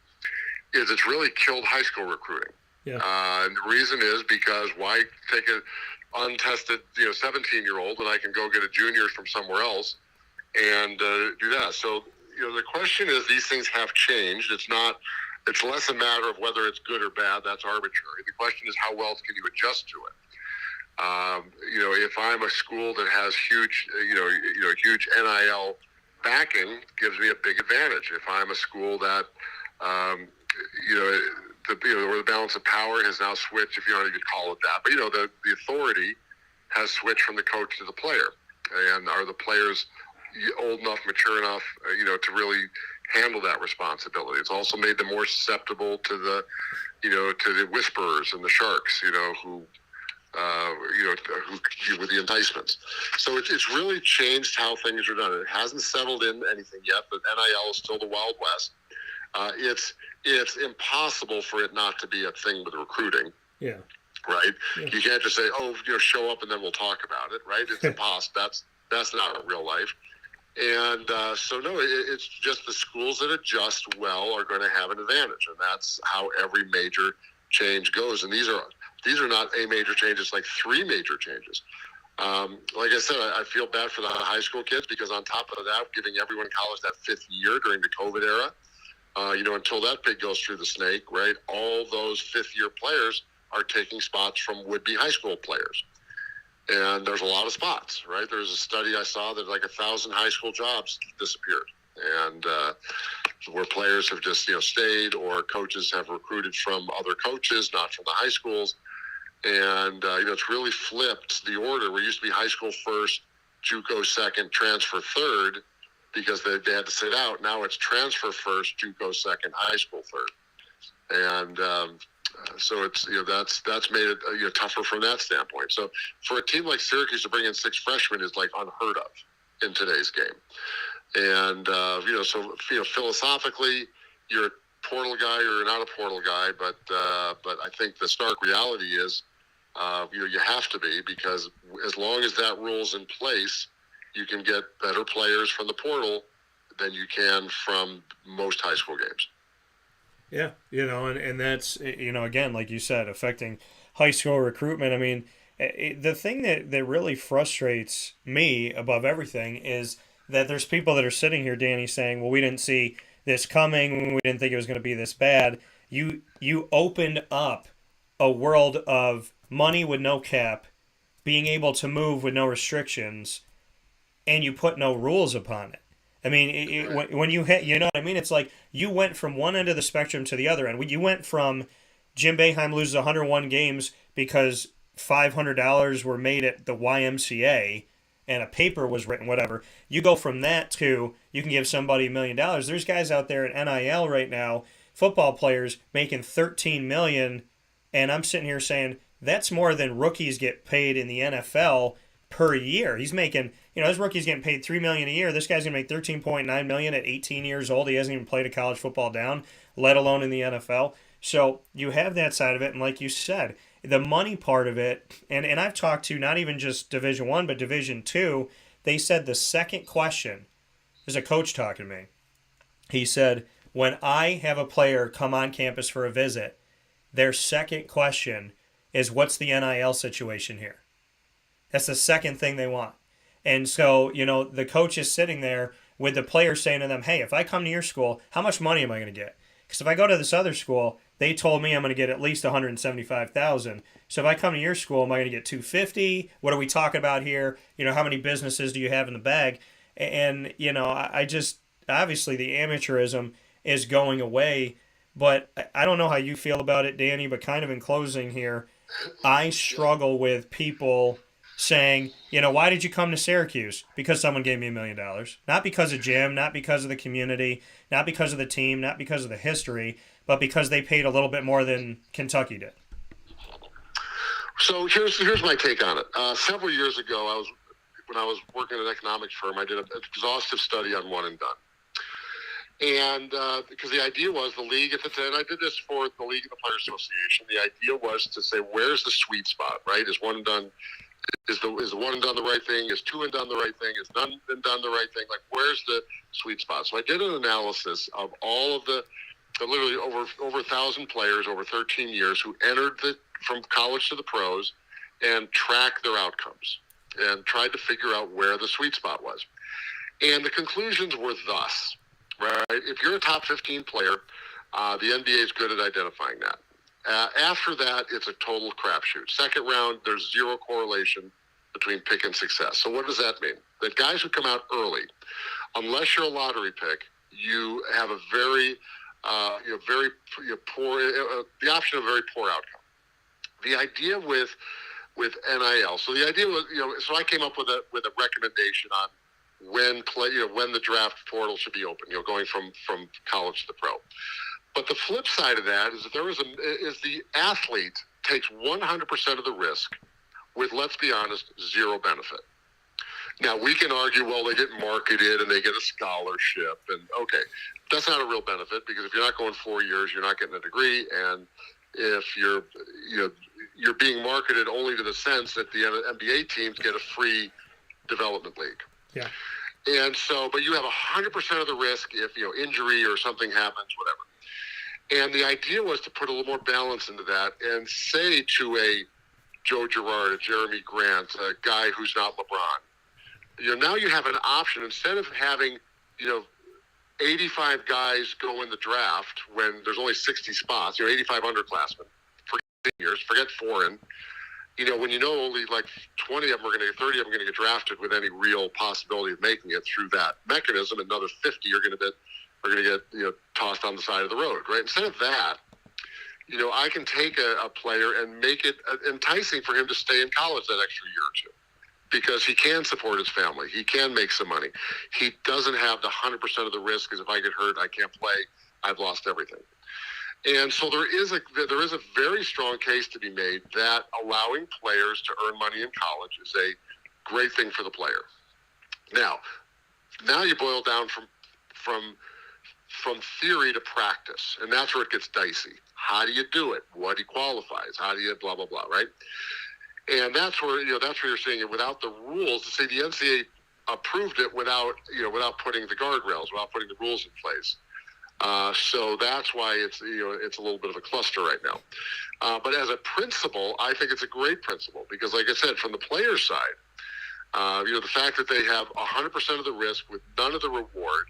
is it's really killed high school recruiting. Yeah. And the reason is because why take an untested, 17-year-old when I can go get a junior from somewhere else and do that? So, the question is, these things have changed. It's less a matter of whether it's good or bad. That's arbitrary. The question is, how well can you adjust to it? If I'm a school that has huge NIL backing, gives me a big advantage. If I'm a school that, where the balance of power has now switched, if you don't even call it that, but the authority has switched from the coach to the player, and are the players old enough, mature enough, to really handle that responsibility? It's also made them more susceptible to the, to the whisperers and the sharks, who with the enticements. So it's really changed how things are done. It hasn't settled in anything yet, but NIL is still the Wild West. It's impossible for it not to be a thing with recruiting. Yeah. Right. Yeah. You can't just say, show up and then we'll talk about it. Right. It's impossible. That's not real life. And it's just the schools that adjust well are going to have an advantage, and that's how every major change goes. And these are not a major change; it's like 3 major changes. Like I said, I feel bad for the high school kids because on top of that, giving everyone in college that 5th year during the COVID era, until that pig goes through the snake, right? All those 5th-year players are taking spots from would-be high school players. And there's a lot of spots, right? There's a study I saw that 1,000 high school jobs disappeared. And where players have just, stayed, or coaches have recruited from other coaches, not from the high schools. And, it's really flipped the order. We used to be high school first, JUCO second, transfer third, because they had to sit out. Now it's transfer first, JUCO second, high school third. And so it's, that's made it tougher from that standpoint. So for a team like Syracuse to bring in 6 freshmen is unheard of in today's game. And, philosophically, you're a portal guy or you're not a portal guy, but I think the stark reality is, you have to be, because as long as that rule's in place, you can get better players from the portal than you can from most high school games. Yeah, and that's, again, like you said, affecting high school recruitment. I mean, the thing that really frustrates me above everything is that there's people that are sitting here, Danny, saying, well, we didn't see this coming. We didn't think it was going to be this bad. You opened up a world of money with no cap being able to move with no restrictions, and you put no rules upon it. I mean, when you hit, you know what I mean? It's like you went from one end of the spectrum to the other end. You went from Jim Boeheim loses 101 games because $500 were made at the YMCA and a paper was written, whatever. You go from that to you can give somebody $1 million. There's guys out there at NIL right now, football players making $13 million, and I'm sitting here saying that's more than rookies get paid in the NFL per year. He's making, this rookie's getting paid $3 million a year. This guy's gonna make $13.9 million at 18 years old. He hasn't even played a college football down, let alone in the NFL. So you have that side of it, and like you said, the money part of it, and I've talked to not even just Division I, but Division II, they said the second question, there's a coach talking to me. He said, when I have a player come on campus for a visit, their second question is, what's the NIL situation here? That's the second thing they want. And so, the coach is sitting there with the player saying to them, hey, if I come to your school, how much money am I going to get? Because if I go to this other school, they told me I'm going to get at least $175,000. So if I come to your school, am I going to get $250,000? What are we talking about here? How many businesses do you have in the bag? And, I just, obviously the amateurism is going away, but I don't know how you feel about it, Danny, but kind of in closing here, I struggle with people saying, why did you come to Syracuse? Because someone gave me $1 million. Not because of Jim, not because of the community, not because of the team, not because of the history, but because they paid a little bit more than Kentucky did. So here's my take on it. Several years ago, when I was working at an economics firm, I did an exhaustive study on one and done. And because the idea was the league at the time, I did this for the league and the Players Association. The idea was to say, where's the sweet spot, right? Is one and done? Is the one and done the right thing? Is two and done the right thing? Is none and done the right thing? Like, where's the sweet spot? So I did an analysis of all of the literally over 1,000 players over 13 years who entered from college to the pros and tracked their outcomes and tried to figure out where the sweet spot was. And the conclusions were thus, right? If you're a top 15 player, the NBA is good at identifying that. After that, it's a total crapshoot. Second round, there's zero correlation between pick and success. So what does that mean? That guys who come out early, unless you're a lottery pick, you have a very poor, the option of a very poor outcome. The idea with NIL, so the idea was, so I came up with a recommendation on when the draft portal should be open, going from college to the pro. But the flip side of that is that the athlete takes 100% of the risk with, let's be honest, zero benefit. Now, we can argue, well, they get marketed and they get a scholarship. And, okay, that's not a real benefit because if you're not going 4 years, you're not getting a degree. And if you're being marketed only to the sense that the NBA teams get a free development league. Yeah. And so, but you have 100% of the risk if, injury or something happens, whatever. And the idea was to put a little more balance into that and say to a Joe Girard, a Jeremy Grant, a guy who's not LeBron, now you have an option. Instead of having, 85 guys go in the draft when there's only 60 spots, 85 underclassmen, forget seniors, forget foreign, when only like 20 of them are going to get, 30 of them are going to get drafted with any real possibility of making it through that mechanism, another 50 are going to get tossed on the side of the road, right? Instead of that, I can take a player and make it enticing for him to stay in college that extra year or two because he can support his family. He can make some money. He doesn't have the 100% of the risk because if I get hurt, I can't play. I've lost everything. And so there is a very strong case to be made that allowing players to earn money in college is a great thing for the player. Now you boil down from theory to practice, and that's where it gets dicey. How do you do it? What qualifies? How do you blah blah blah, right? And that's where you're seeing it without the rules. To say the NCAA approved it without putting the guardrails, without putting the rules in place. So that's why it's a little bit of a cluster right now. But as a principle, I think it's a great principle because, like I said, from the player's side, the fact that they have 100% of the risk with none of the reward.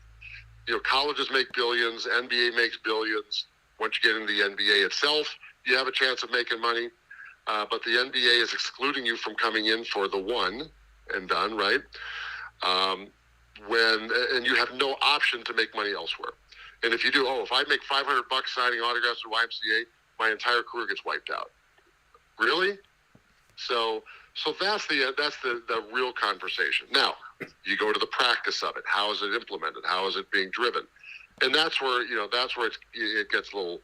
Colleges make billions, NBA makes billions. Once you get into the NBA itself, you have a chance of making money. but the NBA is excluding you from coming in for the one and done, right? And you have no option to make money elsewhere. And if you do, if I make $500 signing autographs at YMCA, my entire career gets wiped out. Really? So that's the real conversation. Now, you go to the practice of it. How is it implemented? How is it being driven? And that's where it gets a little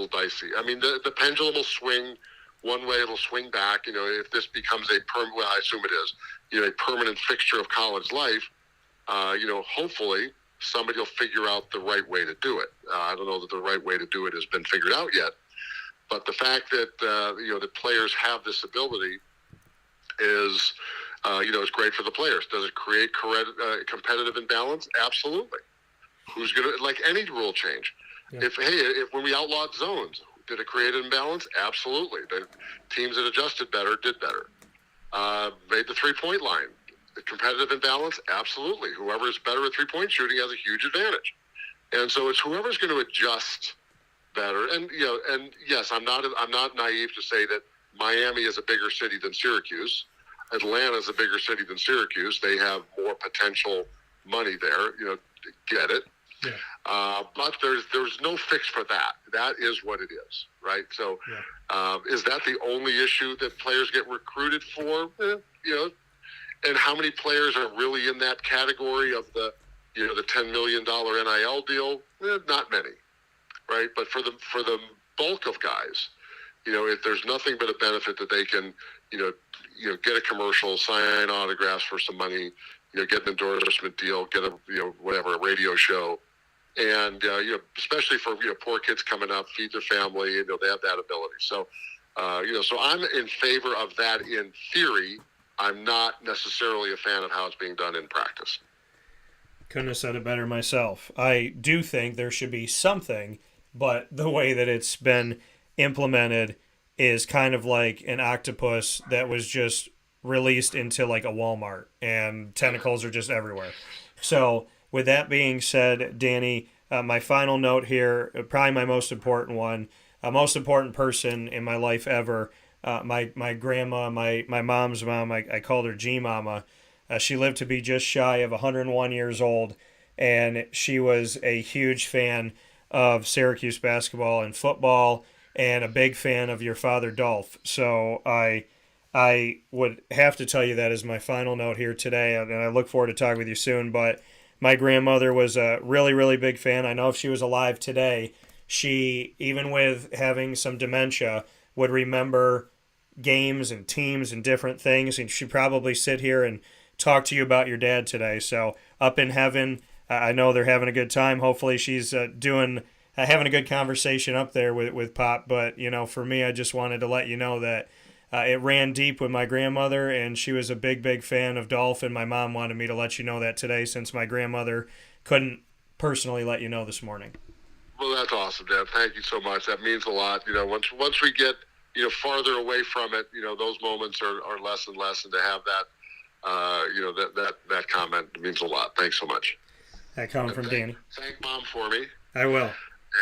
dicey. I mean, the pendulum will swing one way, it'll swing back. If this becomes I assume it is, a permanent fixture of college life. Hopefully somebody will figure out the right way to do it. I don't know that the right way to do it has been figured out yet, but the fact that the players have this ability is great for the players. Does it create competitive imbalance? Absolutely. Who's going to, like any rule change? Yeah. If when we outlawed zones, did it create an imbalance? Absolutely. The teams that adjusted better did better. Made the 3-point line. The competitive imbalance? Absolutely. Whoever is better at 3-point shooting has a huge advantage. And so it's whoever's going to adjust better. And yes, I'm not naive to say that Miami is a bigger city than Syracuse. Atlanta is a bigger city than Syracuse. They have more potential money there. Get it. Yeah. But there's no fix for that. That is what it is, right? So, is that the only issue that players get recruited for? And how many players are really in that category of the $10 million NIL deal? Not many, right? But for the bulk of guys, if there's nothing but a benefit that they can, get a commercial, sign autographs for some money, get an endorsement deal, get a a radio show, and especially for poor kids coming up, feed their family, they have that ability. So, so I'm in favor of that in theory. I'm not necessarily a fan of how it's being done in practice. Couldn't have said it better myself. I do think there should be something, but the way that it's been implemented is kind of like an octopus that was just released into like a Walmart and tentacles are just everywhere. So with that being said, Danny, my final note here, probably my most important one, most important person in my life ever, my grandma, my mom's mom, I called her G-Mama. She lived to be just shy of 101 years old, and she was a huge fan of Syracuse basketball and football, and a big fan of your father, Dolph. So I would have to tell you that as my final note here today, and I look forward to talking with you soon. But my grandmother was a really, really big fan. I know if she was alive today, she, even with having some dementia, would remember games and teams and different things, and she'd probably sit here and talk to you about your dad today. So up in heaven, I know they're having a good time. Hopefully she's having a good conversation up there with Pop. But, for me, I just wanted to let you know that it ran deep with my grandmother, and she was a big, big fan of Dolph, and my mom wanted me to let you know that today since my grandmother couldn't personally let you know this morning. Well, that's awesome, Dad. Thank you so much. That means a lot. Once we get farther away from it, those moments are less and less, and to have that, that comment means a lot. Thanks so much. That comment from Danny. Thank Mom for me. I will.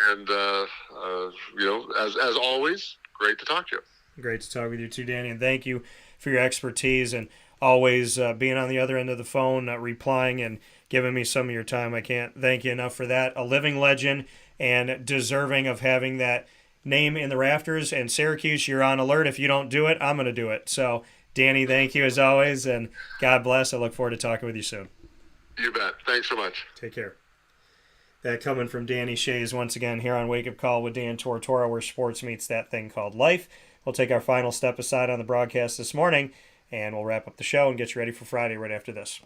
And as always, great to talk to you. Great to talk with you too, Danny, and thank you for your expertise and always being on the other end of the phone, replying and giving me some of your time. I can't thank you enough for that. A living legend and deserving of having that name in the rafters. And Syracuse, you're on alert. If you don't do it, I'm going to do it. So, Danny, thank you as always, and God bless. I look forward to talking with you soon. You bet. Thanks so much. Take care. That coming from Danny Schayes once again here on Wake Up Call with Dan Tortora, where sports meets that thing called life. We'll take our final step aside on the broadcast this morning, and we'll wrap up the show and get you ready for Friday right after this.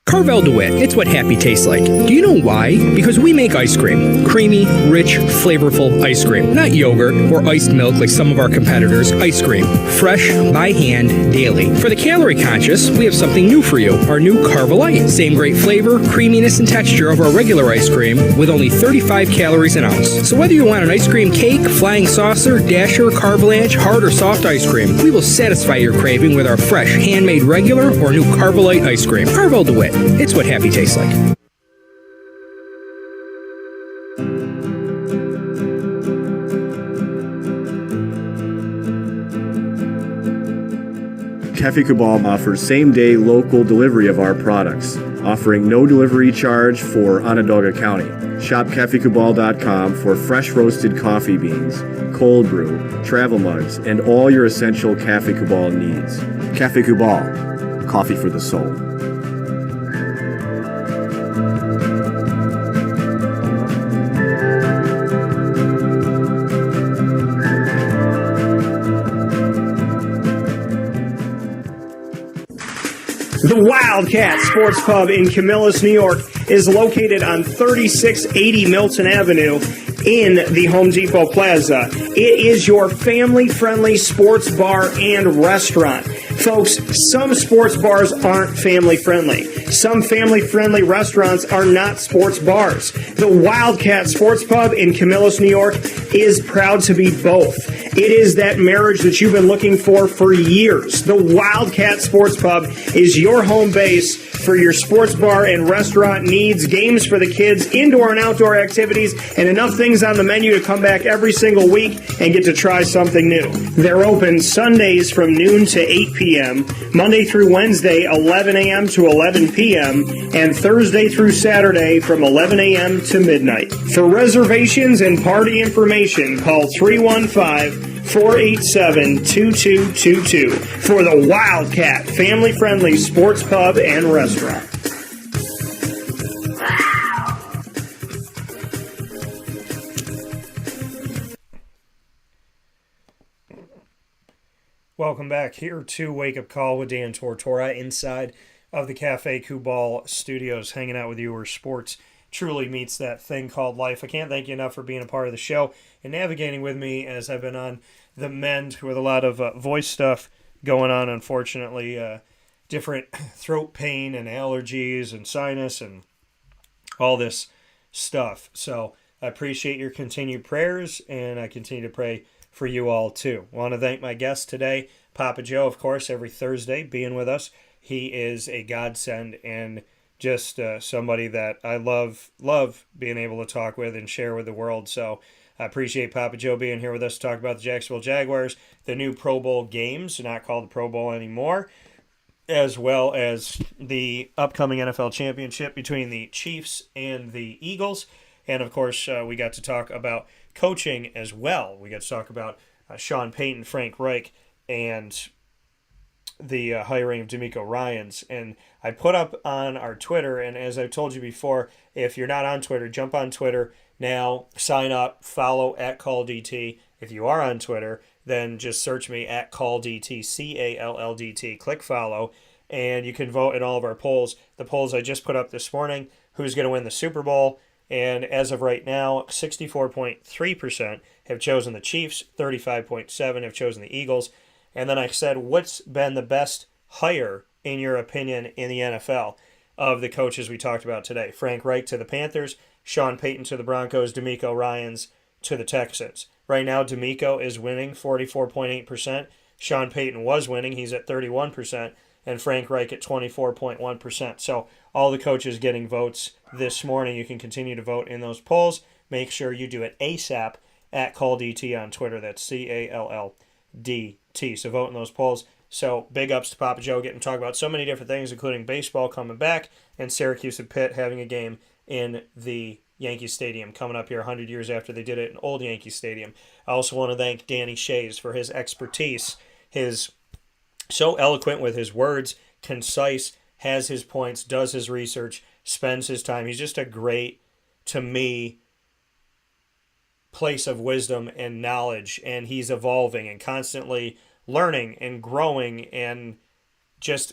Carvel DeWitt, it's what happy tastes like. Do you know why? Because we make ice cream. Creamy, rich, flavorful ice cream. Not yogurt or iced milk like some of our competitors. Ice cream. Fresh, by hand, daily. For the calorie conscious, we have something new for you. Our new Carvelite. Same great flavor, creaminess, and texture of our regular ice cream with only 35 calories an ounce. So whether you want an ice cream cake, flying saucer, dasher, carvalanche, hard or soft ice cream, we will satisfy your craving with our fresh, handmade regular or new Carvelite ice cream. Carvel DeWitt. It's what happy tastes like. Cafe Cabal offers same-day local delivery of our products, offering no delivery charge for Onondaga County. Shop cafecabal.com for fresh roasted coffee beans, cold brew, travel mugs, and all your essential Cafe Cabal needs. Cafe Cabal, coffee for the soul. The Wildcat Sports Pub in Camillus, New York is located on 3680 Milton Avenue in the Home Depot Plaza. It is your family-friendly sports bar and restaurant. Folks, some sports bars aren't family-friendly. Some family-friendly restaurants are not sports bars. The Wildcat Sports Pub in Camillus, New York is proud to be both. It is that marriage that you've been looking for years. The Wildcat Sports Pub is your home base for your sports bar and restaurant needs, games for the kids, indoor and outdoor activities, and enough things on the menu to come back every single week and get to try something new. They're open Sundays from noon to 8 p.m., Monday through Wednesday, 11 a.m. to 11 p.m., and Thursday through Saturday from 11 a.m. to midnight. For reservations and party information, call 315-487-2222 for the Wildcat family-friendly sports pub and restaurant. Welcome back here to Wake Up Call with Dan Tortora inside of the Cafe Kubal studios, hanging out with you where sports truly meets that thing called life. I can't thank you enough for being a part of the show and navigating with me as I've been on the mend with a lot of voice stuff going on, unfortunately. Different throat pain and allergies and sinus and all this stuff. So I appreciate your continued prayers, and I continue to pray for you all too. I want to thank my guest today, Papa Joe, of course, every Thursday being with us. He is a godsend and just somebody that I love being able to talk with and share with the world. So I appreciate Papa Joe being here with us to talk about the Jacksonville Jaguars, the new Pro Bowl games, not called the Pro Bowl anymore, as well as the upcoming NFL championship between the Chiefs and the Eagles. And, of course, we got to talk about coaching as well. We got to talk about Sean Payton, Frank Reich, and the hiring of DeMeco Ryans. And I put up on our Twitter, and as I told you before, if you're not on Twitter, jump on Twitter now, sign up, follow at CallDT. If you are on Twitter, then just search me at CallDT, CALLDT. Click follow, and you can vote in all of our polls. The polls I just put up this morning, who's going to win the Super Bowl, and as of right now, 64.3% have chosen the Chiefs, 35.7% have chosen the Eagles. And then I said, what's been the best hire, in your opinion, in the NFL of the coaches we talked about today? Frank Reich to the Panthers, Sean Payton to the Broncos, DeMeco Ryans to the Texans. Right now, DeMeco is winning 44.8%. Sean Payton was winning. He's at 31%. And Frank Reich at 24.1%. So all the coaches getting votes this morning. You can continue to vote in those polls. Make sure you do it ASAP at CallDT on Twitter. That's CALLDT. So vote in those polls. So big ups to Papa Joe getting to talk about so many different things, including baseball coming back and Syracuse and Pitt having a game in the Yankee Stadium coming up here 100 years after they did it in Old Yankee Stadium. I also want to thank Danny Schayes for his expertise, his so eloquent with his words, concise, has his points, does his research, spends his time. He's just a great, to me, place of wisdom and knowledge, and he's evolving and constantly learning and growing and just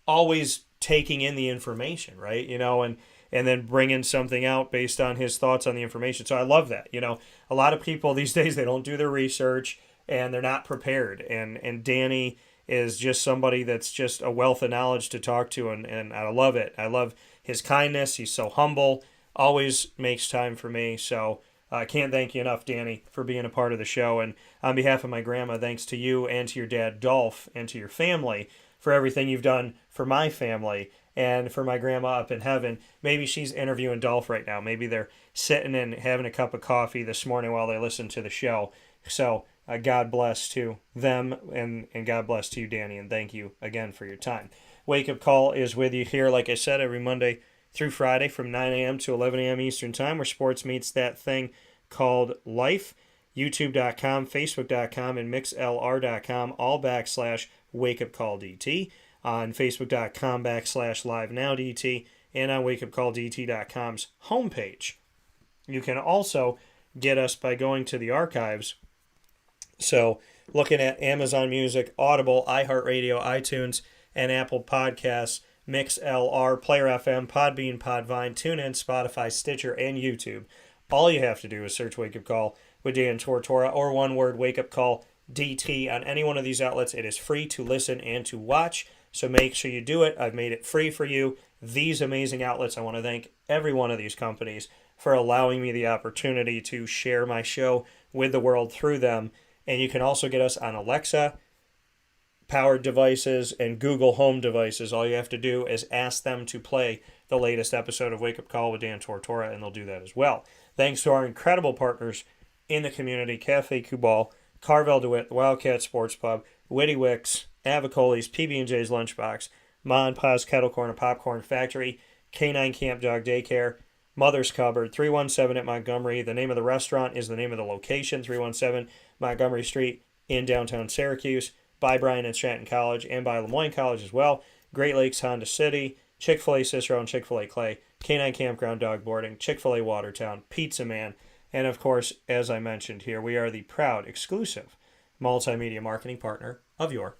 always taking in the information, right? You know, and then bringing something out based on his thoughts on the information. So I love that. You know, a lot of people these days, they don't do their research and they're not prepared. And Danny is just somebody that's just a wealth of knowledge to talk to, and I love it. I love his kindness. He's so humble, always makes time for me. So I can't thank you enough, Danny, for being a part of the show. And on behalf of my grandma, thanks to you and to your dad, Dolph, and to your family for everything you've done for my family and for my grandma up in heaven. Maybe she's interviewing Dolph right now. Maybe they're sitting and having a cup of coffee this morning while they listen to the show. So God bless to them, and God bless to you, Danny, and thank you again for your time. Wake Up Call is with you here, like I said, every Monday through Friday from 9 a.m. to 11 a.m. Eastern Time, where sports meets that thing called life. YouTube.com, Facebook.com, and MixLR.com, all /WakeUpCallDT. On Facebook.com /LiveNowDT, and on WakeUpCallDT.com's homepage. You can also get us by going to the archives. So, looking at Amazon Music, Audible, iHeartRadio, iTunes, and Apple Podcasts, MixLR, Player FM, Podbean, Podvine, TuneIn, Spotify, Stitcher, and YouTube. All you have to do is search Wake Up Call with Dan Tortora, or one word, Wake Up Call DT. On any one of these outlets, it is free to listen and to watch. So make sure you do it. I've made it free for you. These amazing outlets, I want to thank every one of these companies for allowing me the opportunity to share my show with the world through them. And you can also get us on Alexa powered devices and Google Home devices. All you have to do is ask them to play the latest episode of Wake Up Call with Dan Tortora, and they'll do that as well. Thanks to our incredible partners in the community, Cafe Cubal, Carvel DeWitt, the Wildcat Sports Pub, Witty Wicks, Avicoli's, PB&J's Lunchbox, Ma and Pa's Kettle Corn and Popcorn Factory, Canine Camp Dog Daycare, Mother's Cupboard, 317 at Montgomery. The name of the restaurant is the name of the location, 317 Montgomery Street in downtown Syracuse, by Bryan and Stratton College and by Lemoyne College as well. Great Lakes Honda City, Chick-fil-A Cicero and Chick-fil-A Clay, Canine Campground Dog Boarding, Chick-fil-A Watertown, Pizza Man, and of course, as I mentioned here, we are the proud, exclusive multimedia marketing partner of your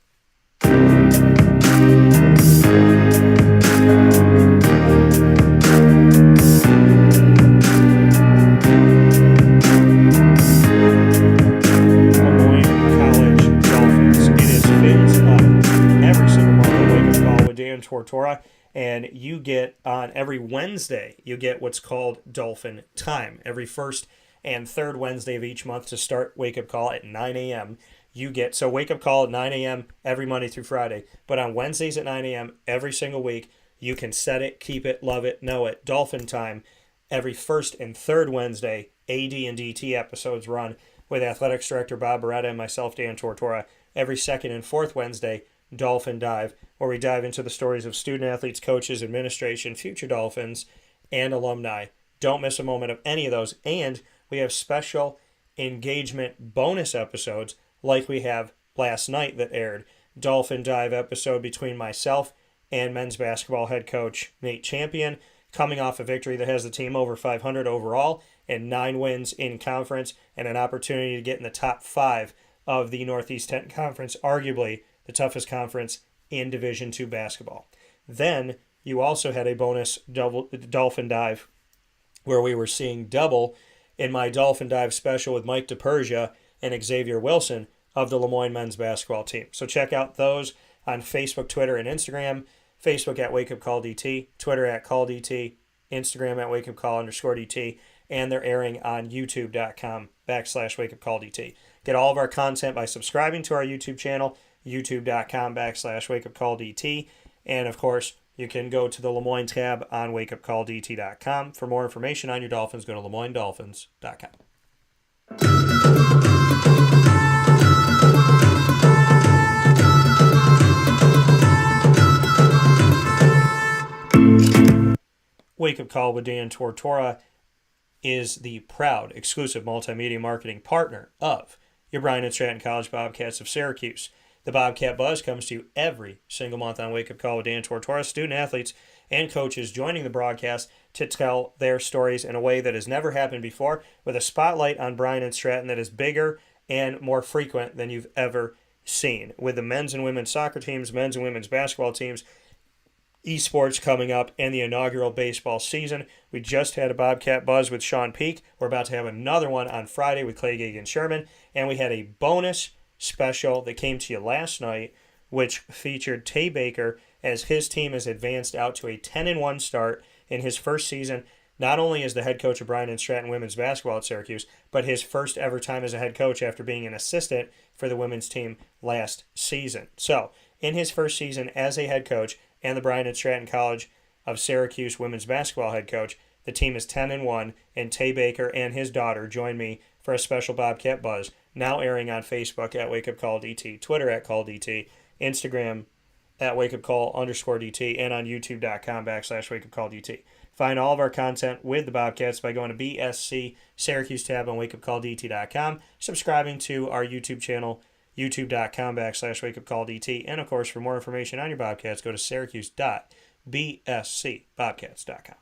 Tortora, and you get on every Wednesday, you get what's called Dolphin Time. Every first and third Wednesday of each month to start Wake Up Call at 9 a.m. You get, so Wake Up Call at 9 a.m. every Monday through Friday, but on Wednesdays at 9 a.m. every single week, you can set it, keep it, love it, know it. Dolphin Time, every first and third Wednesday, AD and DT episodes run with Athletics Director Bob Beretta and myself, Dan Tortora. Every second and fourth Wednesday, Dolphin Dive, where we dive into the stories of student athletes, coaches, administration, future Dolphins, and alumni. Don't miss a moment of any of those. And we have special engagement bonus episodes like we have last night that aired. Dolphin Dive episode between myself and men's basketball head coach Nate Champion, coming off a victory that has the team over 500 overall and 9 wins in conference and an opportunity to get in the top 5 of the Northeast 10 Conference, arguably the toughest conference in Division II basketball. Then you also had a bonus Dolphin Dive where we were seeing double in my Dolphin Dive special with Mike DePersia and Xavier Wilson of the Lemoyne men's basketball team. So check out those on Facebook, Twitter, and Instagram. Facebook at Wake Up Call DT, Twitter at Call DT, Instagram at Wake Up Call _DT, and they're airing on YouTube.com /Wake Up Call DT. Get all of our content by subscribing to our YouTube channel, YouTube.com /Wake Up Call DT, and of course, you can go to the Lemoyne tab on WakeUpCallDT.com. For more information on your Dolphins, go to LemoyneDolphins.com. Wake Up Call with Dan Tortora is the proud, exclusive multimedia marketing partner of your Bryan and Stratton College Bobcats of Syracuse. The Bobcat Buzz comes to you every single month on Wake Up Call with Dan Tortora. Student athletes and coaches joining the broadcast to tell their stories in a way that has never happened before, with a spotlight on Bryan and Stratton that is bigger and more frequent than you've ever seen. With the men's and women's soccer teams, men's and women's basketball teams, esports coming up, and the inaugural baseball season. We just had a Bobcat Buzz with Sean Peak. We're about to have another one on Friday with Clay Gagan Sherman. And we had a bonus special that came to you last night, which featured Tay Baker as his team has advanced out to a 10-1 start in his first season, not only as the head coach of Bryan and Stratton women's basketball at Syracuse, but his first ever time as a head coach after being an assistant for the women's team last season. So, in his first season as a head coach and the Bryan and Stratton College of Syracuse women's basketball head coach, the team is 10-1, and Tay Baker and his daughter join me for a special Bobcat Buzz now airing on Facebook at Wake Up Call DT, Twitter at Call DT, Instagram at Wake Up Call _DT, and on YouTube.com/Wake Up Call DT. Find all of our content with the Bobcats by going to BSC Syracuse tab on wakeupcalldt.com, subscribing to our YouTube channel, youtube.com/Wake Up Call DT, and of course, for more information on your Bobcats, go to syracuse.bscbobcats.com.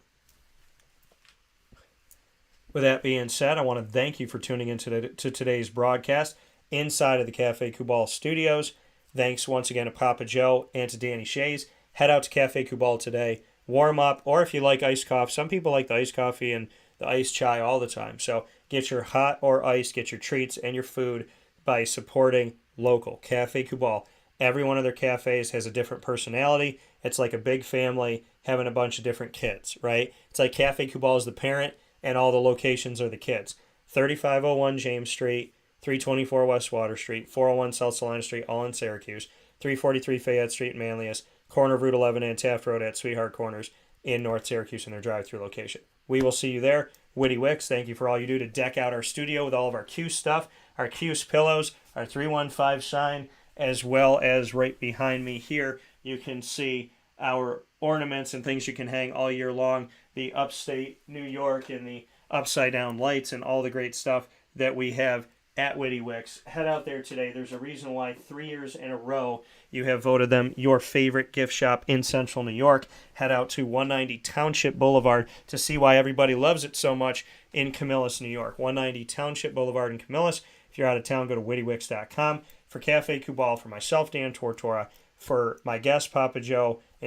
With that being said, I want to thank you for tuning in to today's broadcast inside of the Cafe Kubal studios. Thanks once again to Papa Joe and to Danny Schayes. Head out to Cafe Kubal today, warm up, or if you like iced coffee, some people like the iced coffee and the iced chai all the time. So get your hot or iced, get your treats and your food by supporting local. Cafe Kubal. Every one of their cafes has a different personality. It's like a big family having a bunch of different kids, right? It's like Cafe Kubal is the parent and all the locations are the kids. 3501 James Street, 324 West Water Street, 401 South Salina Street, all in Syracuse, 343 Fayette Street in Manlius, corner of Route 11 and Taft Road at Sweetheart Corners in North Syracuse in their drive-through location. We will see you there. Witty Wicks, thank you for all you do to deck out our studio with all of our Cuse stuff, our Cuse pillows, our 315 sign, as well as right behind me here, you can see our ornaments and things you can hang all year long, the upstate New York and the upside down lights and all the great stuff that we have at Witty Wicks. Head out there today. There's a reason why 3 years in a row you have voted them your favorite gift shop in Central New York. Head out to 190 Township Boulevard to see why everybody loves it so much in Camillus, New York. 190 Township Boulevard in Camillus. If you're out of town, go to wittywicks.com. For Cafe Kubal, for myself, Dan Tortora, for my guest, Papa Joe,